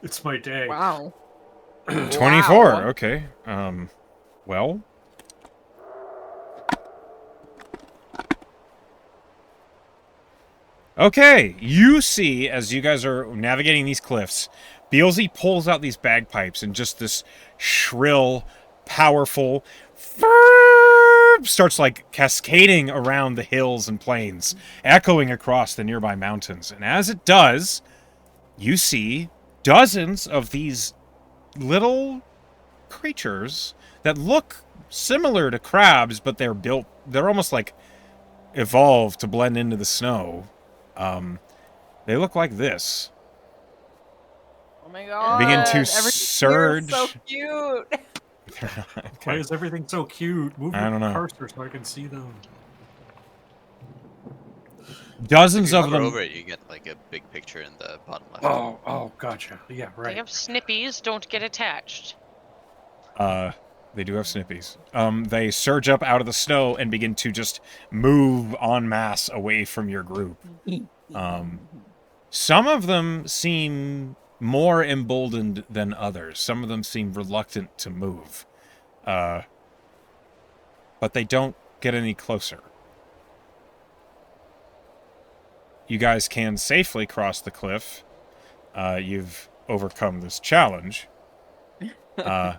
It's my day. Wow. 24. Wow. Okay. Well. Okay, you see, as you guys are navigating these cliffs, Beelzey pulls out these bagpipes and just this shrill, powerful starts like cascading around the hills and plains, echoing across the nearby mountains. And as it does, you see dozens of these little creatures that look similar to crabs, but they're almost like evolved to blend into the snow. They look like this. Oh my god. Begin to everything here is surge. so cute. Why Okay. is everything so cute? Move I your don't know. cursor so I can see them. Dozens If you of hover them. over it, you get like a big picture in the bottom left. Oh, gotcha. Yeah, They right. have snippies. Don't get attached. They do have snippies. They surge up out of the snow and begin to just move en masse away from your group. Some of them seem more emboldened than others. Some of them seem reluctant to move. But they don't get any closer. You guys can safely cross the cliff. You've overcome this challenge.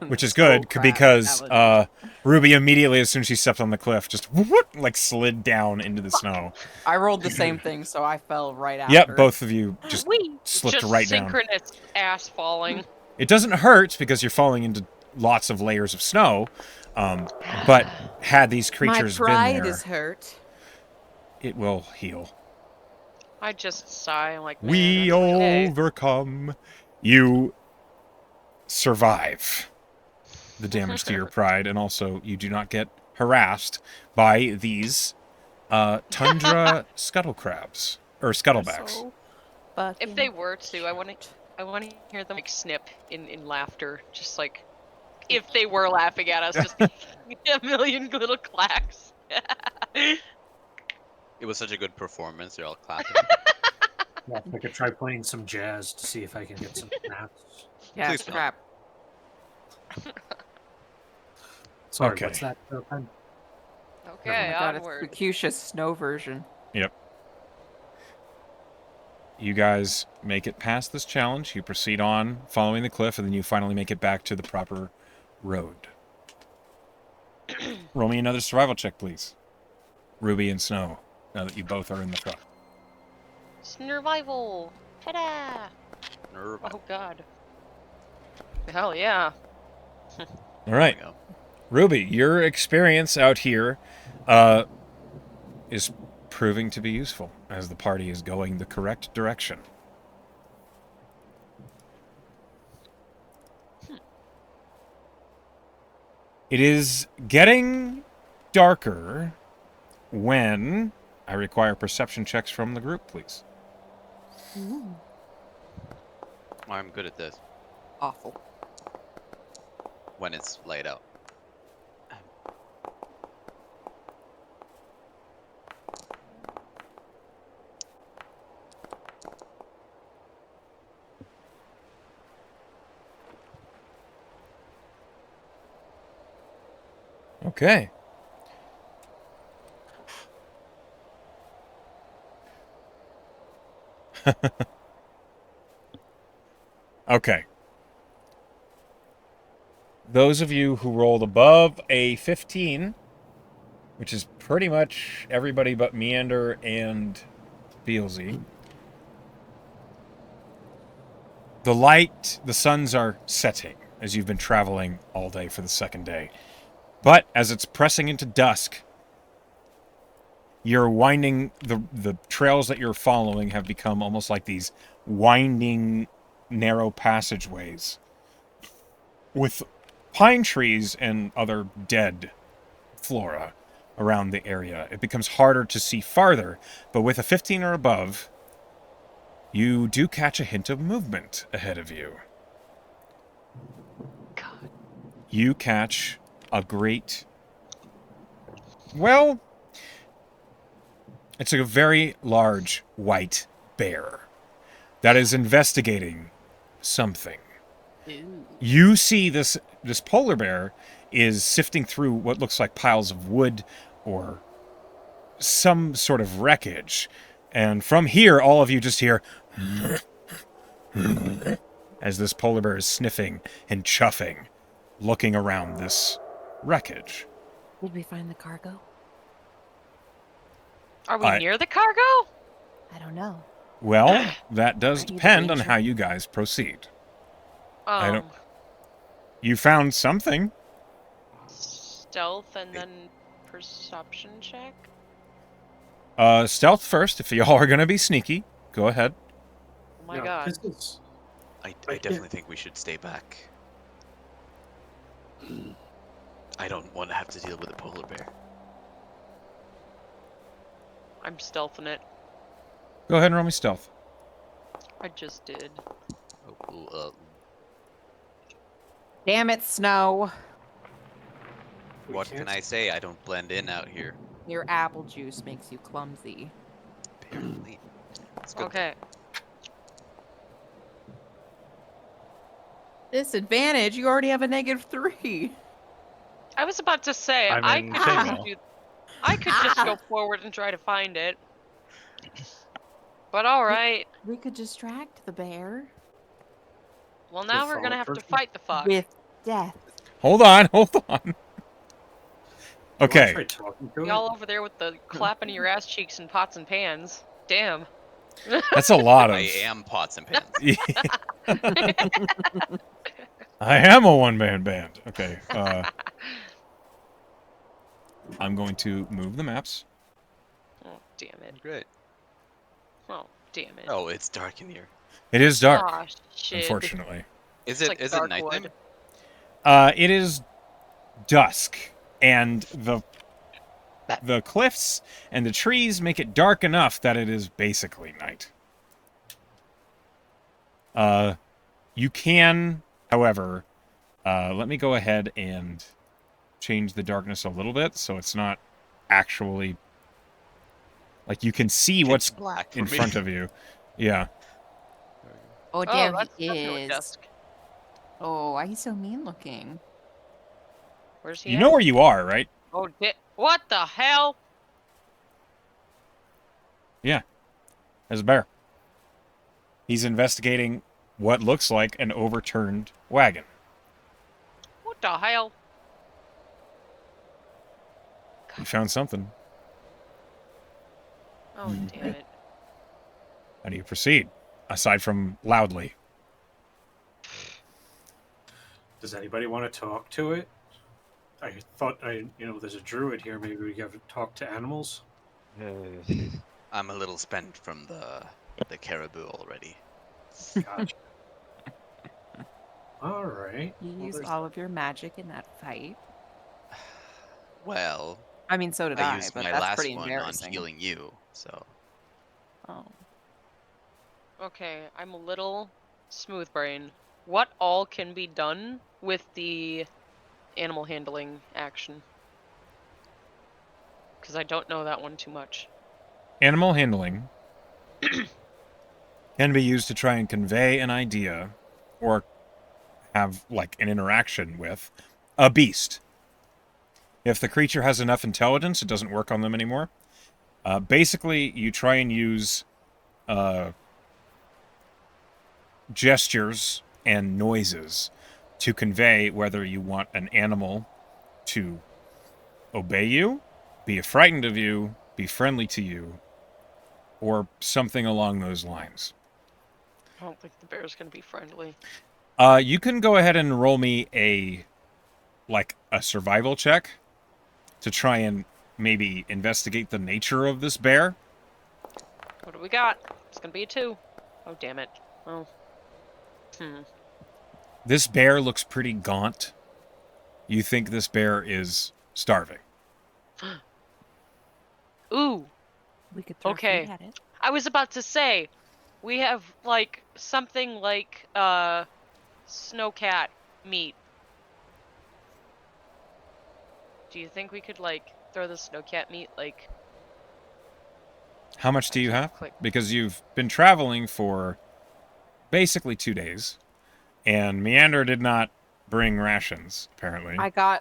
Which is good So because challenge. Ruby immediately, as soon as she stepped on the cliff, just like slid down into the snow. I rolled the same thing, so I fell right after. Yep, both of you just We slipped just right down. synchronous ass falling. It doesn't hurt because you're falling into lots of layers of snow. But had these creatures My pride been there, is hurt. it will heal. I just sigh like man, We that's okay. overcome. You survive the damage to your pride, and also you do not get harassed by these tundra scuttle crabs or scuttlebacks. So fucking If they were to, I want to hear them like snip in laughter, just like if they were laughing at us, just a million little clacks. It was such a good performance. They're all clapping. Yeah, I could try playing some jazz to see if I can get some snaps. Yeah, Please it's don't. crap. Sorry, Okay. what's that? Pen? Okay, Oh my god, onward. it's the Fuchsia's snow version. Yep. You guys make it past this challenge. You proceed on following the cliff, and then you finally make it back to the proper road. Roll me another survival check, please. Ruby and Snow, now that you both are in the truck. Survival. Ta-da! Nerve. Oh god. Hell yeah. All right. There we go. Ruby, your experience out here is proving to be useful as the party is going the correct direction. It is getting darker when I require perception checks from the group, please. Ooh. I'm good at this Awful. when it's laid out. Okay. Okay. Those of you who rolled above a 15, which is pretty much everybody but Meander and Beelzey. The suns are setting as you've been traveling all day for the second day. But as it's pressing into dusk, you're winding, the trails that you're following have become almost like these winding, narrow passageways with pine trees and other dead flora around the area. It becomes harder to see farther, but with a 15 or above, you do catch a hint of movement ahead of you. God. You catch a great... Well, it's a very large white bear that is investigating something. Ooh. You see this polar bear is sifting through what looks like piles of wood or some sort of wreckage. And from here, all of you just hear as this polar bear is sniffing and chuffing, looking around this wreckage. Did we find the cargo? Are we near the cargo? I don't know. Well, that does Are you the depend on ranger? how you guys proceed. I don't... You found something. Stealth and then perception check? Stealth first, if y'all are going to be sneaky. Go ahead. Oh my god. This is I definitely think we should stay back. I don't want to have to deal with a polar bear. I'm stealthing it. Go ahead and roll me stealth. I just did. Oh, Damn it, Snow. what can I say? I don't blend in out here. Your apple juice makes you clumsy. Apparently. It's good. Okay. Disadvantage? You already have a -3. I was about to say, I'm I in could chainmail. I could just go forward and try to find it. But alright. We could distract the bear Well, now we're gonna have to fight the fuck. with death. Hold on, hold on. You Okay. wanna try talking to it? Y'all over there with the clapping of your ass cheeks and pots and pans. Damn. That's a lot of... I am pots and pans. I am a one-man band. Okay. I'm going to move the maps. Oh, damn it. Great. Oh, damn it. Oh, it's dark in here. It is dark, Aw, shit. unfortunately. Is It's it like is it dark nighttime? wood. It is dusk, and the cliffs and the trees make it dark enough that it is basically night. You can, however, let me go ahead and change the darkness a little bit so it's not actually like you can see what's Black in for me. front of you. Yeah. Oh, Oh, damn, that's he definitely is. dusk. Oh, why he's so mean looking? Where's he You at? know where you are, right? Oh, what the hell? Yeah. There's a bear. He's investigating what looks like an overturned wagon. What the hell? You found something. Oh, damn it. How do you proceed? Aside from loudly. Does anybody want to talk to it? I thought there's a druid here. Maybe we have to talk to animals. I'm a little spent from the caribou already. Gotcha. All right. You Well, used there's- all of your magic in that fight. Well, I mean, so did I I, used but my that's last pretty one on embarrassing. healing you, so. Oh. Okay, I'm a little smooth brain. What all can be done with the animal handling action? Because I don't know that one too much. Animal handling can be used to try and convey an idea or have like an interaction with a beast. If the creature has enough intelligence, it doesn't work on them anymore. Basically, you try and use gestures and noises to convey whether you want an animal to obey you, be frightened of you, be friendly to you, or something along those lines. I don't think the bear's gonna be friendly. You can go ahead and roll me a survival check to try and maybe investigate the nature of this bear. What do we got? It's gonna be a 2. Oh, damn it. Oh. This bear looks pretty gaunt. You think this bear is starving. Ooh. We could throw Okay. food at it. I was about to say, we have like something like snowcat meat. Do you think we could like throw the snowcat meat like? How much do you have? Click. Because you've been traveling for basically 2 days, and Meander did not bring rations, apparently. I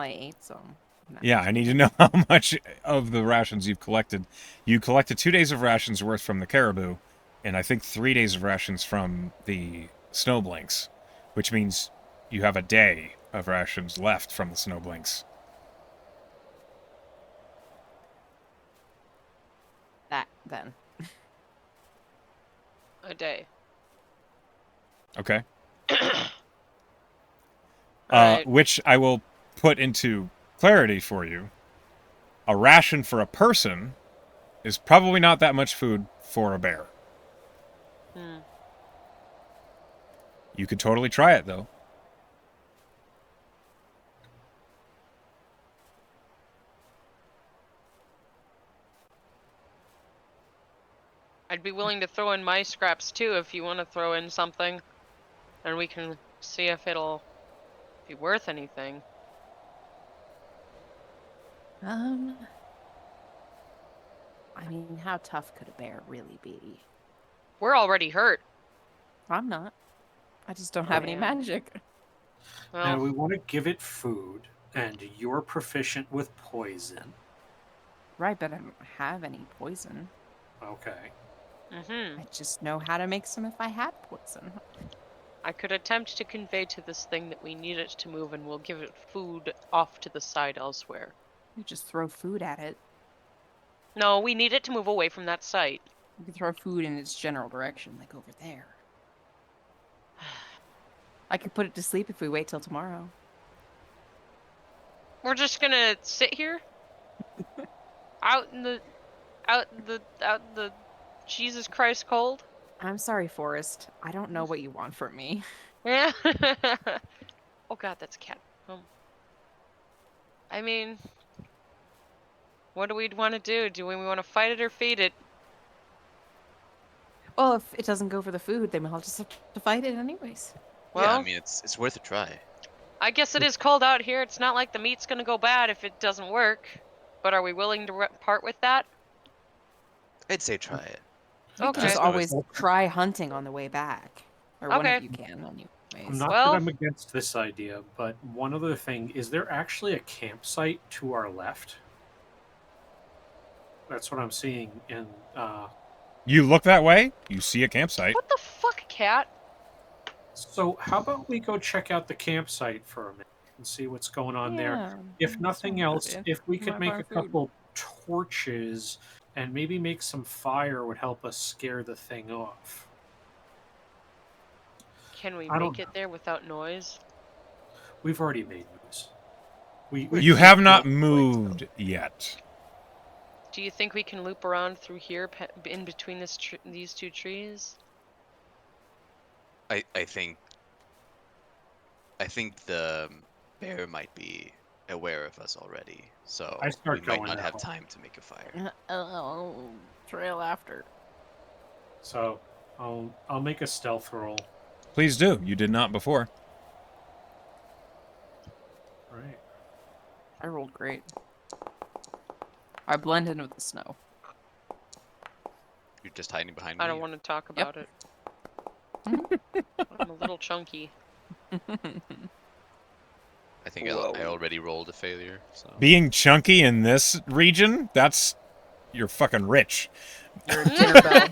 ate some. No. Yeah, I need to know how much of the rations you've collected. You collected 2 days of rations worth from the caribou, and I think 3 days of rations from the snowblinks, which means you have a day of rations left from the snowblinks. That then. A day. Okay. Alright. Which I will put into clarity for you. A ration for a person is probably not that much food for a bear. You could totally try it, though. I'd be willing to throw in my scraps too if you want to throw in something, and we can see if it'll be worth anything. I mean, how tough could a bear really be? We're already hurt. I'm not. I just don't have any Yeah. magic. Well, Now we want to give it food, and you're proficient with poison. Right, but I don't have any poison. Okay. I just know how to make some if I had poison. I could attempt to convey to this thing that we need it to move, and we'll give it food off to the side elsewhere. You just throw food at it. No, we need it to move away from that site. You can throw food in its general direction, like over there. I could put it to sleep if we wait till tomorrow. We're just gonna sit here, out in the Jesus Christ cold. I'm sorry, Forrest. I don't know what you want from me. Yeah. Oh God, that's a cat. I mean, what do we want to do? Do we want to fight it or feed it? Well, if it doesn't go for the food, then we'll just have to fight it anyways. Well, Yeah, I mean, it's worth a try. I guess it is cold out here. It's not like the meat's gonna go bad if it doesn't work. But are we willing to part with that? I'd say try it. You Okay. can just So always it's- try hunting on the way back. Or one Okay. of you can, anyways. Not Well- that I'm against this idea, but one other thing, is there actually a campsite to our left? That's what I'm seeing in You look that way, you see a campsite. What the fuck, cat? So how about we go check out the campsite for a minute and see what's going on there? Yeah, If that's nothing what I'm else, gonna do. if we I could might make buy a food. couple torches and maybe make some fire would help us scare the thing off. Can we I don't make it there without noise? We've already made moves. We You can't have not go right moved yet. Do you think we can loop around through here, in between these two trees? I think the bear might be aware of us already, so I start we might going not have now. time to make a fire. Oh, trail after. So I'll make a stealth roll. Please do. You did not before. Right. I rolled great. I blend in with the snow. You're just hiding behind me. I don't want to talk about it. I'm a little chunky. I think I already rolled a failure. So Being chunky in this region, you're fucking rich. You're a dinner bell.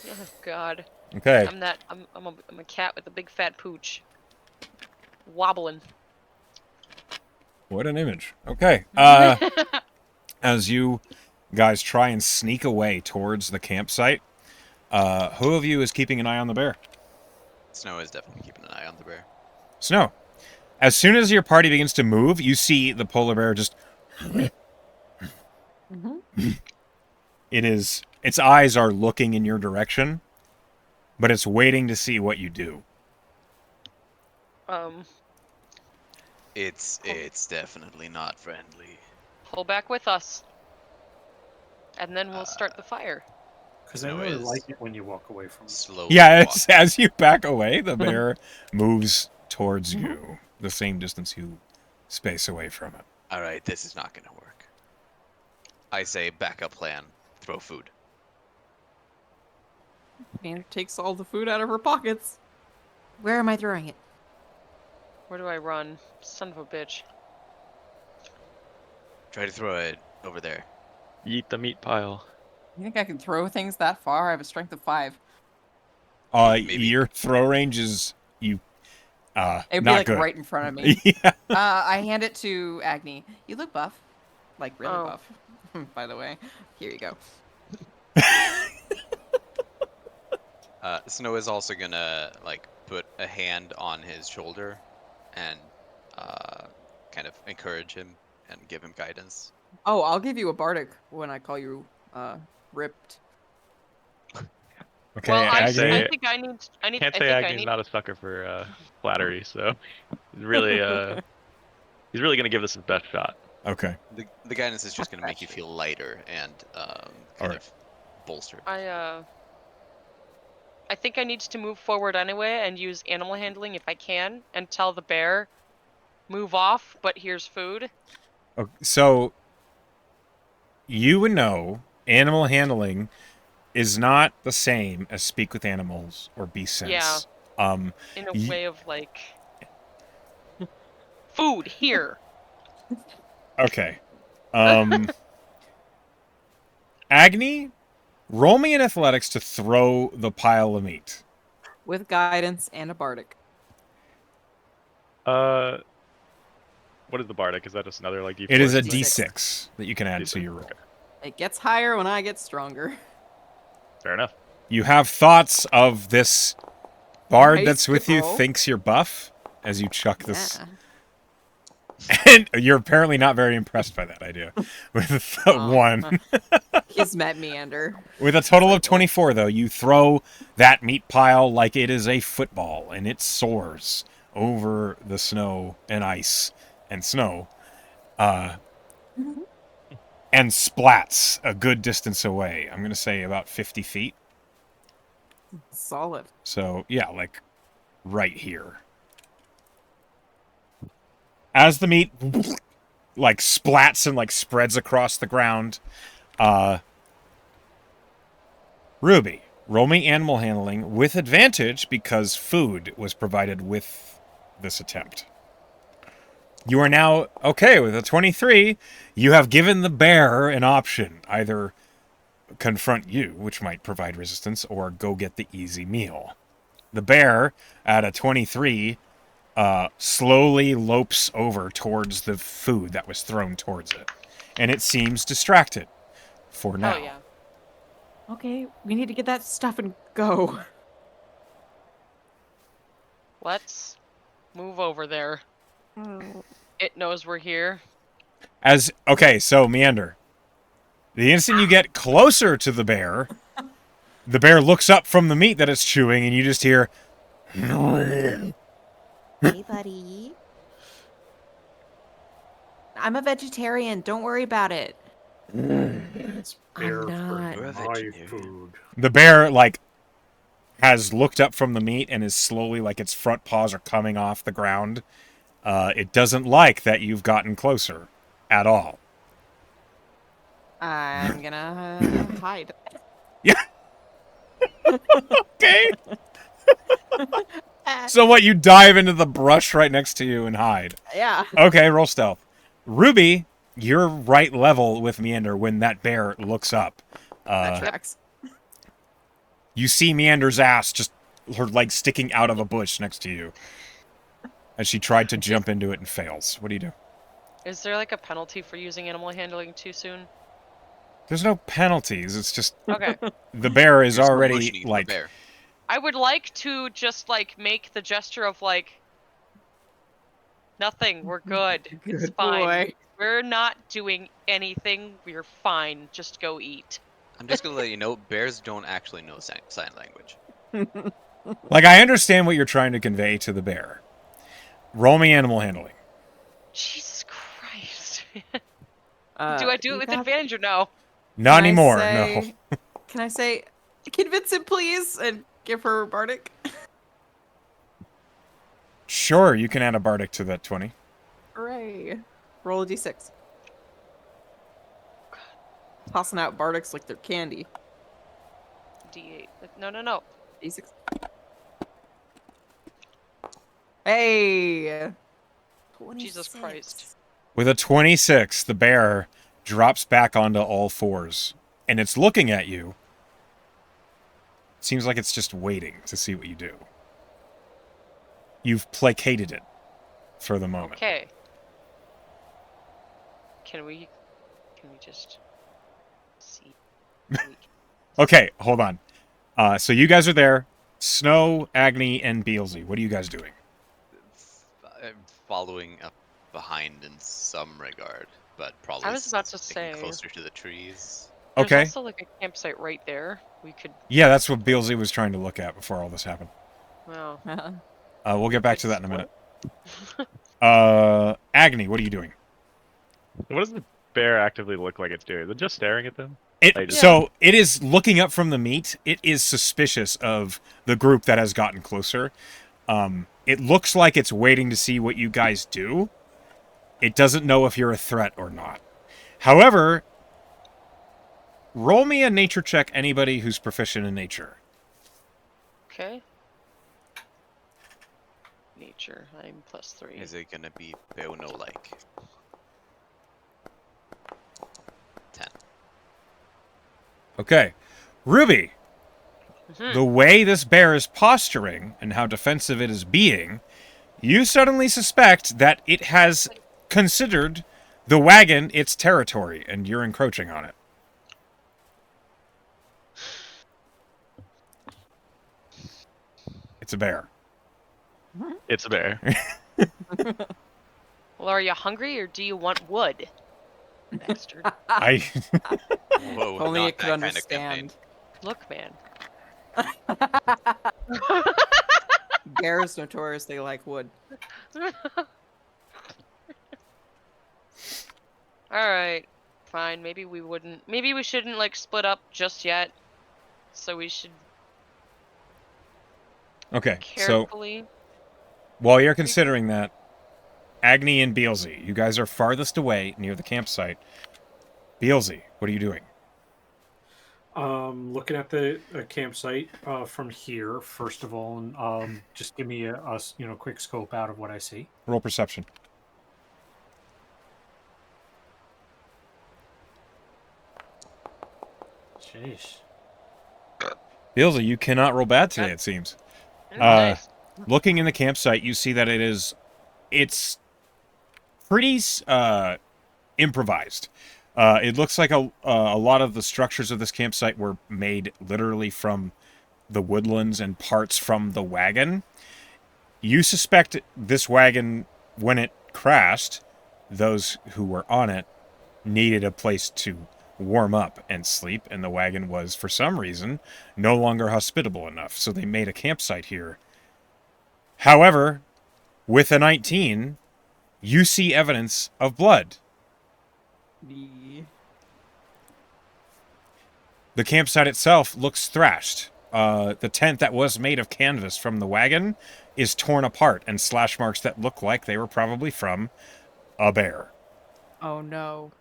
Oh God. Okay. I'm a cat with a big fat pooch. Wobbling. What an image. Okay. As you guys try and sneak away towards the campsite, who of you is keeping an eye on the bear? Snow is definitely keeping an eye on the bear. Snow. As soon as your party begins to move, you see the polar bear just... Its eyes are looking in your direction, but it's waiting to see what you do. It's definitely not friendly. Pull back with us. And then we'll start the fire. Because I Snow really is like it when you walk away from it. slowly. Yeah, walk. as you back away, the bear moves towards you, the same distance you space away from it. All right, this is not gonna work. I say backup plan. Throw food. Meander takes all the food out of her pockets. Where am I throwing it? Where do I run? Son of a bitch. Try to throw it over there. Eat the meat pile. You think I can throw things that far? I have a strength of 5. Maybe. Your throw range is It'd be not like good. right in front of me. Yeah. I hand it to Agni. You look buff. Like really Oh. buff. By the way. Here you go. Snow is also gonna like put a hand on his shoulder and kind of encourage him and give him guidance. Oh, I'll give you a bardic when I call you ripped. Okay, Well, I Agni. think I need. Can't I say think I Agni's need. not a sucker for flattery, so he's really gonna give this his best shot. Okay. The guidance is just gonna make you feel lighter and kind of bolstered. I think I need to move forward anyway and use animal handling if I can, and tell the bear, move off. But here's food. Okay, so you would know animal handling is not the same as speak with animals or be sense. Yeah. In a way of like, food here. Okay. Agni, roll me in athletics to throw the pile of meat. With guidance and a bardic. What is the bardic? Is that just another like D4? It is a D6. D6 that you can add to your roll. It gets higher when I get stronger. Fair enough. You have thoughts of this bard Nice that's with you roll. thinks you're buff as you chuck this. Yeah. And you're apparently not very impressed by that idea. With one. He's met Meander. With a total of 24, though, you throw that meat pile like it is a football, and it soars over the snow and ice and snow, and splats a good distance away. I'm going to say about 50 feet. Solid. So, yeah, like right here. As the meat like splats and like spreads across the ground, Ruby, roll me animal handling with advantage because food was provided with this attempt. You are now okay with a 23. You have given the bear an option, either confront you, which might provide resistance, or go get the easy meal. The bear, at a 23, slowly lopes over towards the food that was thrown towards it. And it seems distracted for now. Oh yeah. Okay, we need to get that stuff and go. Let's move over there. It knows we're here. Okay, so Meander. The instant you get closer to the bear looks up from the meat that it's chewing, and you just hear... Hey, buddy. I'm a vegetarian. Don't worry about it. It's I'm bear not. You're a my vegetarian. food. The bear, like, has looked up from the meat and is slowly, like, its front paws are coming off the ground. It doesn't like that you've gotten closer at all. I'm gonna hide. Yeah. Okay. So what, you dive into the brush right next to you and hide? Yeah. Okay, roll stealth. Ruby, you're right level with Meander when that bear looks up. That tracks. You see Meander's ass, just her leg sticking out of a bush next to you. As she tried to jump into it and fails. What do you do? Is there like a penalty for using animal handling too soon? There's no penalties. It's just Okay. the bear is You're so already motiony for like bear. I would like to just like make the gesture of like nothing. We're good. It's Good fine. boy. We're not doing anything. We're fine. Just go eat. I'm just gonna let you know, bears don't actually know sign language. like I understand what you're trying to convey to the bear. Roll me animal handling. Jesus Christ. Do I do you it with got- advantage or no? Not Can I anymore. say- No. Can I say, convince him, please, and give her Bardic? Sure, you can add a bardic to that 20. Hooray. Roll a d6. Tossing out Bardics like they're candy. D8. No. D6. Hey! Jesus 26. Christ. With a 26, the bear drops back onto all fours, and it's looking at you. Seems like it's just waiting to see what you do. You've placated it for the moment. Okay. Can we just see? Okay, hold on. So you guys are there. Snow, Agni, and Beelzey. What are you guys doing? I'm following up behind in some regard, but probably I was about to sticking say- closer to the trees. There's Okay. also like a campsite right there. We could. Yeah, that's what Beelzey was trying to look at before all this happened. Well. We'll get back to that in a minute. Agni, what are you doing? What does the bear actively look like it's doing? Is it just staring at them? So it is looking up from the meat. It is suspicious of the group that has gotten closer. It looks like it's waiting to see what you guys do. It doesn't know if you're a threat or not. However, roll me a nature check, anybody who's proficient in nature. Okay. Nature. I'm +3. Is it gonna be Beono-like? 10. Okay. Ruby, Mhm. the way this bear is posturing and how defensive it is being, you suddenly suspect that it has considered the wagon its territory, and you're encroaching on it. It's a bear. It's a bear. Well, are you hungry or do you want wood? Bastard. I Whoa, If only not it could that kind of campaign. understand. Look, man. Bears notoriously like wood. Alright. Fine. Maybe we shouldn't like split up just yet. So we should Okay, so carefully. while you're considering that, Agni and Beelzey, you guys are farthest away near the campsite. Beelzey, what are you doing? Looking at the campsite from here, first of all, and just give me a quick scope out of what I see. Roll perception. Jeez. Beelzey, you cannot roll bad today, it seems. Nice. Looking in the campsite, you see that it's pretty improvised. It looks like a lot of the structures of this campsite were made literally from the woodlands and parts from the wagon. You suspect this wagon, when it crashed, those who were on it needed a place to warm up and sleep, and the wagon was, for some reason, no longer hospitable enough, so they made a campsite here. However, with a 19, you see evidence of blood The campsite itself looks thrashed. The tent that was made of canvas from the wagon is torn apart, and slash marks that look like they were probably from a bear. Oh no.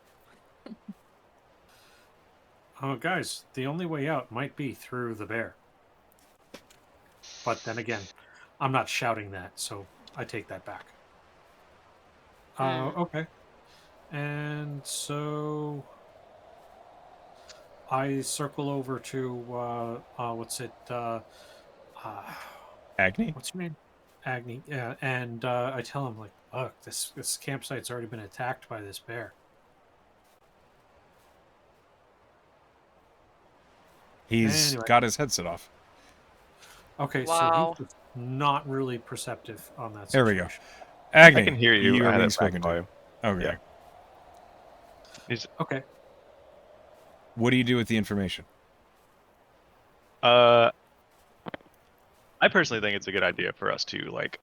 Oh, guys, the only way out might be through the bear. But then again, I'm not shouting that, so I take that back. Okay. And so I circle over to what's it? Agni? What's your name? Agni. Yeah, and I tell him like, look, this campsite's already been attacked by this bear. He's Anyway. got his headset off. Okay, Wow. so he's not really perceptive on that There situation. we go. Agni, I can hear you. you I are had being it back spoken to. volume. Okay. Yeah. Okay. What do you do with the information? I personally think it's a good idea for us to like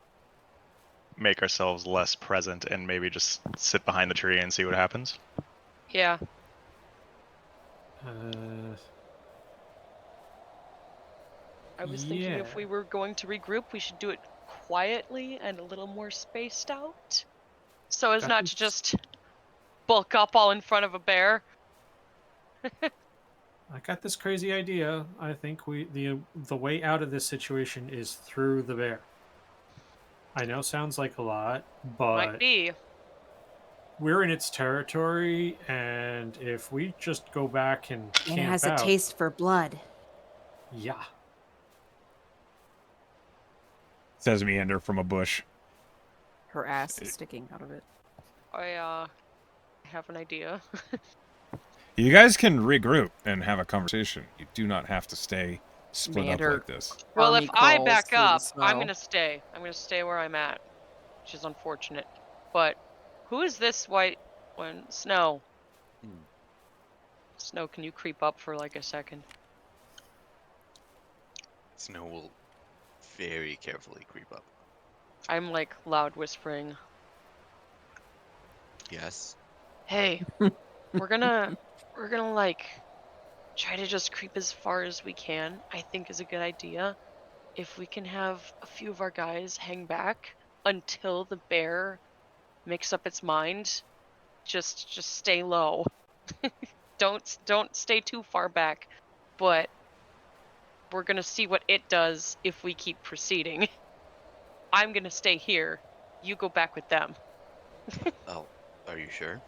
make ourselves less present and maybe just sit behind the tree and see what happens. Yeah. I was thinking if Yeah. we were going to regroup, we should do it quietly and a little more spaced out. So as That not is- to just bulk up all in front of a bear. I got this crazy idea. I think the way out of this situation is through the bear. I know sounds like a lot, Might but be. we're in its territory, and if we just go back and It camp has a out, taste for blood. yeah. Says Meander from a bush. Her ass is sticking out of it. I have an idea. You guys can regroup and have a conversation. You do not have to stay split Meander. up like this. Well, Army if I crawls back through the up, I'm snow. gonna stay. I'm gonna stay where I'm at, which is unfortunate. But who is this white one? Snow. Snow, can you creep up for like a second? Snow will very carefully creep up. I'm like loud whispering. Yes. Hey, we're gonna like try to just creep as far as we can. I think is a good idea. If we can have a few of our guys hang back until the bear makes up its mind, just stay low. Don't stay too far back. But we're gonna see what it does if we keep proceeding. I'm gonna stay here. You go back with them. Oh, are you sure?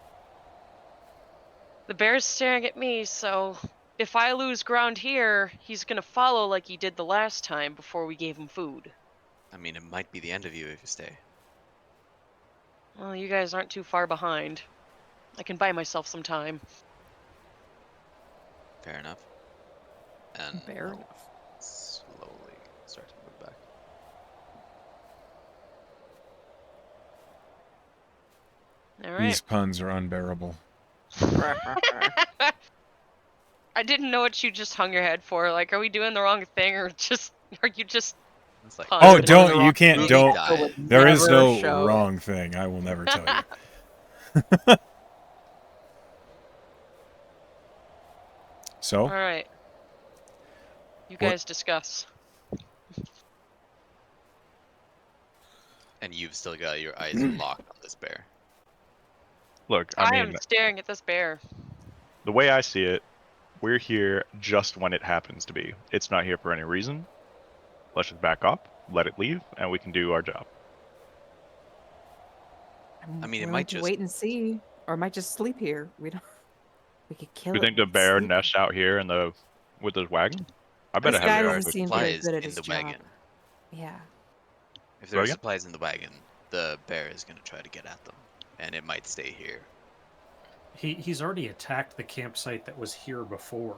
The bear's staring at me, so if I lose ground here, he's gonna follow like he did the last time before we gave him food. I mean, it might be the end of you if you stay. Well, you guys aren't too far behind. I can buy myself some time. Fair enough. And Fair I'll enough. slowly start to move back. All These right. puns are unbearable. I didn't know what you just hung your head for. Like, are we doing the wrong thing, or are you just? It's like, Puns. Oh, But don't, you can't, Ruby don't. died. There is Never no show. wrong thing. I will never tell you. So, All right. You What- guys discuss. And you've still got your eyes locked on this bear. Look, I I am mean, staring at this bear. the way I see it, we're here just when it happens to be. It's not here for any reason. Let's just back up, let it leave, and we can do our job. I'm I mean, it willing might to just- wait and see, or might just sleep here. We don't. We could kill You it. think the and bear sleep. nests out here in the with his wagon? I bet This it guy has There a are doesn't seem very supplies good at in his the job. wagon. Yeah. If there are again? supplies in the wagon, the bear is going to try to get at them. And it might stay here. He's already attacked the campsite that was here before.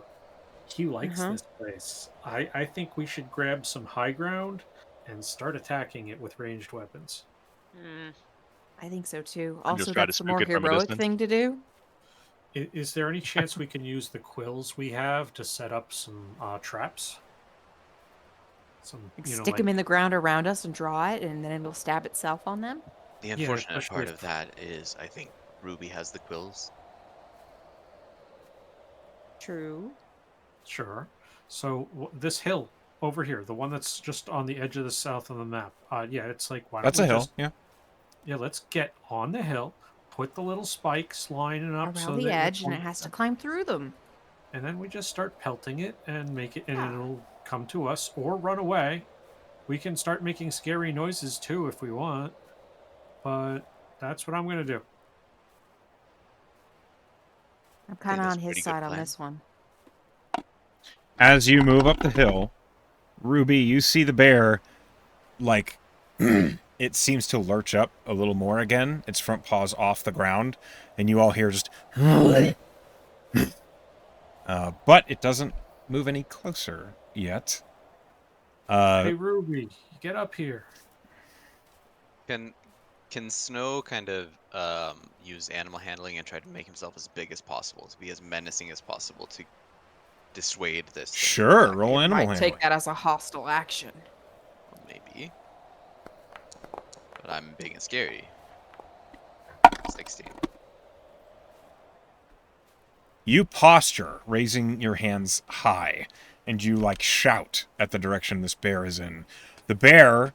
He likes Uh-huh. this place. I think we should grab some high ground and start attacking it with ranged weapons. Hmm. I think so too. And just Also, try to that's the spook more it from a heroic distance? thing to do. Is there any chance we can use the quills we have to set up some traps? Some, Like, you know, stick like, them in the ground around us and draw it, and then it'll stab itself on them. The Yeah, unfortunate especially part if- of that is, I think Ruby has the quills. True. Sure. So this hill over here, the one that's just on the edge of the south of the map. Yeah, it's like why don't That's we a hill. just Yeah. let's get on the hill, put the little spikes lining up Around so the that edge, and it has to climb through them. and then we just start pelting it and make it, and Yeah. it'll come to us or run away. We can start making scary noises too if we want, but that's what I'm gonna do. I'm kind of that's on a his pretty good side on plan. this one. As you move up the hill, Ruby, you see the bear, like, it seems to lurch up a little more again. Its front paws off the ground, and you all hear just... but it doesn't move any closer yet. Hey Ruby, get up here. Can Snow kind of use animal handling and try to make himself as big as possible, to be as menacing as possible, to dissuade this thing from Sure, attacking roll him? animal Might handling. take that as a hostile action. Maybe. But I'm big and scary. 16. You posture, raising your hands high, and you, like, shout at the direction this bear is in. The bear,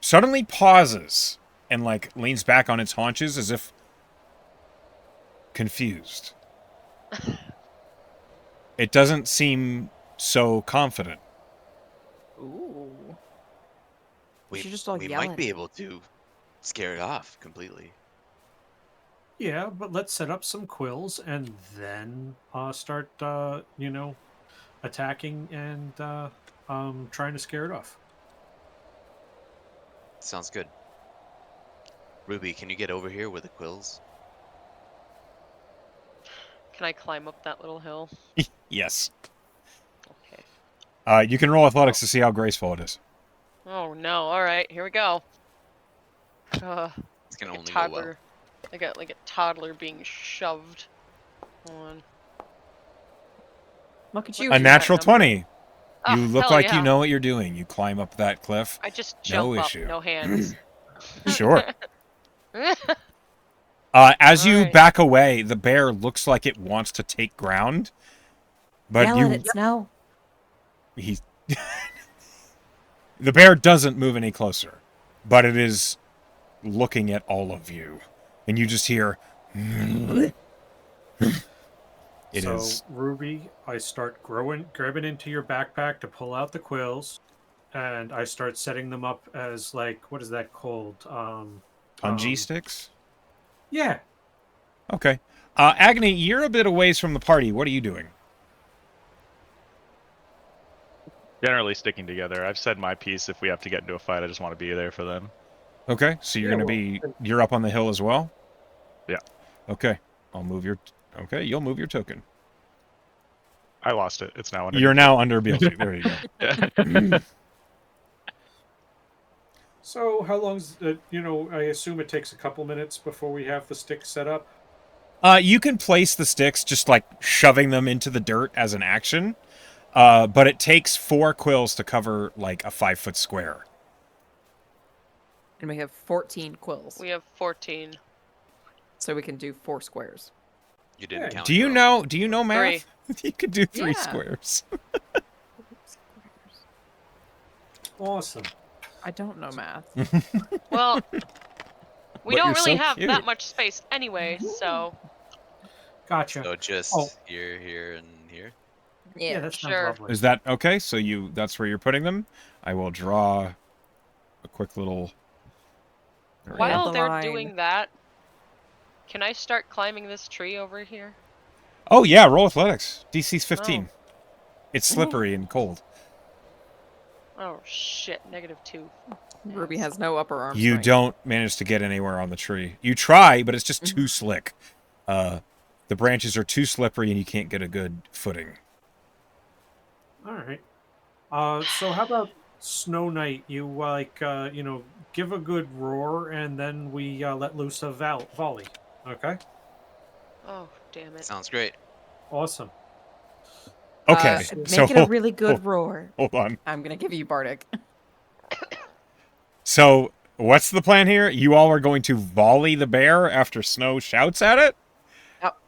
suddenly pauses and, like, leans back on its haunches as if confused. It doesn't seem so confident. Ooh. We, should just all we yell might at be it. able to scare it off completely. Yeah, but let's set up some quills and then start, attacking and trying to scare it off. Sounds good. Ruby, can you get over here with the quills? Can I climb up that little hill? Yes. Okay. You can roll athletics to see how graceful it is. Oh no! All right, here we go. It's gonna Like a only go toddler. well. I got like a toddler being shoved. On. Look at you. A What's natural that number? 20. Oh, You look hell like yeah. you know what you're doing. You climb up that cliff. I just jump up, issue. no hands. Sure. As you Alright. back away, the bear looks like it wants to take ground. But Yell you... at it, Snow. He... The bear doesn't move any closer. But it is looking at all of you. And you just hear... It so, is... Ruby, I start grabbing into your backpack to pull out the quills, and I start setting them up as, like, what is that called? Punji sticks? Yeah. Okay. Agni, you're a bit a ways from the party. What are you doing? Generally sticking together. I've said my piece. If we have to get into a fight, I just want to be there for them. Okay, so you're Yeah, going to be... You're up on the hill as well? Yeah. Okay. I'll move your... Okay, you'll move your token. I lost it. It's now under. You're now under Beelzey. There you go. So, how long's I assume it takes a couple minutes before we have the stick set up. You can place the sticks, just like shoving them into the dirt as an action. But it takes 4 quills to cover like a 5-foot square. And we have 14 quills. We have 14. So we can do 4 squares. You didn't Yeah. count. Do you your own. know? Do you know math? 3. You could do 3 Yeah. squares. Awesome. I don't know math. Well, we But don't you're really so have cute. that much space anyway, so Gotcha. So just Oh. here, here, and here. Yeah, that sounds sure. lovely. Is that okay? So that's where you're putting them? I will draw a quick little... There we go. While the they're line. doing that, can I start climbing this tree over here? Oh, yeah, roll athletics. DC's 15. It's slippery and cold. Oh shit, -2. Ruby has no upper arm You strength. don't manage to get anywhere on the tree. You try, but it's just too slick. The branches are too slippery and you can't get a good footing. All right. So how about Snow Knight? You give a good roar, and then we let loose a volley. Okay. Oh damn it. Sounds great. Awesome. Okay, Make so it a really good roar. hold on. I'm gonna give you Bardic. So what's the plan here? You all are going to volley the bear after Snow shouts at it?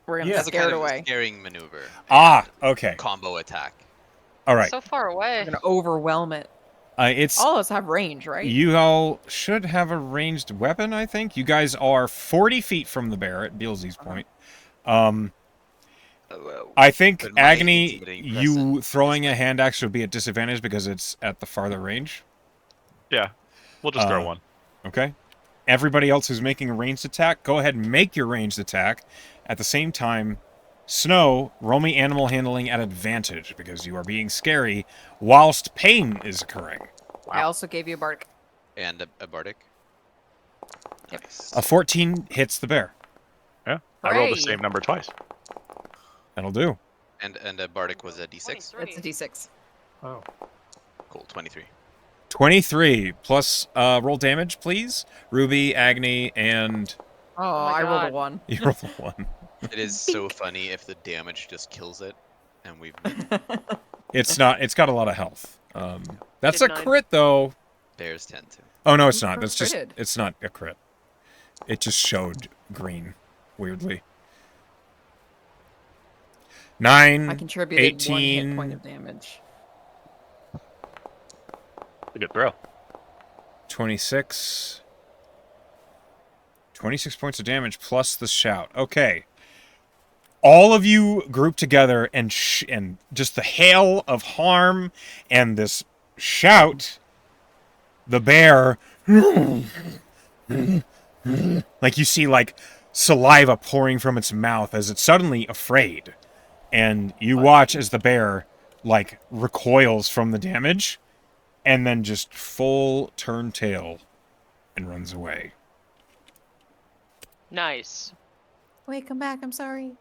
We're gonna Yeah. As a scare kind it of away. scaring maneuver. Ah, okay. Combo attack. All right. So far away. We're gonna overwhelm it. It's All of us have range, right? you all should have a ranged weapon. I think you guys are 40 feet from the bear at Beelzey's point. I think But my Agni, intimidating you presence throwing is a hand axe would be at disadvantage because it's at the farther range. Yeah, we'll just throw one. Okay. Everybody else who's making a ranged attack, go ahead and make your ranged attack. At the same time, Snow, roll me animal handling at advantage because you are being scary whilst pain is occurring. I also gave you a bark. And a bardic. Yep. Nice. A 14 hits the bear. Yeah, I rolled the Hooray. same number twice. That'll do. And a bardic was a d6. 23. It's a d6. Oh. Cool, 23. 23 plus roll damage, please. Ruby, Agni, and Oh, my I rolled a God. 1. you roll a 1. It is so funny if the damage just kills it, and we've It's not. It's got a lot of health. That's a Did 9. crit though. bears tend to. Oh no, it's Who not. That's just. critted? It's not a crit. It just showed green, weirdly. 9, I contributed 1 hit 18. point of damage. A good throw. 26. 26 points of damage plus the shout. Okay. All of you group together and just the hail of harm and this shout. The bear, like you see, like saliva pouring from its mouth as it's suddenly afraid, and you watch as the bear like recoils from the damage, and then just full turn tail, and runs away. Nice. Wait, come back. I'm sorry.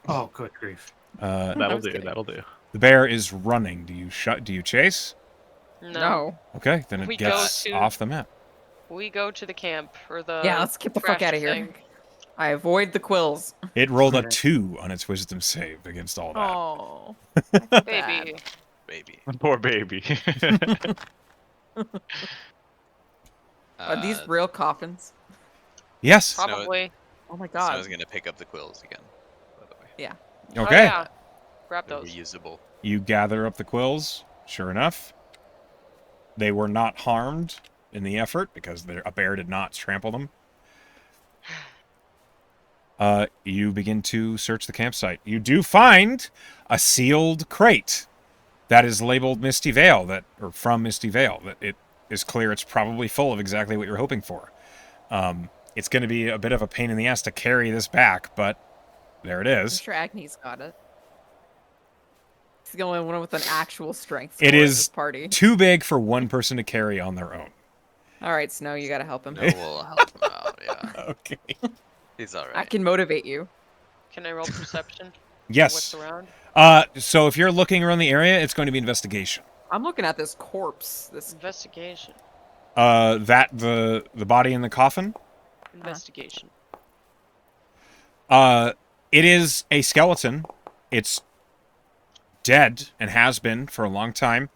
Oh, good grief. That'll was do. kidding. That'll do. The bear is running. Do you chase? No. Okay, then it We gets go to- off the map. We go to the camp or the Yeah, let's get the fuck trash out of here. thing. I avoid the quills. It rolled a 2 on its wisdom save against all that. Oh. I feel Baby. bad. Baby. Poor baby. Are these real coffins? Yes. Snow- Probably. Oh my I god. was gonna pick up the quills again, by the way. Yeah. Oh, Okay. yeah. Grab They're those. reusable. You gather up the quills. Sure enough, they were not harmed in the effort because a bear did not trample them. You begin to search the campsite. You do find a sealed crate that is labeled Misty Vale, or from Misty Vale. That it is clear it's probably full of exactly what you're hoping for. It's going to be a bit of a pain in the ass to carry this back, but there it I'm is. sure Agni's got it. He's the only one with an actual strength. It score at is this party. too big for one person to carry on their own. All right, Snow, you gotta help him. No, we'll help him out. Yeah, Okay. he's all I right. can motivate you. Can I roll perception? Yes. What's around? So if you're looking around the area, it's going to be investigation. I'm looking at this corpse. This Investigation. The body in the coffin. Investigation. It is a skeleton. It's dead and has been for a long time.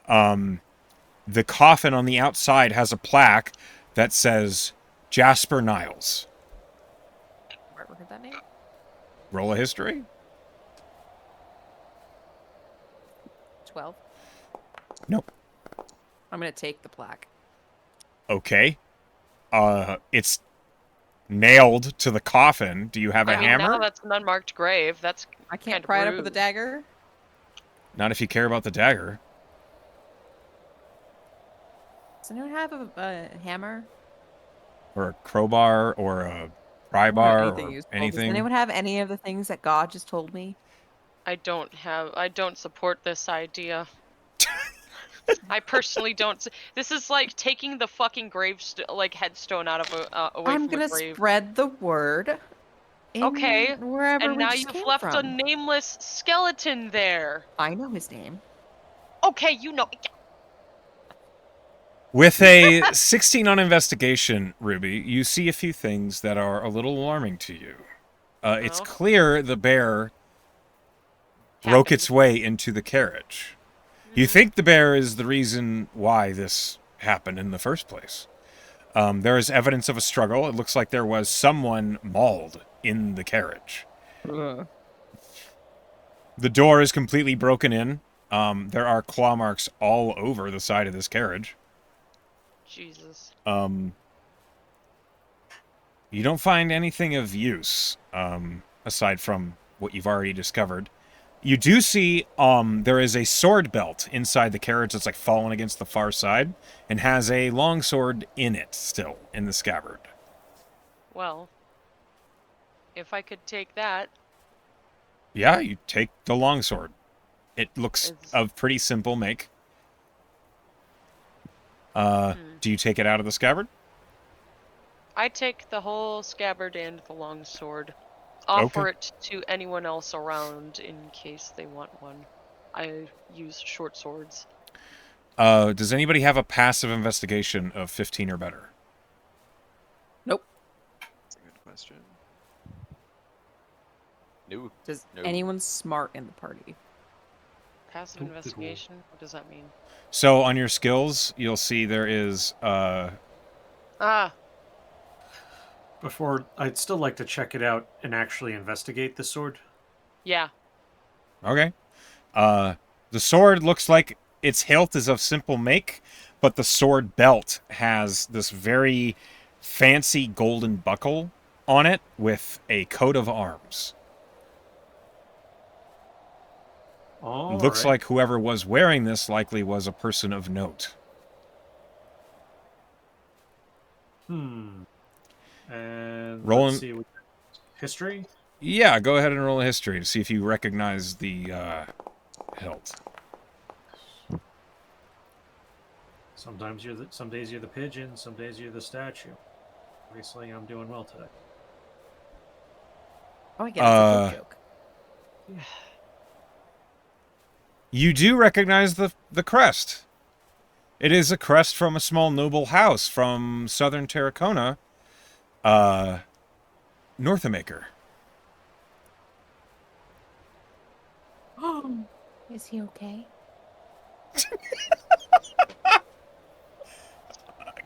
The coffin on the outside has a plaque that says Jasper Niles. Ever heard that name? Roll a history. 12. Nope. I'm gonna take the plaque. Okay. It's nailed to the coffin. Do you have a I mean, hammer? now that's an unmarked grave. That's I can't Kinda pry it up with a rude. dagger. Not if you care about the dagger. Does anyone have a hammer? Or a crowbar, or a pry bar, anything or useful. Does anything. anyone have any of the things that God just told me? I don't support this idea. I personally don't. This is like taking the fucking headstone out of away I'm from gonna a grave. spread the word. In Okay, Wherever And we now just you've came left a from. nameless skeleton there. I know his name. Okay, you know. With a 16 on investigation, Ruby, you see a few things that are a little alarming to you. It's Oh. clear the bear broke its way into the carriage. You think the bear is the reason why this happened in the first place. There is evidence of a struggle. It looks like there was someone mauled in the carriage. Ugh. The door is completely broken in. There are claw marks all over the side of this carriage. Jesus. You don't find anything of use, aside from what you've already discovered. You do see there is a sword belt inside the carriage that's like fallen against the far side and has a long sword in it still, in the scabbard. Well, if I could take that. Yeah, you take the longsword. It looks of pretty simple make. Do you take it out of the scabbard? I take the whole scabbard and the long sword. Offer it to anyone else around in case they want one. I use short swords. Does anybody have a passive investigation of 15 or better? Nope. That's a good question. No. Does No. anyone smart in the party? Passive investigation? What does that mean? So on your skills, you'll see there is Before, I'd still like to check it out and actually investigate the sword. Yeah. okay. The sword looks like its hilt is of simple make, but the sword belt has this very fancy golden buckle on it with a coat of arms. Looks like whoever was wearing this likely was a person of note. And Roll let's see. History? Yeah, go ahead and roll a history to see if you recognize the hilt. Sometimes some days you're the pigeon, some days you're the statue. Obviously, I'm doing well today. Oh, I get it's a good joke. You do recognize the crest. It is a crest from a small noble house from southern Tarakona, Northamaker. Is he okay?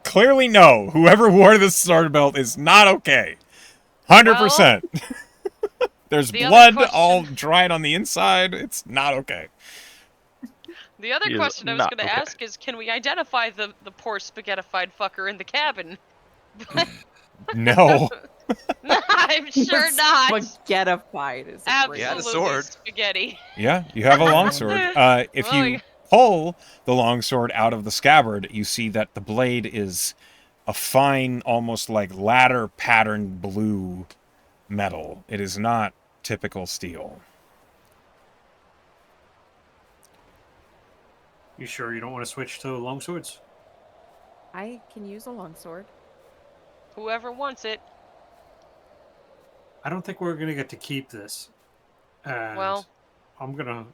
Clearly no. Whoever wore this sword belt is not okay. 100%. There's blood all dried on the inside. It's not okay. The other question I was going to ask is, can we identify the poor spaghettified fucker in the cabin? No. I'm sure not. Spaghettified is Absolutely He had a sword. spaghetti. Yeah, you have a longsword. If you pull the longsword out of the scabbard, you see that the blade is a fine, almost like ladder patterned blue metal. It is not typical steel. You sure you don't want to switch to longswords? I can use a longsword. Whoever wants it. I don't think we're going to get to keep this. And Well, I'm going to,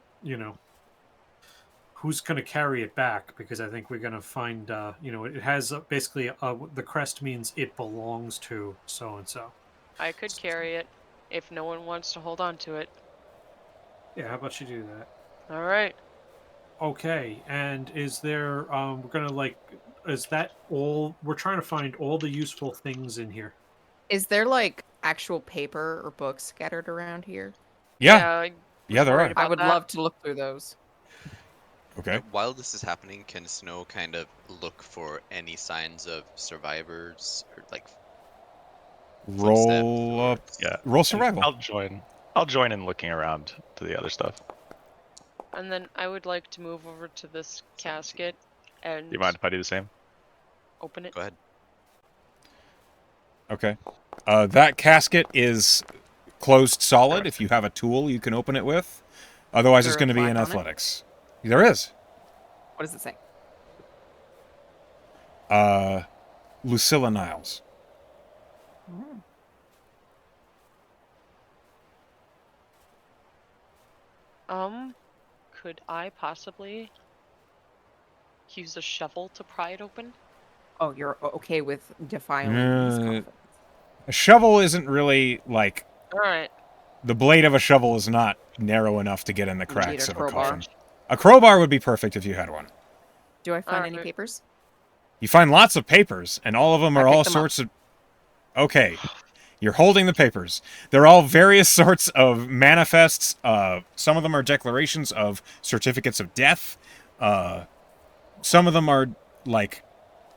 who's going to carry it back? Because I think we're going to find, it has basically, the crest means it belongs to so-and-so. I could carry it if no one wants to hold on to it. Yeah, how about you do that? All right. Okay, and is there, is that all? We're trying to find all the useful things in here. Is there like actual paper or books scattered around here? Yeah, there are. I would love to look through those. Okay. While this is happening, can Snow kind of look for any signs of survivors or like Roll up. Yeah. Roll survival. I'll join in looking around to the other stuff. And then I would like to move over to this casket and Do you mind if I do the same? open it. Go ahead. Okay. That casket is closed solid. If you have a tool you can open it with. Otherwise, it's going to be in athletics. There is. What does it say? Lucilla Niles. Could I possibly use a shovel to pry it open? Oh, you're okay with defiling these coffins. A shovel isn't really like... All right. The blade of a shovel is not narrow enough to get in the cracks of a crowbar. coffin. A crowbar would be perfect if you had one. Do I find any papers? You find lots of papers, and all of them are all sorts of... Okay. You're holding the papers. They're all various sorts of manifests. Some of them are declarations of certificates of death. Some of them are like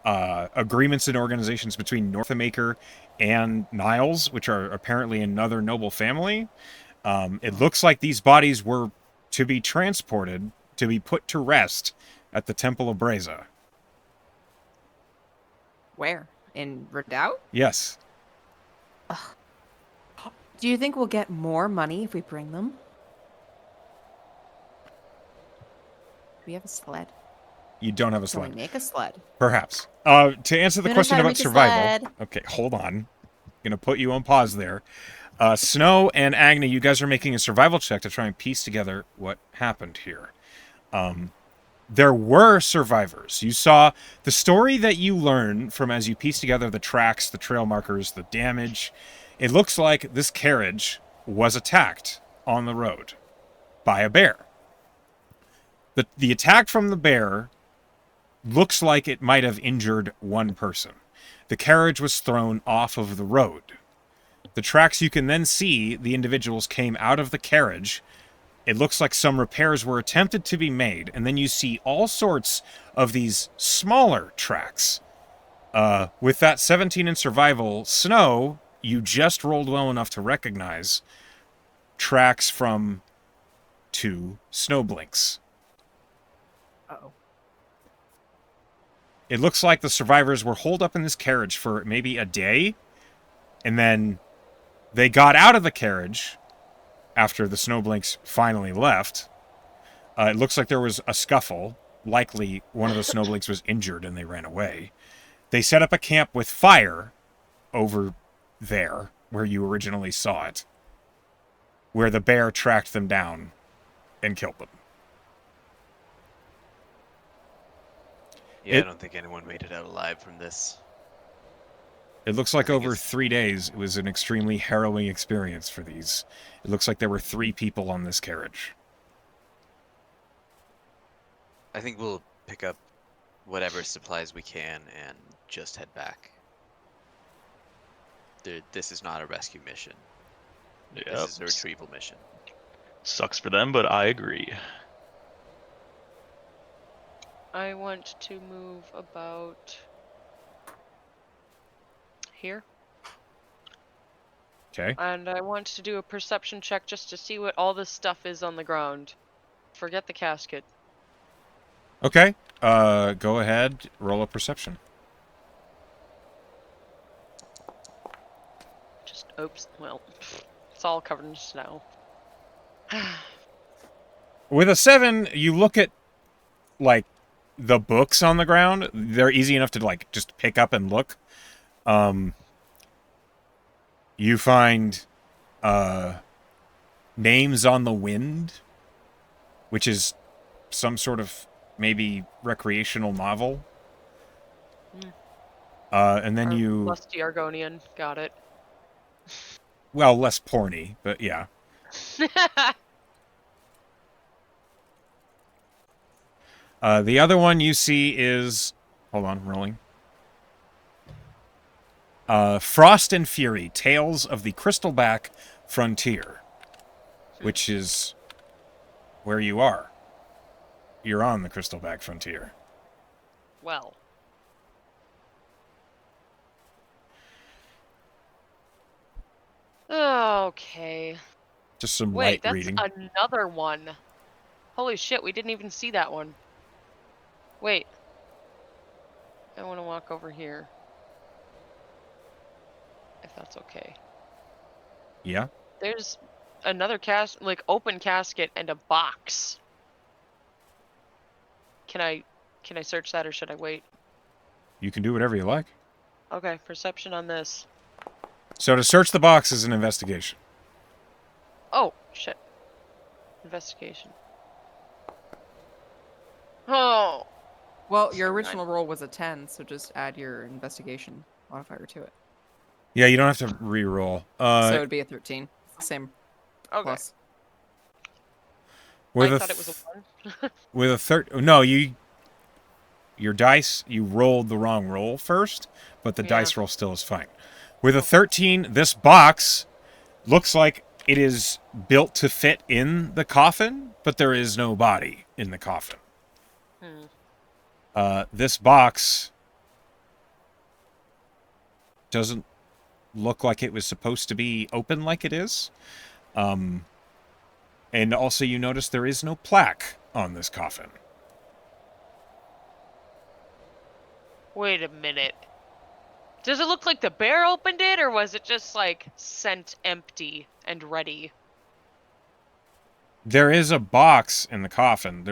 agreements and organizations between Northamaker and Niles, which are apparently another noble family. It looks like these bodies were to be transported, to be put to rest at the Temple of Breza. Where? In Redoubt? Yes. Do you think we'll get more money if we bring them? Do we have a sled? You don't have a Can we sled. make a sled? Perhaps. To answer the Who knows question how to about make a survival. sled? Okay, hold on. Gonna put you on pause there. Snow and Agni, you guys are making a survival check to try and piece together what happened here. There were survivors. You saw the story that you learn from as you piece together the tracks, the trail markers, the damage. It looks like this carriage was attacked on the road by a bear. The attack from the bear looks like it might have injured one person. The carriage was thrown off of the road. The tracks you can then see, the individuals came out of the carriage. It looks like some repairs were attempted to be made, and then you see all sorts of these smaller tracks. With that 17 in survival, Snow, you just rolled well enough to recognize tracks from 2 snow blinks. Uh-oh. It looks like the survivors were holed up in this carriage for maybe a day, and then they got out of the carriage after the snowblinks finally left. It looks like there was a scuffle. Likely one of the snowblinks was injured and they ran away. They set up a camp with fire over there, where you originally saw it, where the bear tracked them down and killed them. Yeah, I don't think anyone made it out alive from this. It looks like I think over it's- 3 days, it was an extremely harrowing experience for these. It looks like there were 3 people on this carriage. I think we'll pick up whatever supplies we can and just head back. This is not a rescue mission. Yep. This is a retrieval mission. Sucks for them, but I agree. I want to move about here. Okay. And I want to do a perception check just to see what all this stuff is on the ground. Forget the casket. Okay. Go ahead. Roll a perception. Just, oops, well, it's all covered in snow. With a 7, you look at, like, the books on the ground. They're easy enough to, like, just pick up and look. You find Names on the Wind, which is some sort of maybe recreational novel. And then you... Lusty Argonian, got it. Well, less porny, but yeah. The other one you see is... Hold on, rolling. Frost and Fury, Tales of the Crystalback Frontier, which is where you are. You're on the Crystalback Frontier. Well. Okay. Just some Wait, light that's reading. another one. Holy shit, we didn't even see that one. Wait. I want to walk over here. If that's okay. Yeah? There's another open casket and a box. Can I search that or should I wait? You can do whatever you like. Okay, perception on this. So to search the box is an investigation. Oh, shit. Investigation. Oh. Well, your So original roll was a 10, so just add your investigation modifier to it. Yeah, you don't have to re-roll. So it would be a 13. It's the same Okay. plus. With I a thought it was a 1. with a no, your dice, you rolled the wrong roll first, but the Yeah. dice roll still is fine. With a 13, this box looks like it is built to fit in the coffin, but there is no body in the coffin. This box doesn't look like it was supposed to be open like it is. And also you notice there is no plaque on this coffin. Wait a minute. Does it look like the bear opened it, or was it just, like, sent empty and ready? There is a box in the coffin.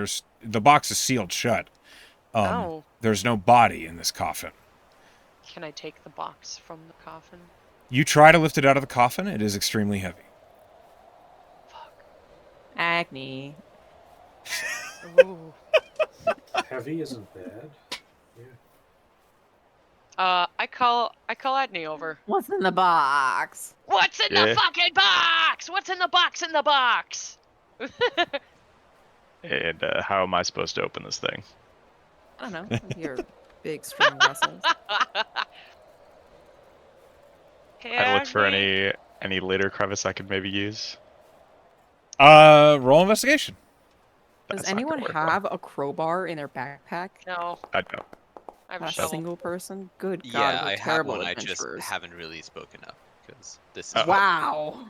The box is sealed shut. There's no body in this coffin. Can I take the box from the coffin? You try to lift it out of the coffin. It is extremely heavy. Fuck. Agni. Ooh. Heavy isn't bad. I call Agni over. What's in the box? What's in the fucking box? What's in the box in the box? And how am I supposed to open this thing? I don't know. Your big strong muscles. Hey, I look for Agni. any later crevice I could maybe use. Roll investigation. Does That's not gonna anyone work well. have a crowbar in their backpack? No, I don't. I have Not a a shovel. single person? Good God, Yeah, we're I have terrible one. I just adventurers. haven't really spoken up because this is. Wow.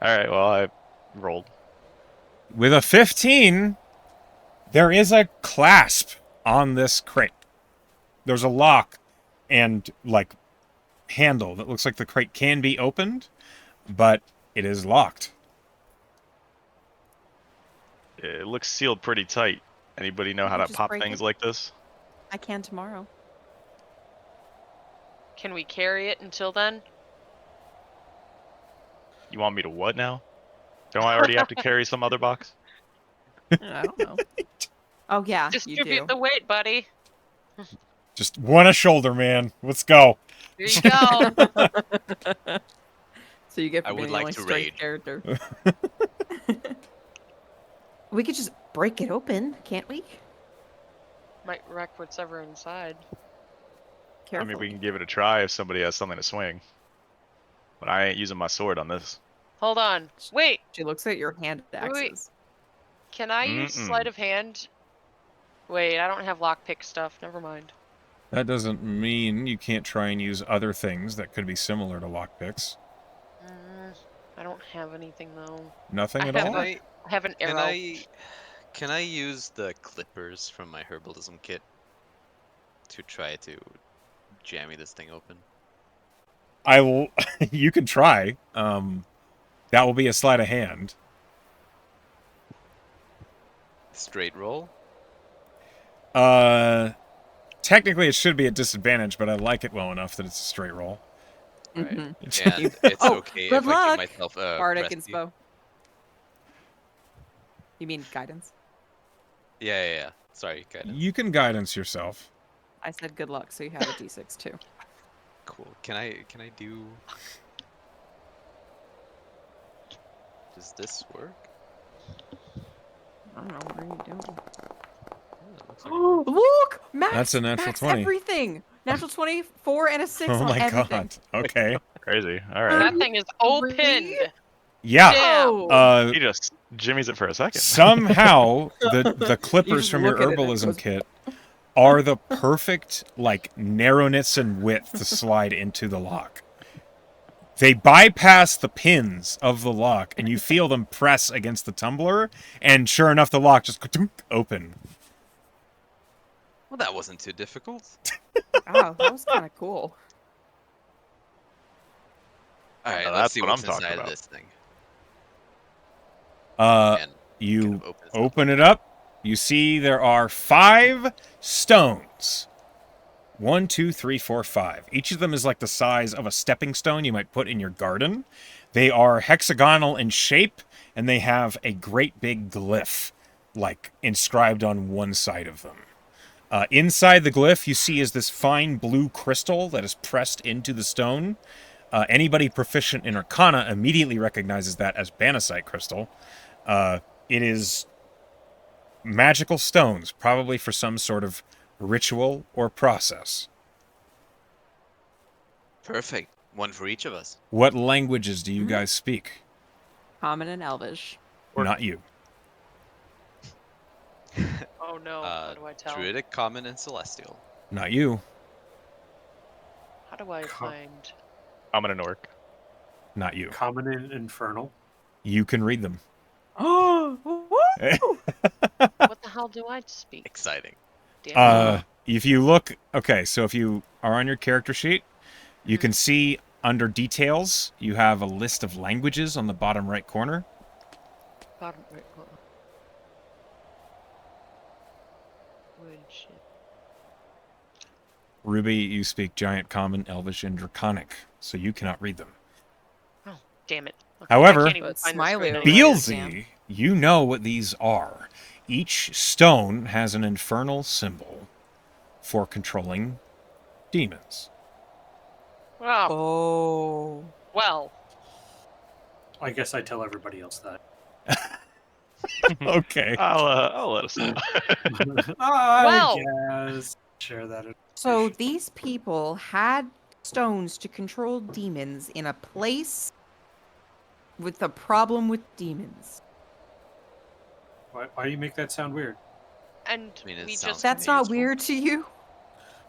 All right. Well, I rolled. With a 15, there is a clasp on this crate. There's a lock and, like, handle that looks like the crate can be opened, but it is locked. It looks sealed pretty tight. Anybody know how You to just pop break things it. like this? I can tomorrow. Can we carry it until then? You want me to what now? Don't I already have to carry some other box? I don't know. Oh, yeah, you do. Distribute the weight, buddy. Just one a shoulder, man. Let's go. Here you go. So you get I for being would the like only to straight raid. character. We could just break it open, can't we? Might wreck what's ever inside. I Carefully. mean, we can give it a try if somebody has something to swing. But I ain't using my sword on this. Hold on. Wait. She looks at your hand Wait. axes. Can I use sleight of hand? Wait, I don't have lockpick stuff. Never mind. That doesn't mean you can't try and use other things that could be similar to lockpicks. I don't have anything though. Nothing I at have all? I have an arrow. Can I use the clippers from my herbalism kit to try to jammy this thing open? I will. You can try. That will be a sleight of hand. Straight roll? Technically it should be at disadvantage, but I like it well enough that it's a straight roll. Right. Mhm. And it's Oh, okay good if I luck, give myself a Bardic rescue. inspo. You mean guidance? Yeah. Sorry, guidance. You can guidance yourself. I said good luck, so you have a d6 too. Cool. Can I do? Does this work? I don't know. What are you doing? Oh, it looks like it works. Look! Max, That's a natural max 20. everything! Natural 24 and a 6 Oh on my everything. god. Okay. Crazy. All right. That thing is opened. Yeah. Oh! He just jimmies it for a second. Somehow the You clippers just from your look at it and it herbalism goes- kit are the perfect like narrowness and width to slide into the lock. They bypass the pins of the lock, and you feel them press against the tumbler, and sure enough, the lock just open. Well, that wasn't too difficult. Wow, that was kind of cool. All right, Now let's that's see what what's I'm talking inside of about. this thing. And You kind of opens up. open it up. You see there are 5 stones. 1, 2, 3, 4, 5. Each of them is like the size of a stepping stone you might put in your garden. They are hexagonal in shape, and they have a great big glyph, like, inscribed on one side of them. Inside the glyph, you see is this fine blue crystal that is pressed into the stone. Anybody proficient in Arcana immediately recognizes that as Banasite crystal. It is magical stones, probably for some sort of ritual or process. Perfect. One for each of us. What languages do you guys speak? Common and Elvish. Not you. Oh no, how do I tell? Druidic, Common, and Celestial. Not you. How do I find? I'm an orc. Not you. Common and Infernal. You can read them. Oh, What the hell do I speak? Exciting. Damn it. If you look, okay, so if you are on your character sheet, you can see under details, you have a list of languages on the bottom right corner. Bottom right corner. Language. Ruby, you speak Giant, Common, Elvish, and Draconic, so you cannot read them. Oh, damn it. Okay, However, I can't even But find Smiley this right over now. here- Beelzey, you know what these are. Each stone has an infernal symbol for controlling demons. Oh, Oh. well. I guess I tell everybody else that. Okay. I'll let us know. I guess. Share that. So these people had stones to control demons in a place with a problem with demons. Why do you make that sound weird? And I mean, it we sounds just That's not Useful. weird to you?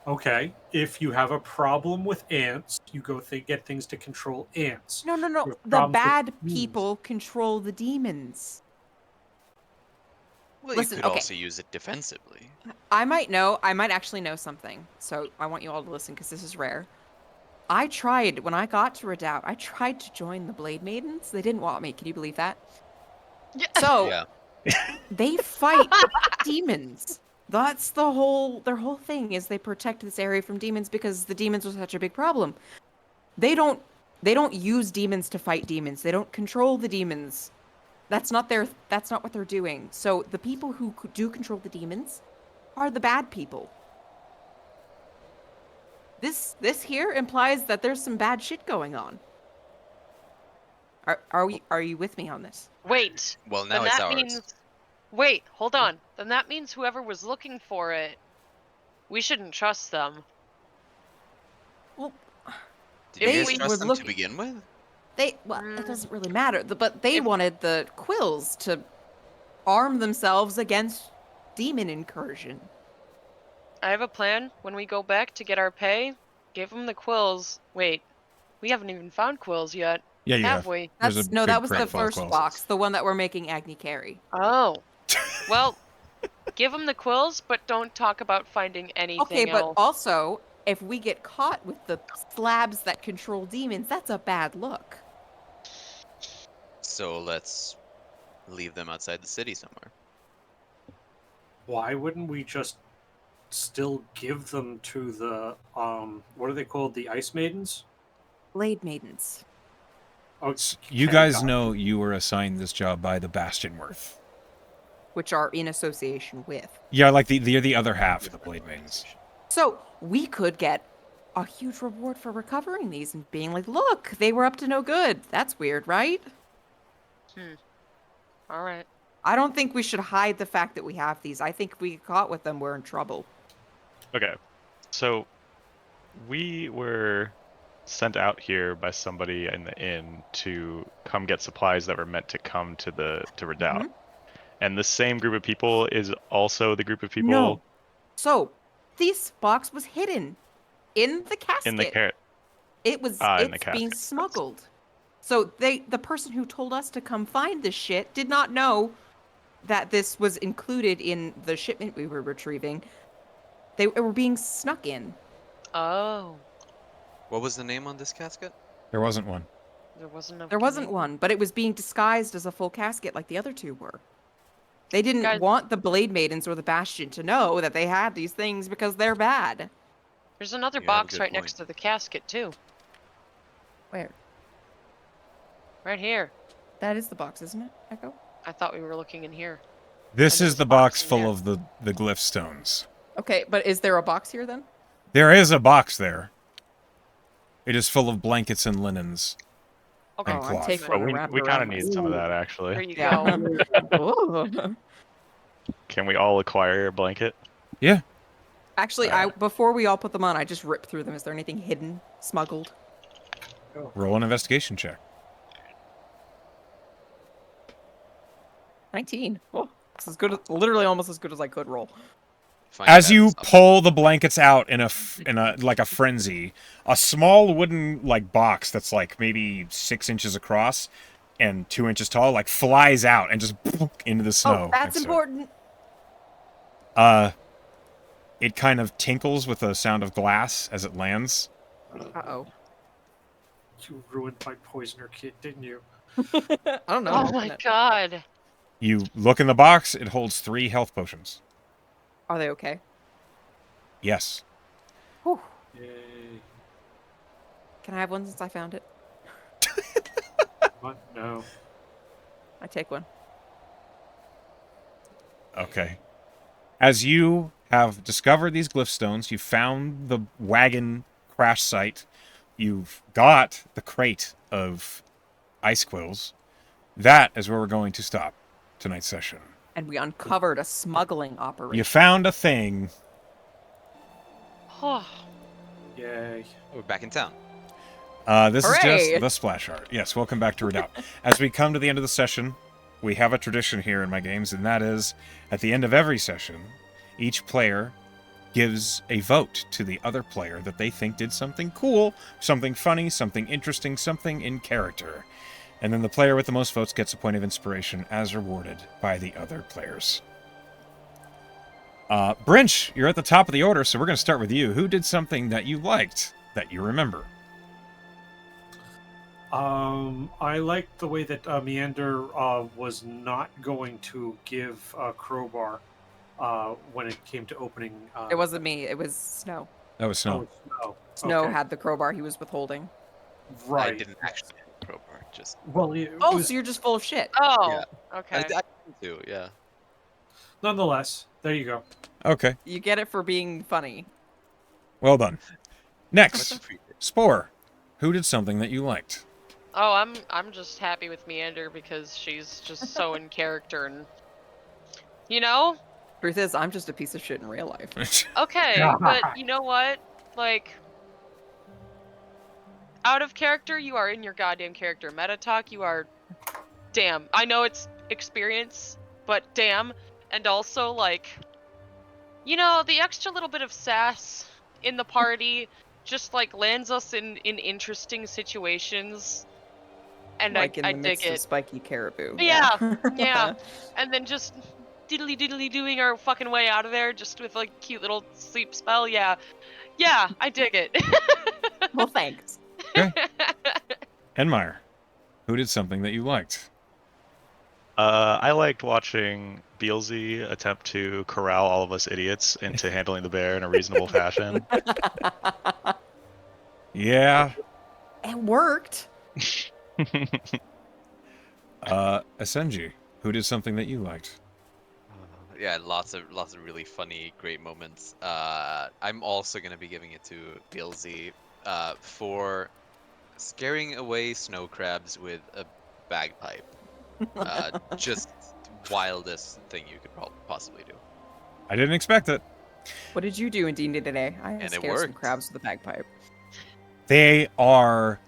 Okay, if you have a problem with ants, you go get things to control ants. No. With The problems with bad demons. people control the demons. Well, Listen, you could okay. also use it defensively. I might actually know something. So I want you all to listen because this is rare. I tried, when I got to Redoubt, I tried to join the Blade Maidens. They didn't want me. Can you believe that? Yeah. So Yeah. they fight demons. That's their whole thing is they protect this area from demons because the demons were such a big problem. They don't use demons to fight demons. They don't control the demons. That's not what they're doing. So the people who do control the demons are the bad people. This here implies that there's some bad shit going on. Are you with me on this? Wait. Well, now Then it's that ours. means. Wait, hold on. Then that means whoever was looking for it, we shouldn't trust them. Well, Did you They guys were trust them to looking- begin with? it doesn't really matter. But they If- wanted the quills to arm themselves against demon incursion. I have a plan. When we go back to get our pay, give them the quills. Wait, we haven't even found quills yet, Yeah, you have have. we? There's a That big was crate the full of first quills. box, the one that we're making Agni carry. Oh. Well, give them the quills, but don't talk about finding anything Okay, but else. also, if we get caught with the slabs that control demons, that's a bad look. So let's leave them outside the city somewhere. Why wouldn't we just still give them to the what are they called? The Ice Maidens? Blade Maidens. Oh, You okay, guys gotcha. know you were assigned this job by the Bastionworth. Which are in association with. Yeah, like they're the other half of the Blade Maidens. So we could get a huge reward for recovering these and being like, look, they were up to no good. That's weird, right? All right. I don't think we should hide the fact that we have these. I think if we get caught with them, we're in trouble. Okay, so we were sent out here by somebody in the inn to come get supplies that were meant to come to Redoubt. Mhm. And the same group of people is also the group of people No. So this box was hidden in the casket. in the carrot. It was in the it's being casket. smuggled. So the person who told us to come find this shit did not know that this was included in the shipment we were retrieving. They were being snuck in. Oh, What was the name on this casket? There wasn't one. there wasn't a. There wasn't name? one, but it was being disguised as a full casket like the other two were. They didn't Guys- want the Blade Maidens or the Bastion to know that they had these things because they're bad. There's another You have a box good right next point. to the casket too. Where? Right here. That is the box, isn't it, Echo? I thought we were looking in here. This And is there's the a box box in full there. of the glyph stones. Okay, but is there a box here then? There is a box there. It is full of blankets and linens. Okay. And I'd cloth. take But one and wrap we it kind around of need my- some of that, There actually. you Yeah. go. Ooh. Can we all acquire a blanket? Yeah. Actually, before we all put them on, I just ripped through them. Is there anything hidden, smuggled? Roll an investigation check. 19. Oh, it's as good, literally almost as good as I could roll. Find As that you something. pull the blankets out in a like a frenzy, a small wooden like box that's like maybe 6 inches across and 2 inches tall like flies out and just into the snow. Oh, that's next to it. important. It kind of tinkles with the sound of glass as it lands. Uh-oh. You ruined my poisoner kit, didn't you? I don't know. Oh my god. You look in the box, it holds 3 health potions. Are they okay? Yes. Whew. Yay. Can I have one since I found it? What? No. I take one. Okay. As you have discovered these glyph stones, you found the wagon crash site, you've got the crate of ice quills. That is where we're going to stop tonight's session. And we uncovered a smuggling operation. You found a thing. Oh, Yay. We're back in town. This is Hooray! just the splash art. Yes, welcome back to Redoubt. As we come to the end of the session, we have a tradition here in my games, and that is, at the end of every session, each player gives a vote to the other player that they think did something cool, something funny, something interesting, something in character. And then the player with the most votes gets a point of inspiration as rewarded by the other players. Brynch, you're at the top of the order, so we're going to start with you. Who did something that you liked, that you remember? I liked the way that Meander was not going to give Crowbar when it came to opening. It wasn't me. It was Snow. That was Snow. Snow. Snow Okay. had the crowbar he was withholding. Right. I didn't actually have a crowbar, just Well, it Oh, was, so you're just full of shit. oh, Yeah. okay. I did too. Yeah. nonetheless, there you go. Okay, You get it for being funny. well done. Next, Much appreciated. Spore. Who did something that you liked? Oh, I'm just happy with Meander because she's just so in character and you know? Truth is, I'm just a piece of shit in real life. Okay, but you know what? Like out of character, you are in your goddamn character. Meta talk, you are damn. I know it's experience, but damn. And also like you know, the extra little bit of sass in the party just like lands us in interesting situations. And Like in I the dig midst of it. spiky caribou. Yeah, yeah. And then just diddly diddly doing our fucking way out of there just with like cute little sleep spell. Yeah. Yeah, I dig it. Well, thanks. Enmire. Who did something that you liked? I liked watching Beelzey attempt to corral all of us idiots into handling the bear in a reasonable fashion. Yeah. It worked. Essenji. Who did something that you liked? Yeah, lots of really funny, great moments. I'm also gonna be giving it to Beelzey for scaring away snow crabs with a bagpipe. Just wildest thing you could possibly do. I didn't expect it. What did you do in D&D today? I And it scared some worked. crabs with a bagpipe. They are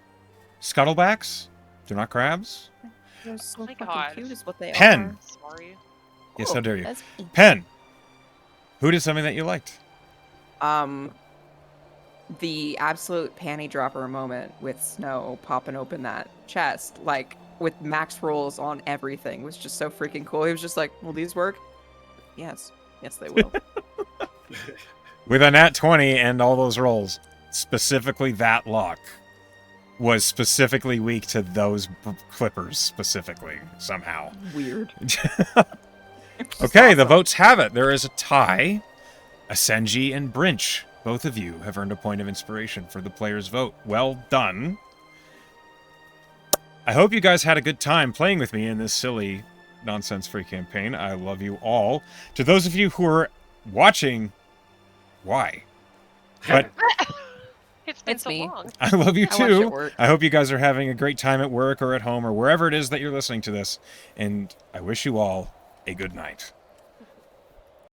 scuttlebacks. They're not crabs. They're so my fucking God. cute is what they Pen. are. Sorry. Yes, Oh, how dare you. that's- Pen. Who did something that you liked? The absolute panty dropper moment with Snow popping open that chest, like with max rolls on everything, was just so freaking cool. He was just like, "Will these work?" Yes, they will. With a nat 20 and all those rolls, specifically that lock was specifically weak to those clippers specifically, somehow. Weird. Okay, the votes have it. There is a tie. Essenji and Brynch, both of you have earned a point of inspiration for the player's vote. Well done. I hope you guys had a good time playing with me in this silly, nonsense-free campaign. I love you all. To those of you who are watching, why? But It's been It's so me. long. I love you I watch it too. work. I hope you guys are having a great time at work or at home or wherever it is that you're listening to this. And I wish you all a good night.